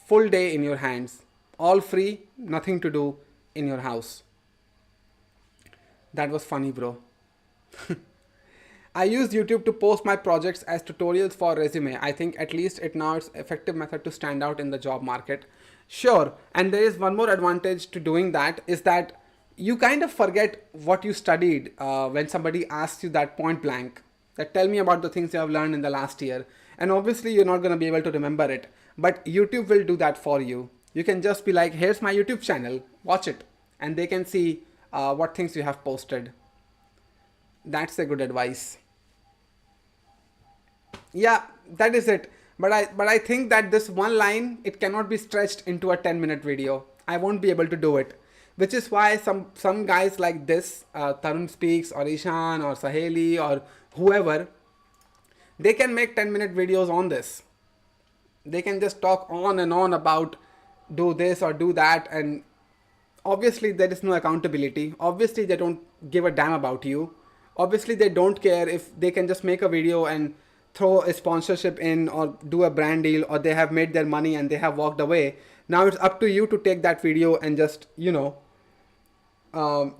S1: full day in your hands. All free, nothing to do in your house. That was funny, bro. I use YouTube to post my projects as tutorials for resume. I think at least it now it's effective method to stand out in the job market. Sure, and there is one more advantage to doing that is that you kind of forget what you studied when somebody asks you that point blank. That tell me about the things you have learned in the last year. And obviously you're not going to be able to remember it. But YouTube will do that for you. You can just be like, here's my YouTube channel, watch it. And they can see what things you have posted. That's a good advice. Yeah, that is it. But I think that this one line, it cannot be stretched into a 10-minute video. I won't be able to do it. Which is why some guys like this, Tarun Speaks or Ishan or Saheli or whoever, they can make 10-minute videos on this. They can just talk on and on about do this or do that, and obviously there is no accountability. Obviously they don't give a damn about you. Obviously they don't care if they can just make a video and throw a sponsorship in or do a brand deal, or they have made their money and they have walked away. Now it's up to you to take that video and just, you know,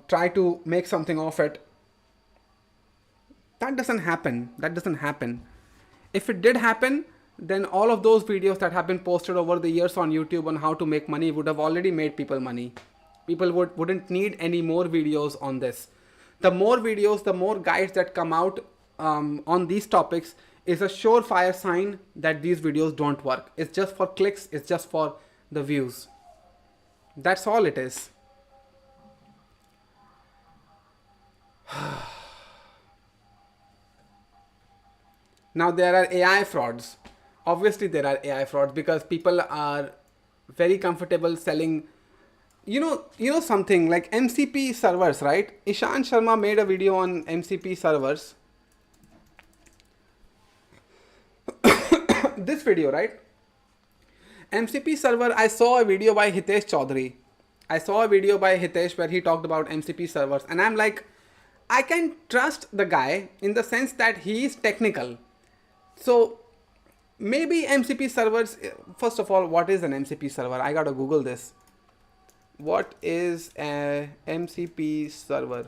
S1: try to make something of it. That doesn't happen. That doesn't happen. If it did happen, then all of those videos that have been posted over the years on YouTube on how to make money would have already made people money. People wouldn't need any more videos on this. The more videos, the more guides that come out on these topics is a surefire sign that these videos don't work. It's just for clicks. It's just for the views. That's all it is. Now there are AI frauds. Obviously there are AI frauds because people are very comfortable selling you know something like MCP servers, right? Ishan Sharma made a video on MCP servers. This video, right? MCP server, I saw a video by Hitesh Chaudhary. I saw a video by Hitesh where he talked about MCP servers, and I'm like, I can trust the guy in the sense that he is technical. So maybe MCP servers, first of all, what is an MCP server? I gotta Google this. What is a MCP server?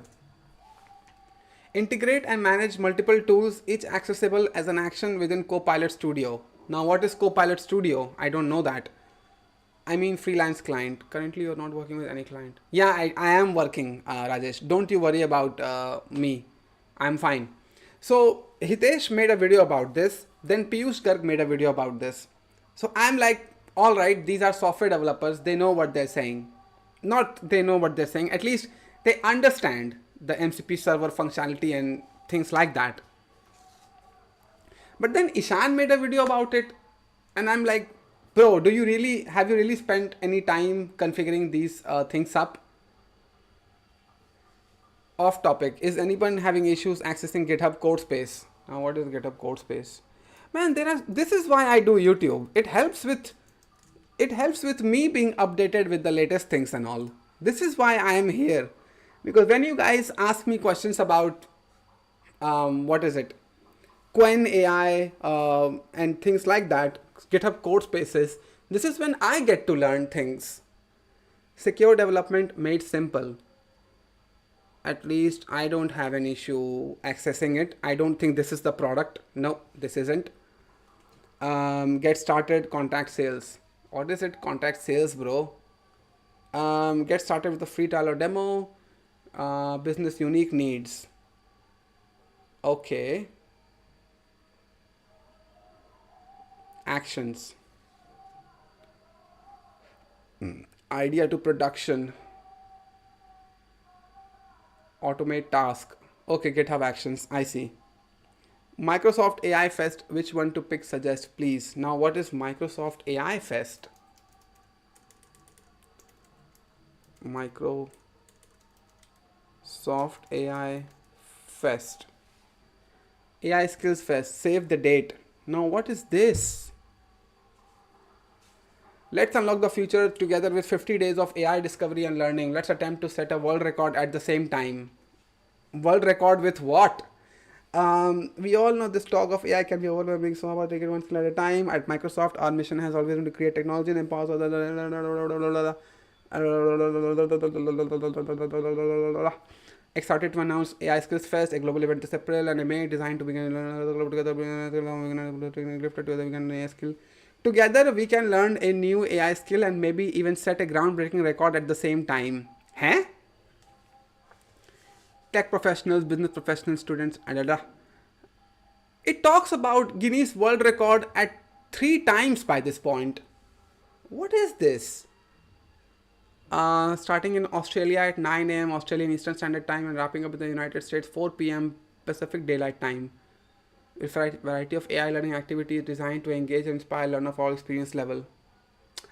S1: Integrate and manage multiple tools, each accessible as an action within Copilot Studio. Now, what is Copilot Studio? I don't know that. I mean freelance client. Currently, you're not working with any client. Yeah, I am working, Rajesh. Don't you worry about me. I'm fine. So, Hitesh made a video about this. Then Piyush Garg made a video about this. So, I'm like, all right, these are software developers. They know what they're saying. Not they know what they're saying. At least they understand the MCP server functionality and things like that. But then Ishan made a video about it, and I'm like, bro, have you really spent any time configuring these things up? Off topic, is anyone having issues accessing GitHub code space? Now, what is GitHub code space? Man, this is why I do YouTube. It helps with me being updated with the latest things and all. This is why I am here. Because when you guys ask me questions about, what is it? Quen AI and things like that, GitHub code spaces, this is when I get to learn things. Secure development made simple. At least I don't have an issue accessing it. I don't think this is the product. No, this isn't. Get started, contact sales. What is it? Contact sales, bro. Get started with a free trial or demo. Business unique needs. Okay. Actions. Idea to production. Automate task. Okay, GitHub actions. I see. Microsoft AI Fest. Which one to pick? Suggest, please. Now, what is Microsoft AI Fest? Microsoft AI Fest. AI Skills Fest. Save the date. Now, what is this? Let's unlock the future together with 50 days of AI discovery and learning. Let's attempt to set a world record at the same time. World record with what? We all know this talk of AI can be overwhelming, so how about take it one skill at a time? At Microsoft, our mission has always been to create technology and empower excited to announce AI Skills Fest, a global event this April and May designed to begin together AI skill. Together we can learn a new AI skill and maybe even set a groundbreaking record at the same time. Huh? Tech professionals, business professionals, students, and it talks about Guinness World Record at 3 times by this point. What is this? Starting in Australia at 9 a.m. Australian Eastern Standard Time and wrapping up in the United States 4 p.m. Pacific Daylight Time. With a variety of AI learning activities designed to engage and inspire learners of all experience level.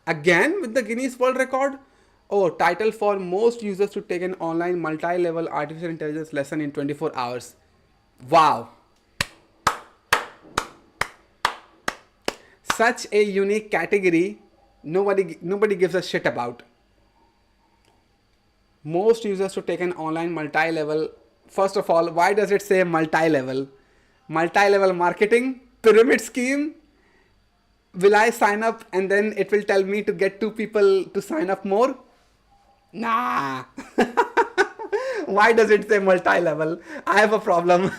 S1: Again with the Guinness World Record? Oh, title for most users to take an online multi-level artificial intelligence lesson in 24 hours. Wow. Such a unique category, nobody gives a shit about. Most users to take an online multi-level. First of all, why does it say multi-level? Multi-level marketing, pyramid scheme. Will I sign up and then it will tell me to get 2 people to sign up more? Nah. Why does it say multi-level? I have a problem.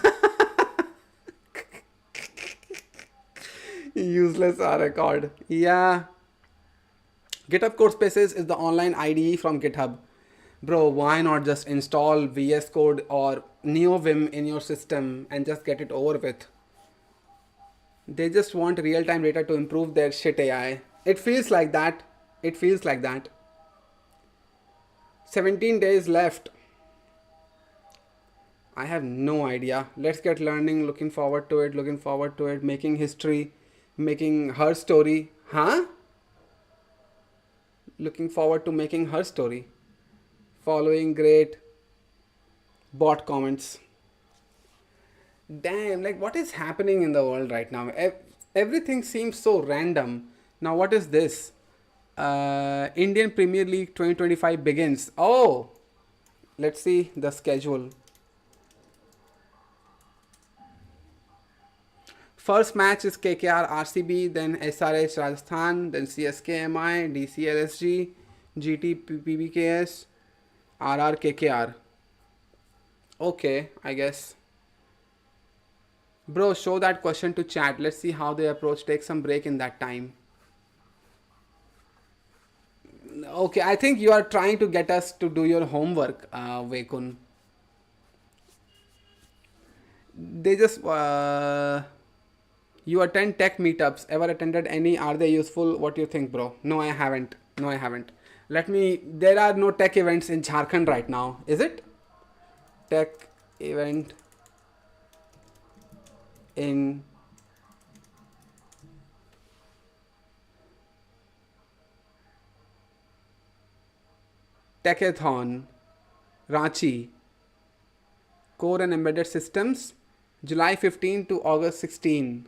S1: Useless record. Yeah. GitHub Codespaces is the online IDE from GitHub. Bro, why not just install VS Code or NeoVim in your system and just get it over with? They just want real-time data to improve their shit AI. It feels like that. It feels like that. 17 days left. I have no idea. Let's get learning. Looking forward to it. Looking forward to it. Making history. Making her story. Huh? Looking forward to making her story. Following great bot comments. Damn, like what is happening in the world right now? Everything seems so random. Now what is this? Indian Premier League 2025 begins. Oh, let's see the schedule. First match is KKR RCB, then SRH Rajasthan, then CSK MI, DC LSG, GT PBKS, RR KKR. Okay, I guess. Bro, show that question to chat. Let's see how they approach. Take some break in that time. Okay, I think you are trying to get us to do your homework, Vaikun. They just... you attend tech meetups. Ever attended any? Are they useful? What do you think, bro? No, I haven't. No, I haven't. There are no tech events in Jharkhand right now. Is it? Tech event in Techathon, Ranchi, Core and Embedded Systems, July 15 to August 16.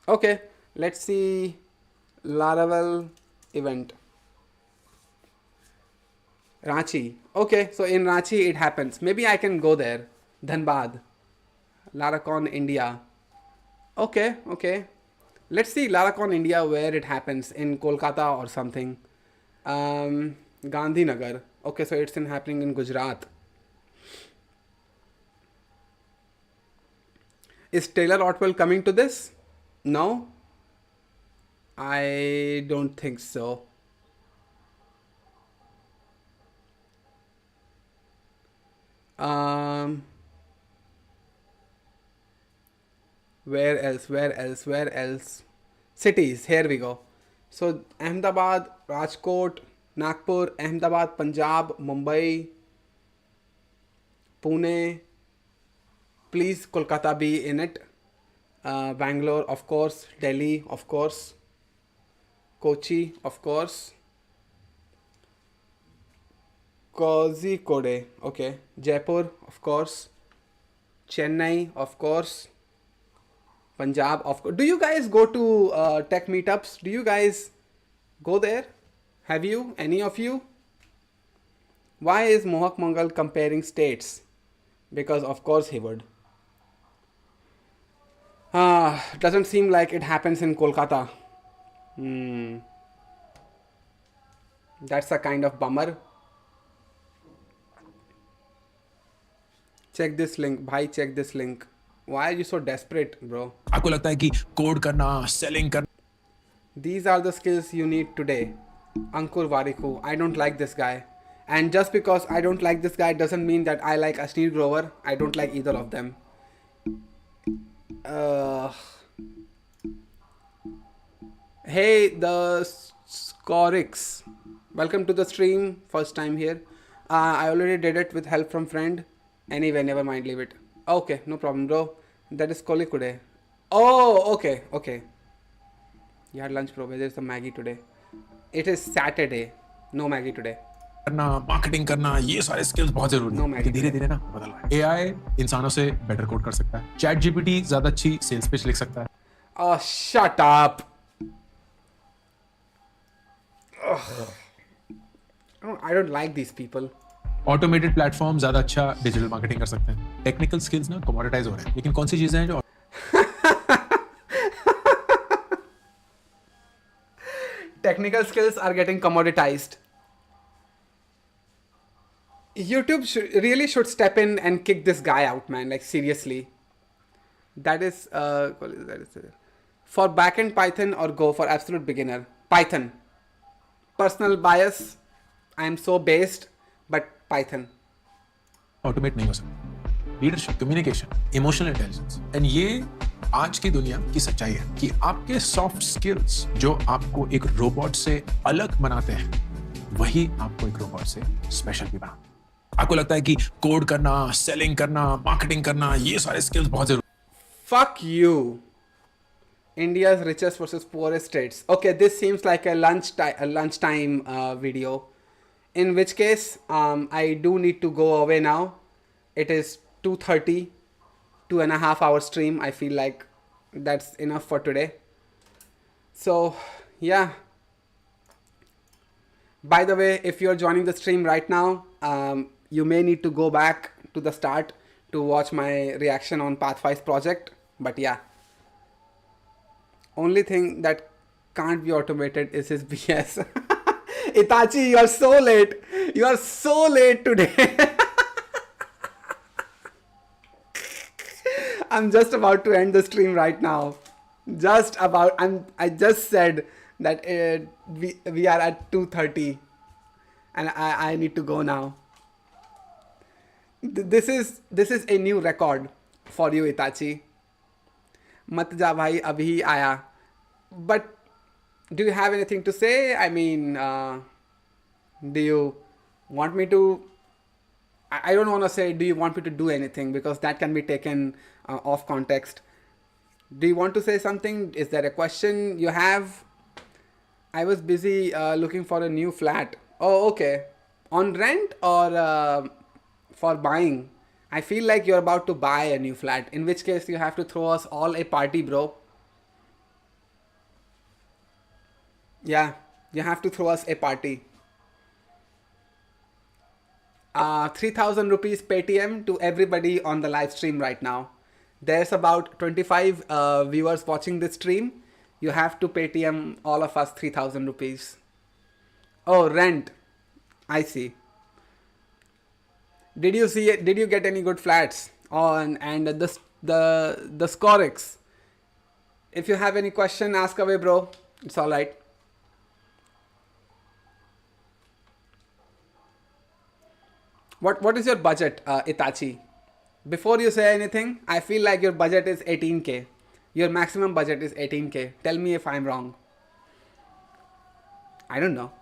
S1: Okay, let's see Laravel event. Ranchi. Okay, so in Ranchi it happens. Maybe I can go there. Dhanbad. Laracon India. Okay, okay. Let's see Laracon India where it happens. In Kolkata or something. Gandhinagar. Okay, so it's happening in Gujarat. Is Taylor Otwell coming to this? No? I don't think so. Where else? Cities, here we go. So Ahmedabad, Rajkot, Nagpur, Ahmedabad, Punjab, Mumbai, Pune. Please Kolkata be in it. Bangalore, of course. Delhi, of course. Kochi, of course. Kozhikode, okay. Jaipur, of course. Chennai, of course. Punjab, of course. Do you guys go to tech meetups? Do you guys go there? Have you? Any of you? Why is Mohak Mangal comparing states? Because of course he would. Doesn't seem like it happens in Kolkata. That's a kind of bummer. Check this link. Bhai, check this link. Why are you so desperate, bro?
S15: आपको लगता है कि code करना, selling करना.
S1: These are the skills you need today. Ankur Wariku. I don't like this guy. And just because I don't like this guy doesn't mean that I like Ashneer Grover. I don't like either of them. Hey, the Scorix. Welcome to the stream. First time here. I already did it with help from friend. Anyway, never mind. Leave it. Okay, no problem, bro. That is Kolikude. Oh, okay, okay. You had lunch, bro. There's some Maggie today. It is Saturday. No Maggie today.
S15: करना, marketing करना, ये सारे skills बहुत जरूरी हैं. धीरे-धीरे ना बदल रहा है. AI इंसानों से बेटर कोड कर सकता है. चैट जीपीटी ज्यादा अच्छी सेल्स पिच लिख सकता है.
S1: Oh, shut up. I don't like these people.
S15: Automated platform ज्यादा अच्छा डिजिटल मार्केटिंग कर सकते हैं. टेक्निकल स्किल्स ना कमोडिटाइज हो रहे हैं. लेकिन कौन सी चीजें हैं जो
S1: technical skills are getting commoditized. YouTube really should step in and kick this guy out, man. Like, seriously. That is for backend Python or Go for absolute beginner. Python. Personal bias. I am so based, but Python.
S15: Automate नहीं हो सकता. Leadership, communication, emotional intelligence. And ये आज की दुनिया की सच्चाई है कि आपके सॉफ्ट स्किल्स जो आपको एक रोबोट से अलग बनाते हैं, वही आपको एक रोबोट से स्पेशल भी बनाते हैं. आपको लगता है कि कोड करना, सेलिंग करना, मार्केटिंग करना, ये सारे स्किल्स बहुत जरूरी.
S1: Fuck you. India's richest versus poorest states. Okay, this seems like a lunchtime video. In which case, I do need to go away now. It is 2:30, 2.5 hour stream. I feel like that's enough for today. So, yeah. By the way, if you're joining the stream right now, you may need to go back to the start to watch my reaction on Pathwise project. But yeah, only thing that can't be automated is his BS. Itachi, you are so late. You are so late today. I'm just about to end the stream right now. Just about. I just said that we are at 2:30, and I need to go now. This is a new record for you, Itachi. Mat ja bhai, abhi hi aaya. But do you have anything to say? I mean, do you want me to? I don't want to say, do you want me to do anything? Because that can be taken off context. Do you want to say something? Is there a question you have? I was busy looking for a new flat. Oh, okay. On rent or for buying? I feel like you're about to buy a new flat. In which case, you have to throw us all a party, bro. Yeah, you have to throw us a party. 3,000 rupees Paytm to everybody on the live stream right now. There's about 25 viewers watching this stream. You have to Paytm all of us 3,000 rupees. Oh, rent. I see. Did you see it? Did you get any good flats on and the Scorix? If you have any question, ask away, bro. It's all right. What is your budget, Itachi? Before you say anything, I feel like your budget is 18k. Your maximum budget is 18k. Tell me if I'm wrong. I don't know.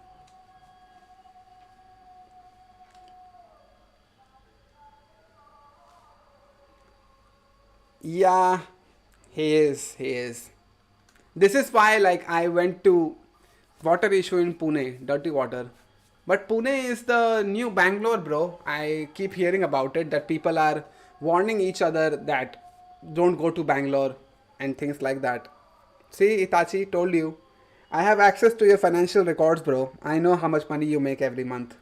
S1: Yeah, he is. This is why, like, I went to water issue in Pune, dirty water. But Pune is the new Bangalore, bro. I keep hearing about it, that people are warning each other that don't go to Bangalore and things like that. See, Itachi, told you. I have access to your financial records, bro. I know how much money you make every month.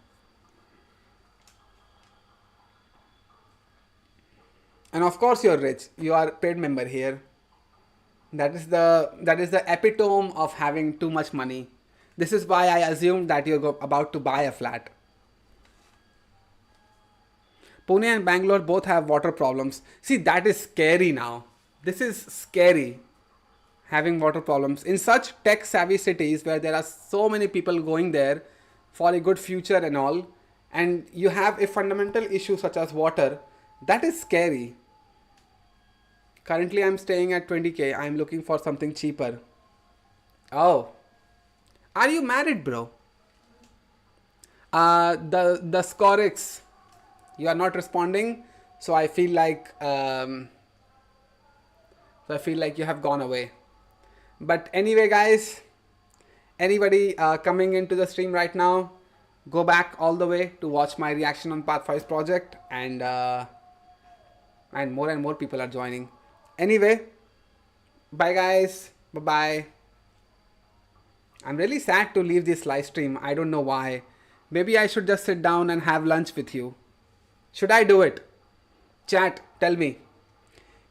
S1: And of course you're rich. You are paid member here. That is the epitome of having too much money. This is why I assumed that you're about to buy a flat. Pune and Bangalore both have water problems. See, that is scary now. This is scary. Having water problems in such tech savvy cities where there are so many people going there for a good future and all, and you have a fundamental issue such as water. That is scary. Currently I'm staying at 20k. I'm looking for something cheaper. Oh. Are you married, bro? The Scorix. You are not responding, so I feel like you have gone away. But anyway, guys, anybody coming into the stream right now, go back all the way to watch my reaction on Pathwise project, and more people are joining. Anyway, bye guys. Bye bye. I'm really sad to leave this live stream. I don't know why. Maybe I should just sit down and have lunch with you. Should I do it? Chat, tell me.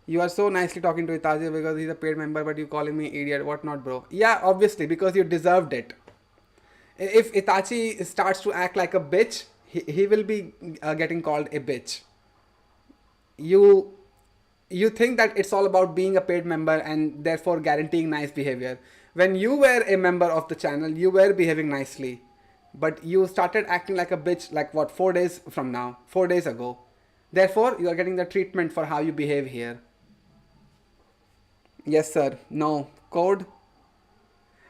S1: You are so nicely talking to Itachi because he's a paid member, but you calling me idiot. What not, bro? Yeah, obviously, because you deserved it. If Itachi starts to act like a bitch, he will be getting called a bitch. You think that it's all about being a paid member and therefore guaranteeing nice behavior. When you were a member of the channel, you were behaving nicely. But you started acting like a bitch, like what, 4 days from now? 4 days ago. Therefore, you are getting the treatment for how you behave here. Yes, sir. No. Code?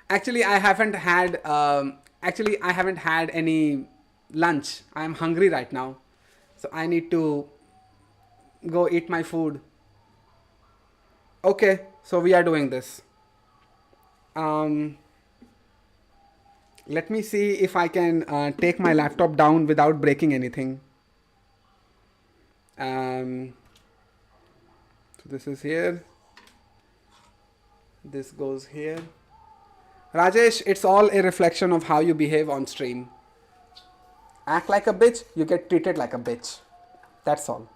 S1: Actually, I haven't had any lunch. I am hungry right now. So I need to go eat my food. Okay, so we are doing this. Let me see if I can take my laptop down without breaking anything. So this is here. This goes here. Rajesh, it's all a reflection of how you behave on stream. Act like a bitch, you get treated like a bitch. That's all.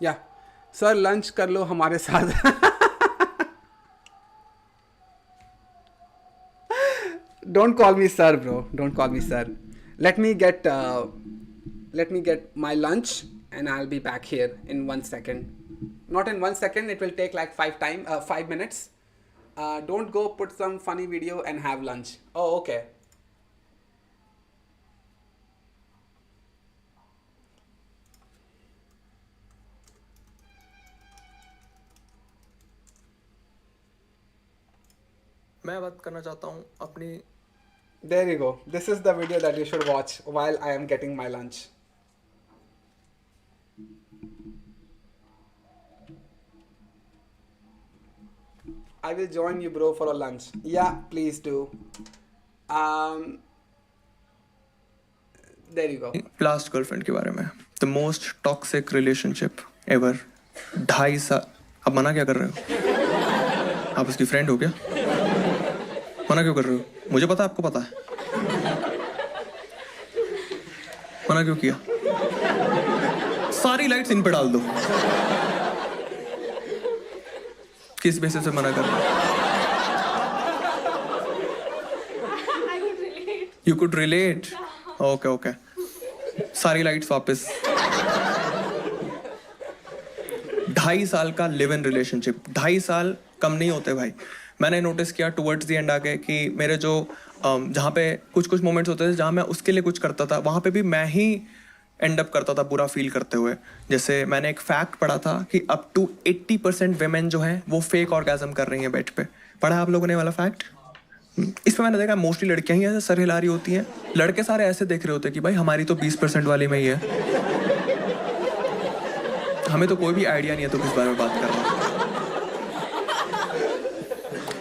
S1: Yeah. Sir, lunch कर लो हमारे साथ. Don't call me sir, bro. Don't call me sir. Let me get my lunch and I'll be back here in 1 second. Not in 1 second. It will take like 5 minutes. Don't go put some funny video and have lunch. Oh, okay.
S16: मैं बात करना चाहता हूँ अपनी.
S1: There you go. This is the video that you should watch while I am getting my lunch. I will join you, bro, for a lunch. Yeah, please do. There you go.
S16: Last girlfriend के बारे में. The most toxic relationship ever. 2.5 साल. अब मना क्या कर रहे हो? आप उसकी फ्रेंड हो क्या? मना क्यों कर रहे हो? मुझे पता है, आपको पता है. मना क्यों किया? सारी लाइट्स इन पे डाल दो. किस बेसिस से मना कर रहे हो? You could relate. Okay okay. सारी लाइट्स वापस. 2.5 साल का लिव इन रिलेशनशिप. 2.5 साल कम नहीं होते भाई. मैंने नोटिस किया टुवर्ड्स दी एंड आगे कि मेरे जो जहाँ पे कुछ मोमेंट्स होते थे जहाँ मैं उसके लिए कुछ करता था, वहाँ पे भी मैं ही एंड अप करता था बुरा फील करते हुए. जैसे मैंने एक फैक्ट पढ़ा था कि अप टू 80% वेमेन जो हैं वो फेक ऑर्गेजम कर रही हैं बेड पे. पढ़ा आप लोगों ने वाला फैक्ट? इसमें मैंने देखा मोस्टली लड़कियां ही ऐसे सर हिला रही होती हैं. लड़के सारे ऐसे देख रहे होते हैं कि भाई हमारी तो 20% वाली में ही है. हमें तो कोई भी आइडिया नहीं है तो किस बारे में बात कर रहे हैं.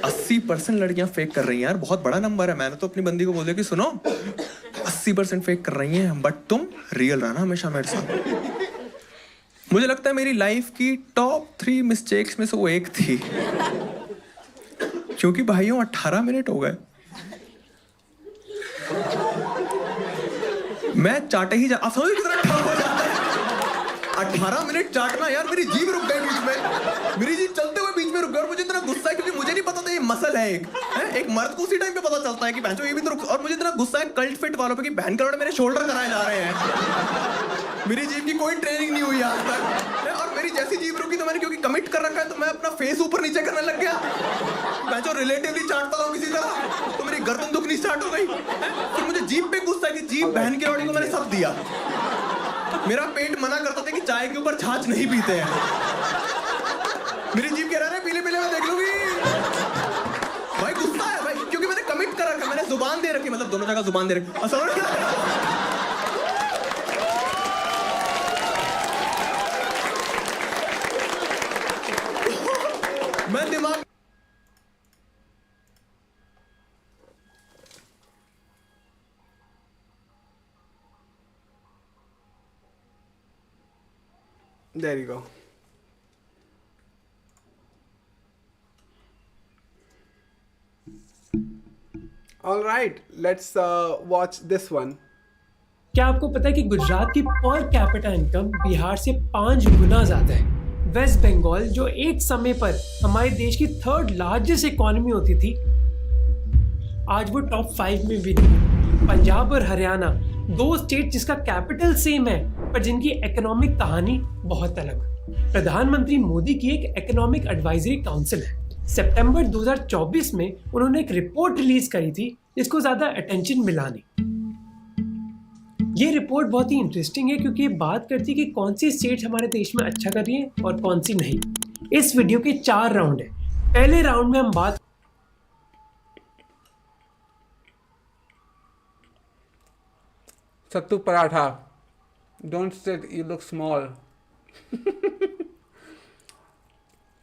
S16: 80% लड़कियां फेक कर रही हैं यार. बहुत बड़ा नंबर है. मैंने तो अपनी बंदी को बोल दिया कि सुनो 80% फेक कर रही हैं, बट तुम रियल रहना हमेशा मेरे साथ. मुझे लगता है मेरी लाइफ की टॉप 3 मिस्टेक्स में से वो एक थी. क्योंकि भाइयों 18 मिनट हो गए. मैं चाटे ही आप समझ कितना ठंड हो जाता है. 18 मिनट चाटना यार. मेरी जीभ रुक गई बीच में. मेरी जीभ चलते हुए बीच में रुक गई. और मुझे इतना गुस्सा है क्योंकि मुझे नहीं पता था ये मसल है एक मर्द को उसी टाइम पे पता चलता है कि बहन ये भी तो रुक. और मुझे इतना गुस्सा है कल्ट फिट वालों पे कि बहन करोड़ मेरे शोल्डर कराए जा रहे हैं. मेरी जीभ की कोई ट्रेनिंग नहीं हुई आज तक. और मेरी जैसी जीभ रुकी तो मैंने क्योंकि कमिट कर रखा है तो मैं अपना फेस ऊपर नीचे करने लग गया. मैं जो रिलेटिवली चाटता हूँ किसी तरह तो मेरी गर्दन दुखनी स्टार्ट हो गई. फिर मुझे जीभ पे गुस्सा है कि जीभ बहन के रोड़ी को मैंने सब दिया. मेरा पेट मना करता था कि चाय के ऊपर छाछ नहीं पीते हैं. मेरी जीभ कह रहा है पीले पीले मैं देख लूंगी. भाई गुस्सा है भाई क्योंकि मैंने कमिट कर रखा. मैंने जुबान दे रखी. मतलब दोनों जगह जुबान दे रखी. मैं दिमाग
S1: There you go. All right, let's watch this one.
S17: क्या आपको पता है कि गुजरात की पर कैपिटा इनकम बिहार से 5 गुना ज्यादा है. वेस्ट बंगाल जो एक समय पर हमारे देश की 3rd लार्जेस्ट इकोनॉमी होती थी आज वो टॉप 5 में भी नहीं. पंजाब और हरियाणा 2 स्टेट जिसका कैपिटल सेम है पर जिनकी इकोनॉमिक कहानी बहुत अलग. प्रधानमंत्री मोदी की एक इकोनॉमिक एडवाइजरी काउंसिल है. सितंबर 2024 में उन्होंने एक रिपोर्ट रिलीज करी थी जिसको ज्यादा अटेंशन मिला नहीं. ये रिपोर्ट बहुत ही इंटरेस्टिंग है क्योंकि ये बात करती है कि कौन सी स्टेट हमारे देश में अच्छा कर रही है और कौन सी नहीं. इस वीडियो के 4 राउंड है. पहले राउंड में हम बात
S1: Sattu paratha. Don't sit, you look small.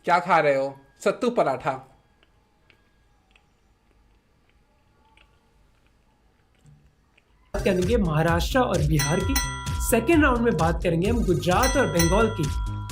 S1: क्या खा रहे हो? सत्तू पराठा।
S17: बात करेंगे महाराष्ट्र और बिहार की। सेकेंड राउंड में बात करेंगे हम गुजरात और बंगाल की।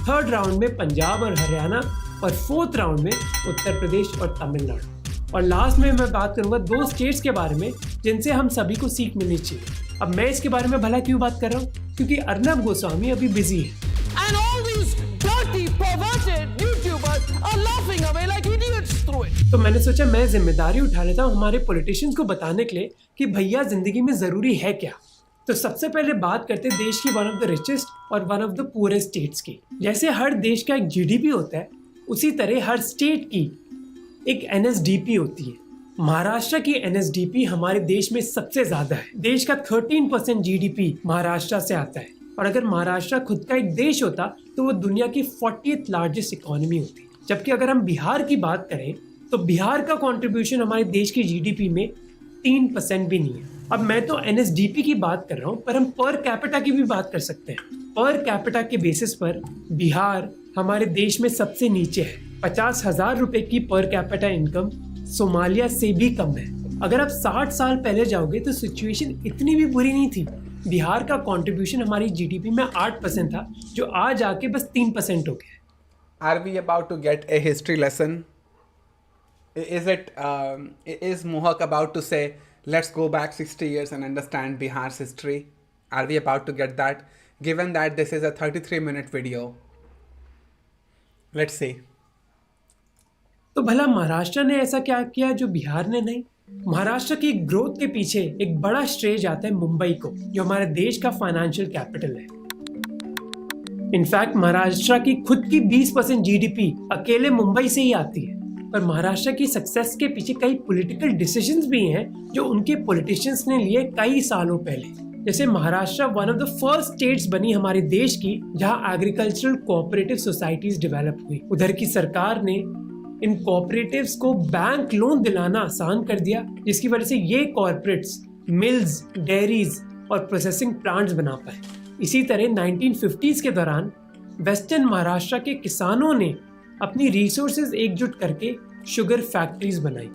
S17: थर्ड राउंड में पंजाब और हरियाणा और फोर्थ राउंड में उत्तर प्रदेश और तमिलनाडु। और लास्ट में मैं बात करूंगा 2 स्टेट्स के बारे में जिनसे हम सभी को सीख मिलनी चाहिए। अब मैं इसके बारे में भला क्यों बात कर रहा हूँ? क्योंकि अर्नब गोस्वामी अभी बिजी है।
S18: And all these dirty, perverted YouTubers are laughing away like idiots through it.
S17: तो मैंने सोचा मैं जिम्मेदारी उठा लेता हूँ हमारे पॉलिटिशियंस को बताने के लिए कि भैया जिंदगी में जरूरी है क्या। तो सबसे पहले बात करते हैं देश की वन ऑफ द रिचेस्ट और one of the poorest states की। जैसे हर देश का एक जीडीपी होता है, उसी तरह हर स्टेट की एक एनएसडीपी होती है। महाराष्ट्र की एनएसडीपी हमारे देश में सबसे ज्यादा है। देश का 13% जीडीपी महाराष्ट्र से आता है। और अगर महाराष्ट्र खुद का एक देश होता तो वो दुनिया की 40th लार्जेस्ट इकोनॉमी होती। जबकि अगर हम बिहार की बात करें तो बिहार का कंट्रीब्यूशन हमारे देश की जीडीपी में 3% भी नहीं है। अब मैं तो एनएसडीपी की बात कर रहा हूँ, पर हम पर कैपिटा की भी बात कर सकते हैं। पर कैपिटा के बेसिस पर बिहार हमारे देश में सबसे नीचे है। 50,000 रुपए की पर कैपिटा इनकम सोमालिया से भी कम है। अगर आप 60 साल पहले जाओगे तो सिचुएशन इतनी भी बुरी नहीं थी। बिहार का कंट्रीब्यूशन हमारी जीडीपी में 8% था, जो आज आके बस 3% हो गया।
S1: Are we about to get a history lesson? Is Mohak about to say, let's go back 60 years and understand Bihar's history? Are we about to get that? Given that this is a 33-minute video. Let's see.
S17: तो भला महाराष्ट्र ने ऐसा क्या किया जो बिहार ने नहीं? महाराष्ट्र की ग्रोथ के पीछे एक बड़ा श्रेय जाता है मुंबई को, जो हमारे देश का फाइनेंशियल कैपिटल है। इनफैक्ट महाराष्ट्र की खुद की 20% जीडीपी अकेले मुंबई से ही आती है। पर महाराष्ट्र की सक्सेस के पीछे कई पॉलिटिकल डिसीजंस भी हैं जो उनके पॉलिटिशियंस ने लिए कई सालों पहले। जैसे Maharashtra one of the first states बनी हमारे देश की जहां एग्रीकल्चरल कोऑपरेटिव सोसाइटीज डेवलप हुई। उधर की सरकार ने इन कोऑपरेटिव्स को बैंक लोन दिलाना आसान कर दिया, जिसकी वजह से ये कॉर्पोरेट्स मिल्स, डेयरीज और प्रोसेसिंग प्लांट्स बना पाए। इसी तरह 1950s के दौरान वेस्टर्न महाराष्ट्र के किसानों ने अपनी रिसोर्सेज एकजुट करके शुगर फैक्ट्रीज बनाई।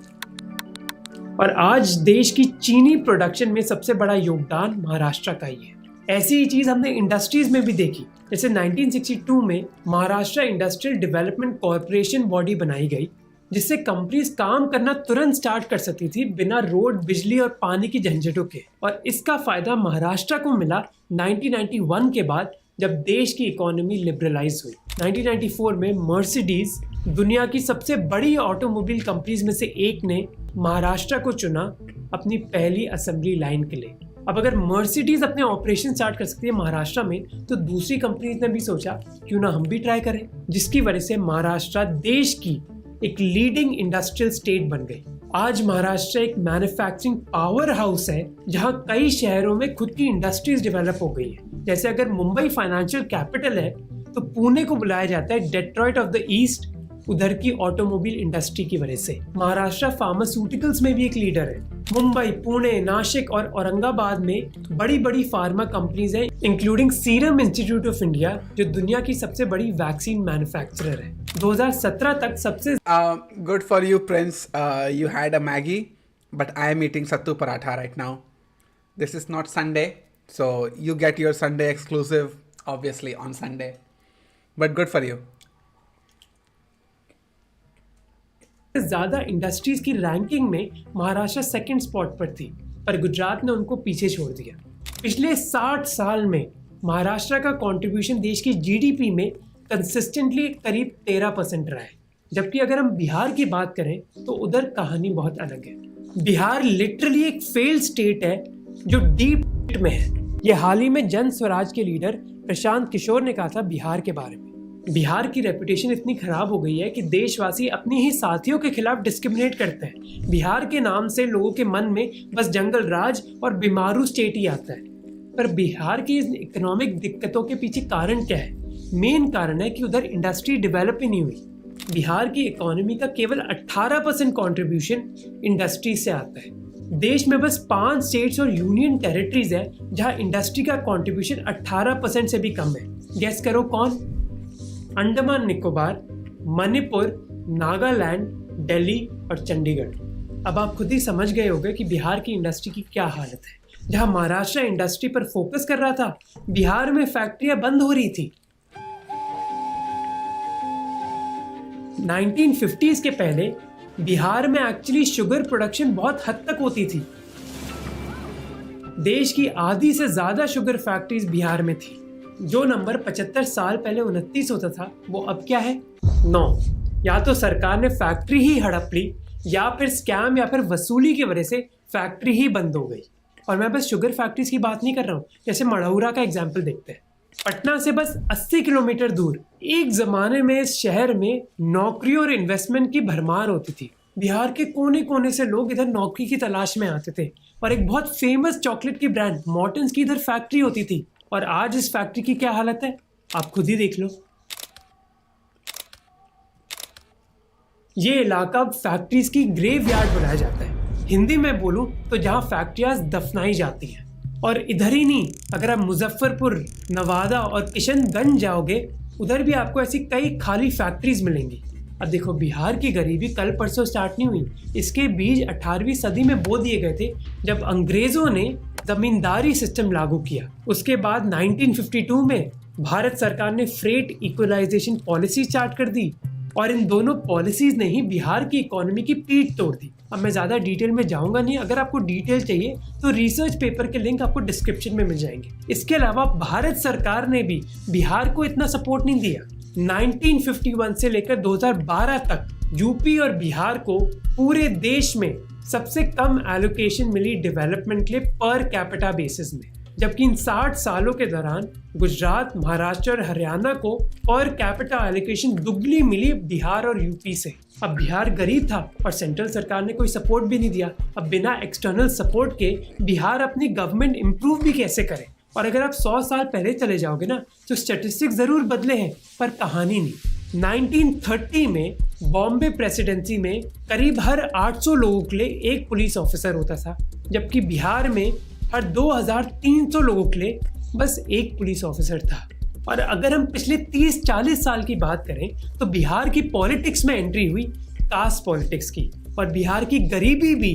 S17: और आज देश की चीनी प्रोडक्शन में सबसे बड़ा योगदान महाराष्ट्र का ही है। ऐसी ही चीज हमने इंडस्ट्रीज में भी देखी। जैसे 1962 में Maharashtra industrial development corporation body बनाई गई, जिससे कंपनीज काम करना तुरंत स्टार्ट कर सकती थी बिना रोड, बिजली और पानी की झंझटों के। और इसका फायदा महाराष्ट्र को मिला 1991 के बाद, जब देश की इकोनॉमी लिबरलाइज हुई। 1994 में मर्सिडीज, दुनिया की सबसे बड़ी ऑटोमोबाइल कंपनीज में से एक, ने महाराष्ट्र को चुना अपनी पहली असेंबली लाइन के लिए। अब अगर मर्सिडीज अपने ऑपरेशन स्टार्ट कर सकती है महाराष्ट्र में, तो दूसरी कंपनीज ने भी सोचा क्यों ना हम भी ट्राई करें, जिसकी वजह से महाराष्ट्र देश की एक लीडिंग इंडस्ट्रियल स्टेट बन गई। आज महाराष्ट्र एक मैन्युफैक्चरिंग पावर हाउस है, जहां कई शहरों में खुद की इंडस्ट्रीज डेवलप हो गई है। जैसे अगर मुंबई फाइनेंशियल कैपिटल है, तो पुणे को बुलाया जाता है डेट्रॉइट ऑफ द ईस्ट, उधर की ऑटोमोबाइल इंडस्ट्री की वजह से। महाराष्ट्र फार्मास्यूटिकल्स में भी एक लीडर है। मुंबई, पुणे, नासिक और औरंगाबाद में बड़ी बड़ी फार्मा कंपनीज हैं, including serum institute of India, जो दुनिया की सबसे बड़ी वैक्सीन मैन्युफैक्चरर है। 2017 तक सबसे
S1: good for you Prince, you had a Maggi, but I am eating sattu paratha right now. This is not Sunday, so you get your Sunday exclusive obviously on Sunday, but good for you.
S17: ज्यादा industries की ranking में Maharashtra second spot पर थी, पर गुजरात ने उनको पीछे छोड़ दिया। पिछले 60 साल में महाराष्ट्र का कंट्रीब्यूशन देश की जीडीपी में कंसिस्टेंटली करीब 13% रहा है। जबकि अगर हम बिहार की बात करें तो उधर कहानी बहुत अलग है। बिहार लिटरली एक फेल्ड स्टेट है जो डीप में है। ये हाल ही में जन स्वराज के लीडर प्रशांत किशोर ने कहा था बिहार के बारे में। बिहार की रेपुटेशन इतनी खराब हो गई है कि देशवासी अपने ही साथियों के खिलाफ डिस्क्रिमिनेट करते हैं। बिहार के नाम से लोगों के मन में बस जंगल राज और बीमारू स्टेट ही आता है। पर बिहार की इकोनॉमिक दिक्कतों के पीछे कारण क्या है? मेन कारण है कि उधर इंडस्ट्री डेवलप ही नहीं हुई। बिहार की इकोनॉमी का केवल 18% कंट्रीब्यूशन इंडस्ट्री से आता है। देश में बस 5 स्टेट्स और यूनियन टेरिटरीज है जहां इंडस्ट्री का कंट्रीब्यूशन 18% से भी कम है। गेस करो कौन? अंडमान निकोबार, मणिपुर, नागालैंड, दिल्ली और चंडीगढ़। अब आप खुद ही समझ गए होंगे कि बिहार की इंडस्ट्री की क्या हालत है। जहां महाराष्ट्र इंडस्ट्री पर फोकस कर रहा था, बिहार में फैक्ट्रियां बंद हो रही थी। 1950s के पहले बिहार में एक्चुअली शुगर प्रोडक्शन बहुत हद तक होती थी। देश की आधी से ज्यादा शुगर फैक्ट्रीज बिहार में थी। जो नंबर 75 साल पहले 29 होता था, वो अब क्या है? 9। या तो सरकार ने फैक्ट्री ही हड़प ली, या फिर स्कैम या फिर वसूली की वजह से फैक्ट्री ही बंद हो गई। और मैं बस शुगर फैक्ट्रीज की बात नहीं कर रहा हूँ। जैसे मढ़ौरा का एग्जाम्पल देखते हैं। पटना से बस 80 किलोमीटर दूर एक जमाने में इस शहर में नौकरियों और इन्वेस्टमेंट की भरमार होती थी। बिहार के कोने कोने से लोग इधर नौकरी की तलाश में आते थे। और एक बहुत फेमस चॉकलेट की ब्रांड मॉर्टन्स की इधर फैक्ट्री होती थी। और आज इस फैक्ट्री की क्या हालत है, आप खुद ही देख लो। ये इलाका फैक्ट्रीज की ग्रेवयार्ड बनाया जाता है। हिंदी में बोलूं तो जहां फैक्ट्रियां दफनाई जाती हैं। और इधर ही नहीं, अगर आप मुजफ्फरपुर, नवादा और किशनगंज जाओगे, उधर भी आपको ऐसी कई खाली फैक्ट्रीज मिलेंगी। अब देखो, बिहार की गरीबी कल परसों स्टार्ट नहीं हुई। इसके बीज 18वीं सदी में बो दिए गए थे, जब अंग्रेजों ने जमींदारी सिस्टम लागू किया। उसके बाद 1952 में भारत सरकार ने फ्रेट इक्वलाइजेशन पॉलिसी स्टार्ट कर दी। और इन दोनों पॉलिसीज ने ही बिहार की इकोनॉमी की पीठ तोड़ दी। अब मैं ज्यादा डिटेल में जाऊंगा नहीं। अगर आपको डिटेल चाहिए तो रिसर्च पेपर के लिंक आपको डिस्क्रिप्शन में मिल जाएंगे। इसके अलावा भारत सरकार ने भी बिहार को इतना सपोर्ट नहीं दिया। 1951 से लेकर 2012 तक यूपी और बिहार को पूरे देश में सबसे कम एलोकेशन मिली डेवलपमेंट के लिए पर कैपिटा बेसिस में। जबकि इन 60 सालों के दौरान गुजरात, महाराष्ट्र और हरियाणा को पर कैपिटा एलोकेशन दुगनी मिली बिहार और यूपी से। अब बिहार गरीब था और सेंट्रल सरकार ने कोई सपोर्ट भी नहीं दिया। अब बिना एक्सटर्नल सपोर्ट के बिहार अपनी गवर्नमेंट इंप्रूव भी कैसे करे? और अगर आप 100 साल पहले चले जाओगे ना, तो स्टैटिस्टिक्स जरूर बदले हैं, पर कहानी नहीं। 1930 में बॉम्बे प्रेसिडेंसी में करीब हर 800 लोगों के लिए एक पुलिस ऑफिसर होता था, जबकि बिहार में हर 2300 लोगों के लिए बस एक पुलिस ऑफिसर था। और अगर हम पिछले 30-40 साल की बात करें, तो बिहार की पॉलिटिक्स में एंट्री हुई कास्ट पॉलिटिक्स की, और बिहार की गरीबी भी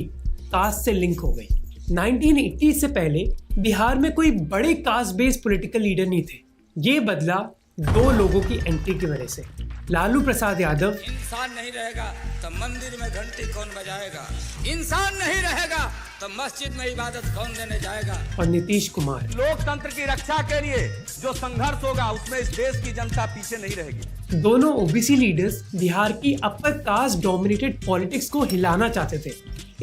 S17: कास्ट से लिंक हो गई। 1980 से पहले बिहार में कोई बड़े कास्ट बेस्ड पॉलिटिकल लीडर नहीं थे। ये बदला 2 लोगों की एंट्री की वजह से। लालू प्रसाद यादव।
S19: इंसान नहीं रहेगा तो मंदिर में घंटी कौन बजाएगा? इंसान नहीं रहेगा तो मस्जिद में इबादत कौन देने जाएगा?
S17: और नीतीश कुमार।
S20: लोकतंत्र की रक्षा के लिए जो संघर्ष होगा, उसमें इस देश की जनता पीछे नहीं रहेगी।
S17: दोनों ओबीसी लीडर्स बिहार की अपर कास्ट डोमिनेटेड पॉलिटिक्स को हिलाना चाहते थे।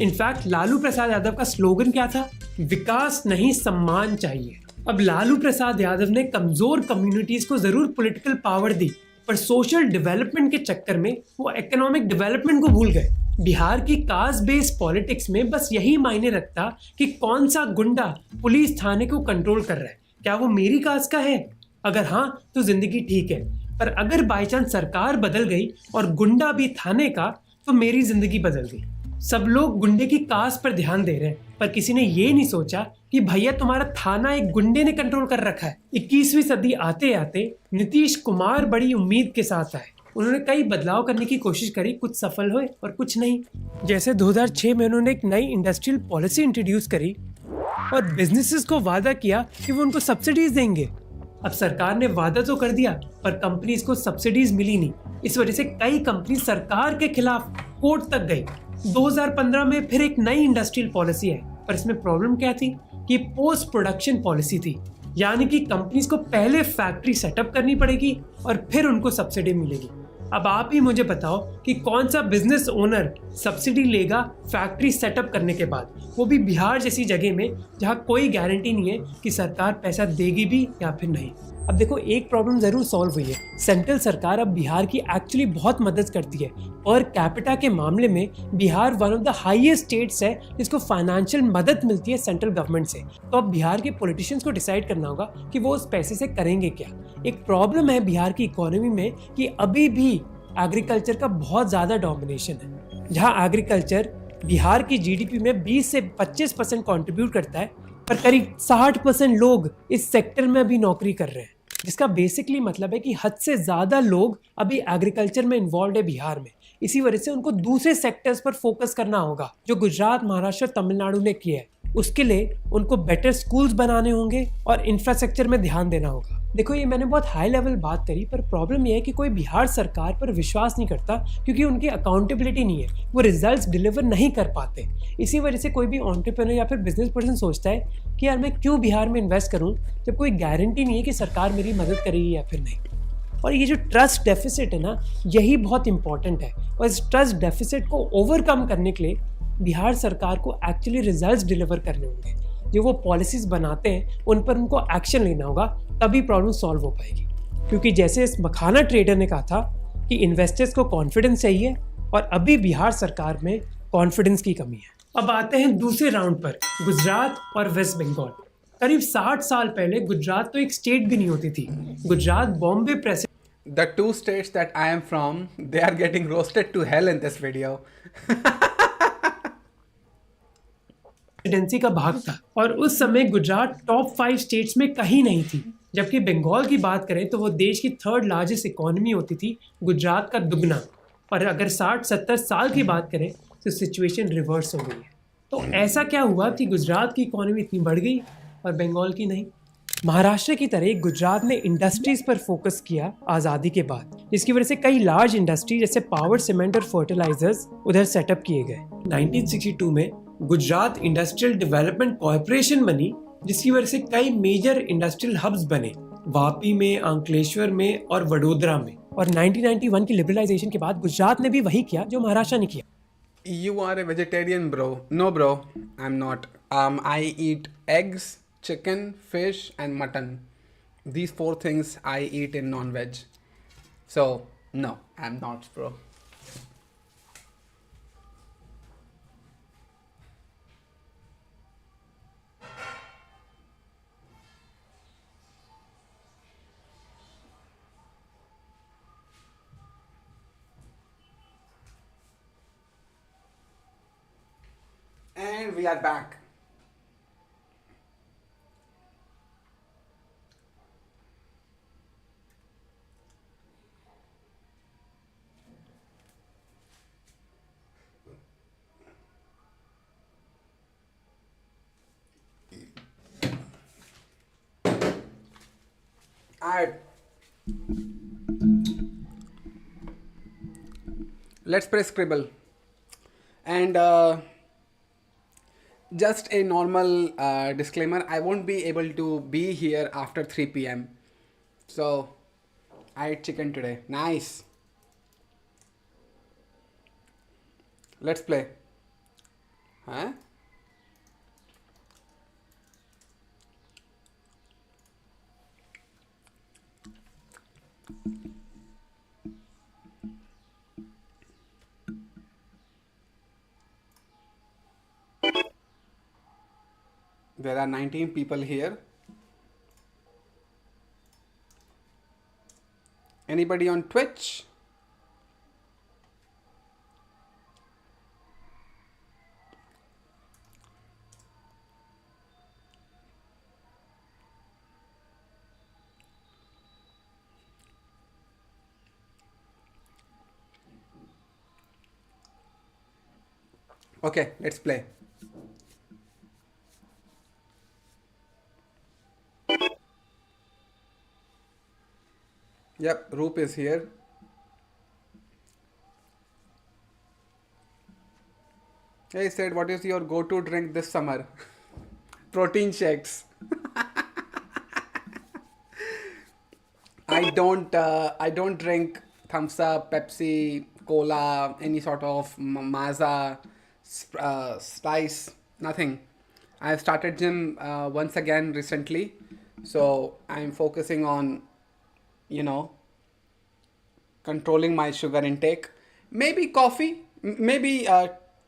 S17: इनफैक्ट लालू प्रसाद यादव का स्लोगन क्या था? विकास नहीं, सम्मान चाहिए। अब लालू प्रसाद यादव ने कमजोर कम्युनिटीज को जरूर पॉलिटिकल पावर दी, पर सोशल डेवलपमेंट के चक्कर में वो इकोनॉमिक डेवलपमेंट को भूल गए। बिहार की कास्ट बेस्ड पॉलिटिक्स में बस यही मायने रखता कि कौन सा गुंडा पुलिस थाने को कंट्रोल कर रहा है, क्या वो मेरी कास्ट का है? अगर हाँ तो जिंदगी ठीक है, पर अगर बाई चांस सरकार बदल गई और गुंडा भी थाने का, तो मेरी जिंदगी बदल गई। सब लोग गुंडे की कास्ट पर ध्यान दे रहे हैं, पर किसी ने ये नहीं सोचा कि भैया तुम्हारा थाना एक गुंडे ने कंट्रोल कर रखा है। 21वीं सदी आते आते नीतीश कुमार बड़ी उम्मीद के साथ आए। उन्होंने कई बदलाव करने की कोशिश करी, कुछ सफल हुए और कुछ नहीं। जैसे 2006 में उन्होंने एक नई इंडस्ट्रियल पॉलिसी इंट्रोड्यूस करी और बिजनेसेस को वादा किया कि वो उनको सब्सिडीज देंगे। अब सरकार ने वादा तो कर दिया, पर कंपनीज को सब्सिडीज मिली नहीं। इस वजह से कई कंपनी सरकार के खिलाफ कोर्ट तक गई। 2015 में फिर एक नई इंडस्ट्रियल पॉलिसी है, पर इसमें प्रॉब्लम क्या थी कि पोस्ट प्रोडक्शन पॉलिसी थी, यानी कि कंपनीज को पहले फैक्ट्री सेटअप करनी पड़ेगी और फिर उनको सब्सिडी मिलेगी। अब आप ही मुझे बताओ कि कौन सा बिजनेस ओनर सब्सिडी लेगा फैक्ट्री सेटअप करने के बाद, वो भी बिहार जैसी जगह में जहां कोई गारंटी नहीं है कि सरकार पैसा देगी भी या फिर नहीं। अब देखो, एक प्रॉब्लम जरूर सॉल्व हुई है। सेंट्रल सरकार अब बिहार की एक्चुअली बहुत मदद करती है और कैपिटा के मामले में Bihar one of the highest states है जिसको फाइनेंशियल मदद मिलती है सेंट्रल गवर्नमेंट से। तो अब बिहार के पॉलिटिशियंस को डिसाइड करना होगा कि वो उस पैसे से करेंगे क्या। एक प्रॉब्लम है बिहार की इकोनॉमी में कि अभी भी एग्रीकल्चर का बहुत ज़्यादा डोमिनेशन है। जहाँ एग्रीकल्चर बिहार की जीडीपी में 20 से 25% कॉन्ट्रीब्यूट करता है, पर करीब 60% लोग इस सेक्टर में भी नौकरी कर रहे हैं। जिसका बेसिकली मतलब है कि हद से ज़्यादा लोग अभी एग्रीकल्चर में इन्वॉल्व है बिहार में। इसी वजह से उनको दूसरे सेक्टर्स पर फोकस करना होगा जो गुजरात, महाराष्ट्र, तमिलनाडु ने किया है। उसके लिए उनको बेटर स्कूल्स बनाने होंगे और इंफ्रास्ट्रक्चर में ध्यान देना होगा। देखो, ये मैंने बहुत हाई लेवल बात करी, पर प्रॉब्लम ये है कि कोई बिहार सरकार पर विश्वास नहीं करता क्योंकि उनकी अकाउंटेबिलिटी नहीं है, वो रिजल्ट्स डिलीवर नहीं कर पाते। इसी वजह से कोई भी एंटरप्रेन्योर या फिर बिजनेस पर्सन सोचता है कि यार मैं क्यों बिहार में इन्वेस्ट करूं जब कोई गारंटी नहीं है कि सरकार मेरी मदद करेगी या फिर नहीं। और ये जो ट्रस्ट डेफिसिट है ना, यही बहुत इंपॉर्टेंट है। और इस ट्रस्ट डेफिसिट को ओवरकम करने के लिए बिहार सरकार को एक्चुअली रिजल्ट्स डिलीवर करने होंगे। जो वो पॉलिसीज बनाते हैं उन पर उनको एक्शन लेना होगा, तभी प्रॉब्लम सॉल्व हो पाएगी। क्योंकि जैसे इस मखाना ट्रेडर ने कहा था कि इन्वेस्टर्स को कॉन्फिडेंस चाहिए, और अभी बिहार सरकार में कॉन्फिडेंस की कमी है। अब आते हैं दूसरे राउंड पर, गुजरात और वेस्ट बंगाल। करीब 60 साल पहले गुजरात तो एक स्टेट भी नहीं होती थी। Gujarat Bombay presidency
S1: The two states that I am from, they are getting roasted to hell in this video.
S17: का भाग था, और उस समय गुजरात टॉप 5 स्टेट्स में कहीं नहीं थी। जबकि बंगाल की बात करें तो वो देश की 3rd लार्जेस्ट इकोनॉमी होती थी, गुजरात का दुगना। पर अगर 60-70 साल की बात करें तो सिचुएशन रिवर्स हो गई है। तो ऐसा क्या हुआ कि गुजरात की इकोनॉमी इतनी बढ़ गई और बंगाल की नहीं? महाराष्ट्र की तरह गुजरात ने इंडस्ट्रीज पर फोकस किया आज़ादी के बाद, जिसकी वजह से कई लार्ज इंडस्ट्री जैसे पावर, सीमेंट और फर्टिलाइजर्स उधर सेटअप किए गए। 1962 में गुजरात इंडस्ट्रियल डेवलपमेंट कॉर्पोरेशन बनी, जिसकी वजह से कई मेजर इंडस्ट्रियल हब्स बने, वापी में, अंकलेश्वर में और वडोदरा में। और 1991 की लिबरलाइजेशन के बाद गुजरात ने भी वही किया जो महाराष्ट्र ने किया।
S1: You are a vegetarian, bro. No, bro, I'm not. I eat eggs, chicken, fish, and mutton. These 4 things I eat in non-veg. So, no, I'm not, bro. And we are back. Alright. Let's press scribble. And just a normal disclaimer, I won't be able to be here after 3 p.m. So, I ate chicken today. Nice. Let's play. Huh? There are 19 people here. Anybody on Twitch? Okay, let's play. Yep, Roop is here. He said, what is your go-to drink this summer? Protein shakes. I don't drink Thumbs Up, Pepsi, Cola, any sort of Mazza, Spice, nothing. I've started gym once again recently, so I'm focusing on, controlling my sugar intake. Maybe coffee, maybe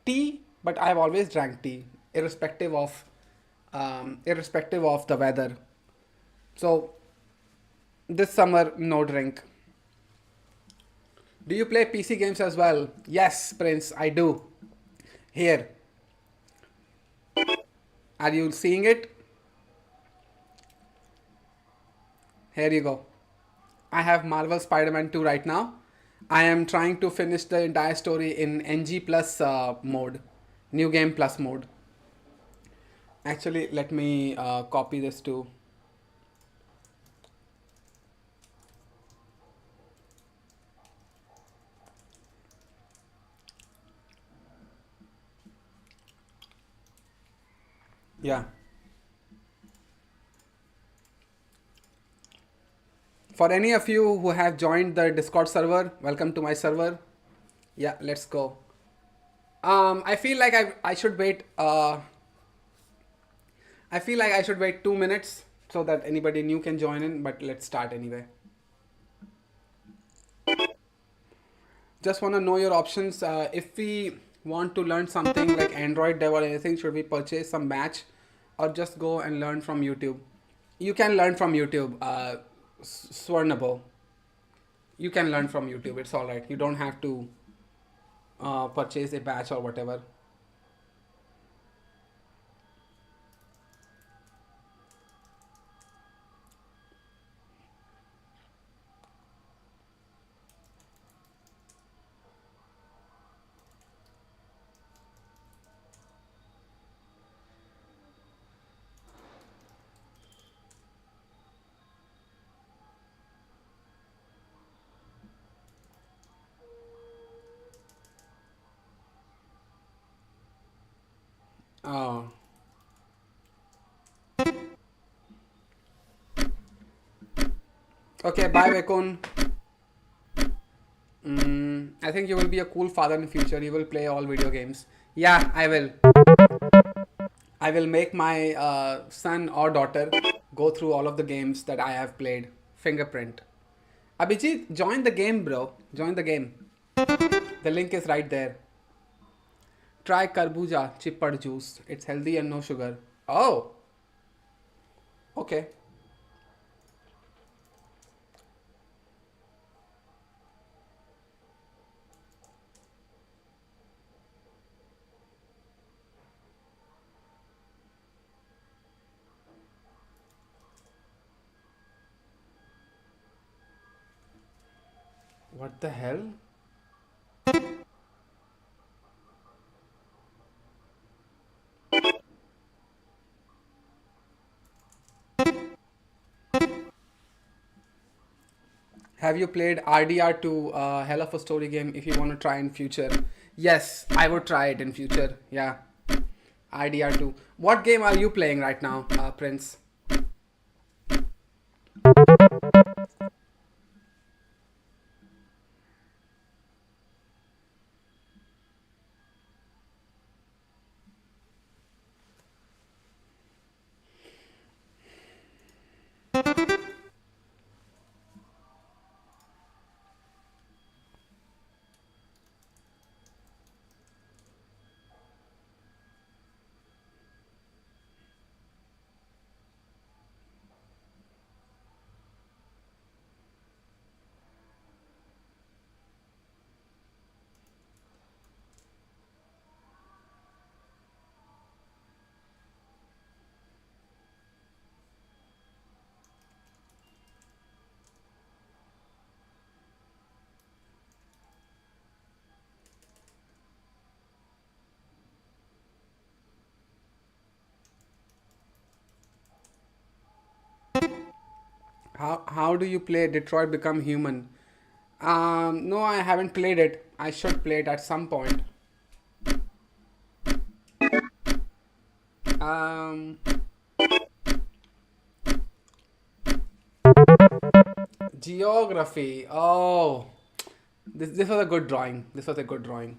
S1: tea, but I've always drank tea, irrespective of the weather. So this summer, no drink. Do you play PC games as well? Yes, Prince, I do. Here. Are you seeing it? Here you go. I have Marvel Spider-Man 2 right now. I am trying to finish the entire story in NG plus mode, new game plus mode. Actually, let me copy this too. Yeah. For any of you who have joined the Discord server, welcome to my server. Yeah, let's go. I feel like I should wait. I feel like I should wait 2 minutes so that anybody new can join in. But let's start anyway. Just want to know your options. If we want to learn something like Android dev or anything, should we purchase some match or just go and learn from YouTube? You can learn from YouTube. Swarnabo. You can learn from YouTube. It's all right. You don't have to purchase a batch or whatever. Oh. Okay, bye Vekun. I think you will be a cool father in the future. You will play all video games. Yeah, I will. I will make my son or daughter go through all of the games that I have played. Fingerprint. Abhijit, join the game, bro. Join the game. The link is right there. Try Karbuja chipped juice. It's healthy and no sugar. Oh. Okay. What the hell? Have you played RDR2, hell of a story game if you want to try in future? Yes, I would try it in future. Yeah. RDR2. What game are you playing right now, Prince? How do you play Detroit Become Human? No, I haven't played it. I should play it at some point. Geography. Oh, this was a good drawing. This was a good drawing.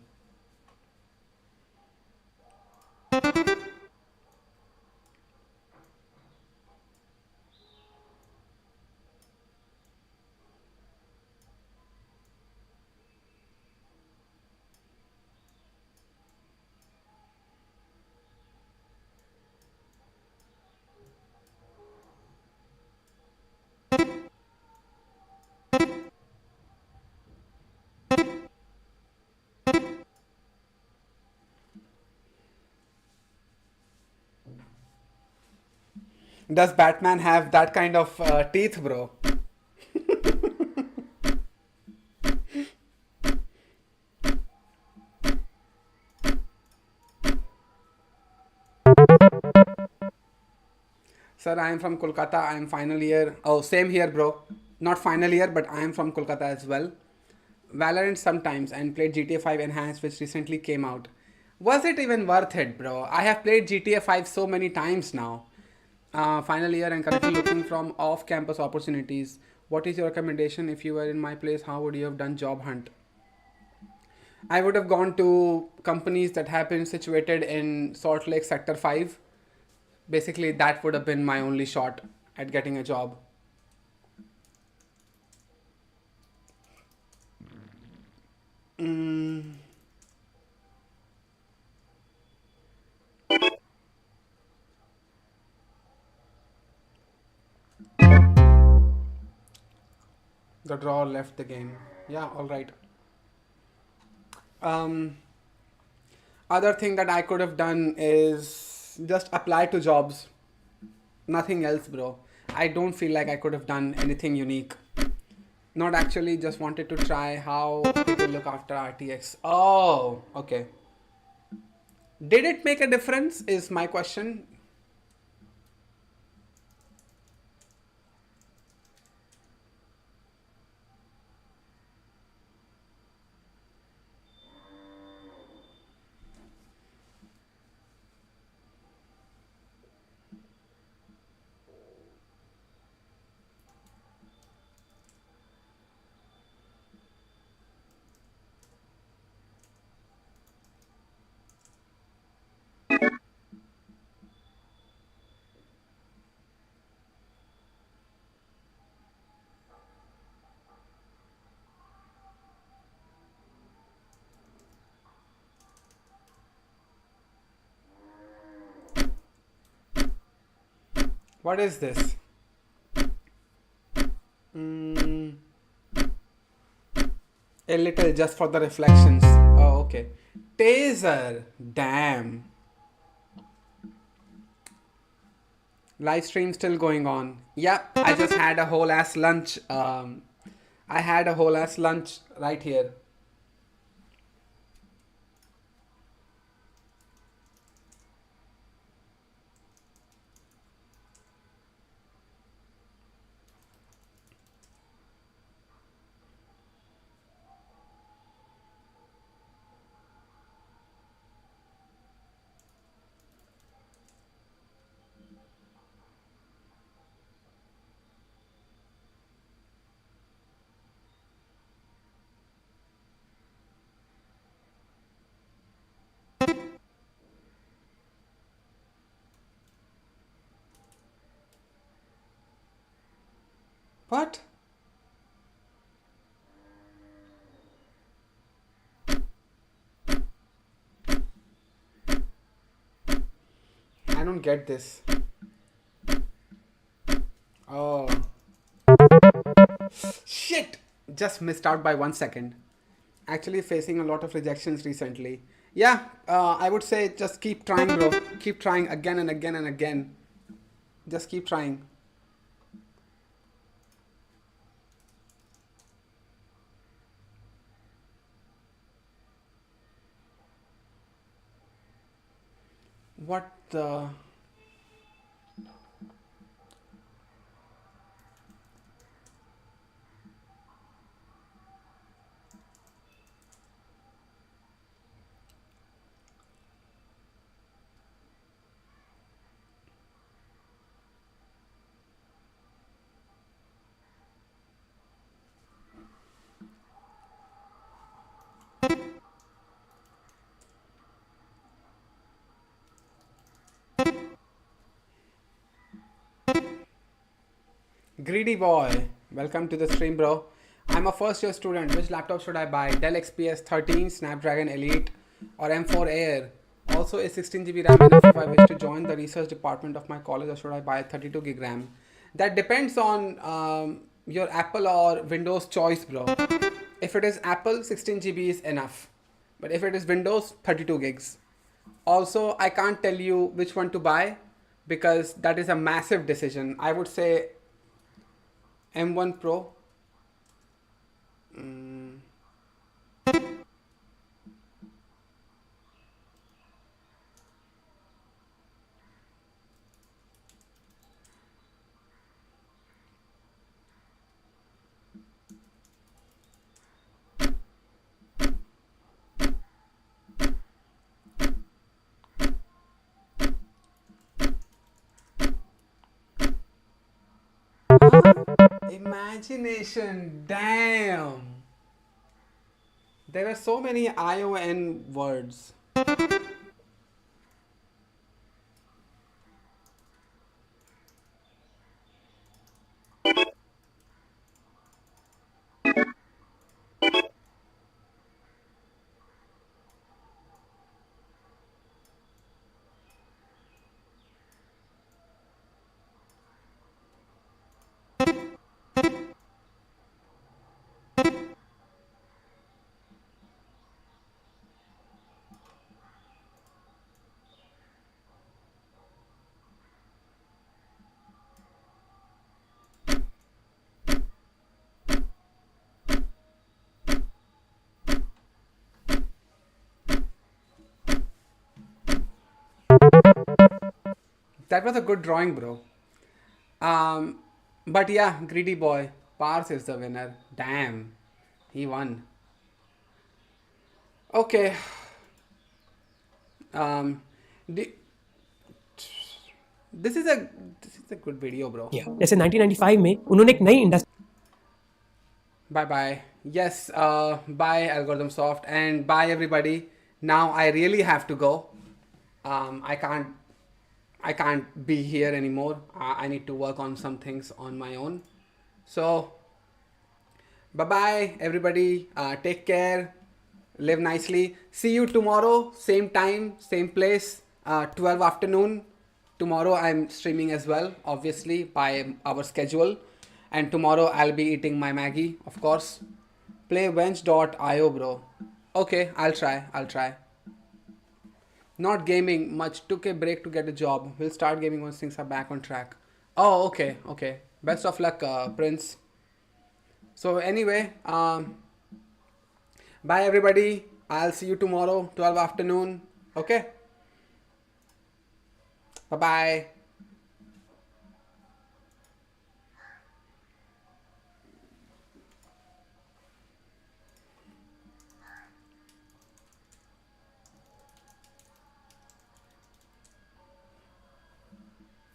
S1: Does Batman have that kind of teeth, bro? Sir, I am from Kolkata. I am final year. Oh, same here, bro. Not final year, but I am from Kolkata as well. Valorant sometimes and played GTA 5 Enhanced, which recently came out. Was it even worth it, bro? I have played GTA 5 so many times now. Final year and currently looking from off-campus opportunities. What is your recommendation? If you were in my place, how would you have done job hunt? I would have gone to companies that have been situated in Salt Lake Sector 5. Basically, that would have been my only shot at getting a job. The draw left the game. Yeah, alright. Other thing that I could have done is just apply to jobs. Nothing else, bro. I don't feel like I could have done anything unique. Not actually, just wanted to try how people look after RTX. Oh, okay. Did it make a difference is my question. What is this? A little just for the reflections. Oh, okay. Taser. Damn. Live stream still going on. Yep, I just had a whole ass lunch. I had a whole ass lunch right here. What? I don't get this. Oh. Shit! Just missed out by 1 second. Actually facing a lot of rejections recently. Yeah, I would say just keep trying, bro. Keep trying again and again and again. Just keep trying. What the... Greedy boy, welcome to the stream, bro. I'm a first year student. Which laptop should I buy? Dell XPS 13, Snapdragon Elite, or M4 Air? Also, is 16 GB RAM enough if I wish to join the research department of my college, or should I buy 32 gig RAM? That depends on your Apple or Windows choice, bro. If it is Apple, 16 GB is enough. But if it is Windows, 32 gigs. Also, I can't tell you which one to buy because that is a massive decision. I would say M1 Pro. Imagination. Damn. There were so many ION words. That was a good drawing, bro. But yeah, greedy boy. Pars is the winner. Damn, he won. Okay. Um, di- this is a good video, bro.
S17: जैसे 1995 में उन्होंने एक नई industry
S1: Bye bye. Yes, bye Algorithm Soft, and bye everybody. Now I really have to go. I can't be here anymore. I need to work on some things on my own. So bye bye everybody. Take care. Live nicely. See you tomorrow, same time, same place, 12 afternoon. Tomorrow I'm streaming as well, obviously by our schedule. And tomorrow I'll be eating my Maggie, of course. Play wench.io, bro. Okay, I'll try. Not gaming much. Took a break to get a job. We'll start gaming once things are back on track. Oh, okay. Best of luck, Prince. So anyway, bye everybody. I'll see you tomorrow, 12 afternoon. Okay? Bye-bye.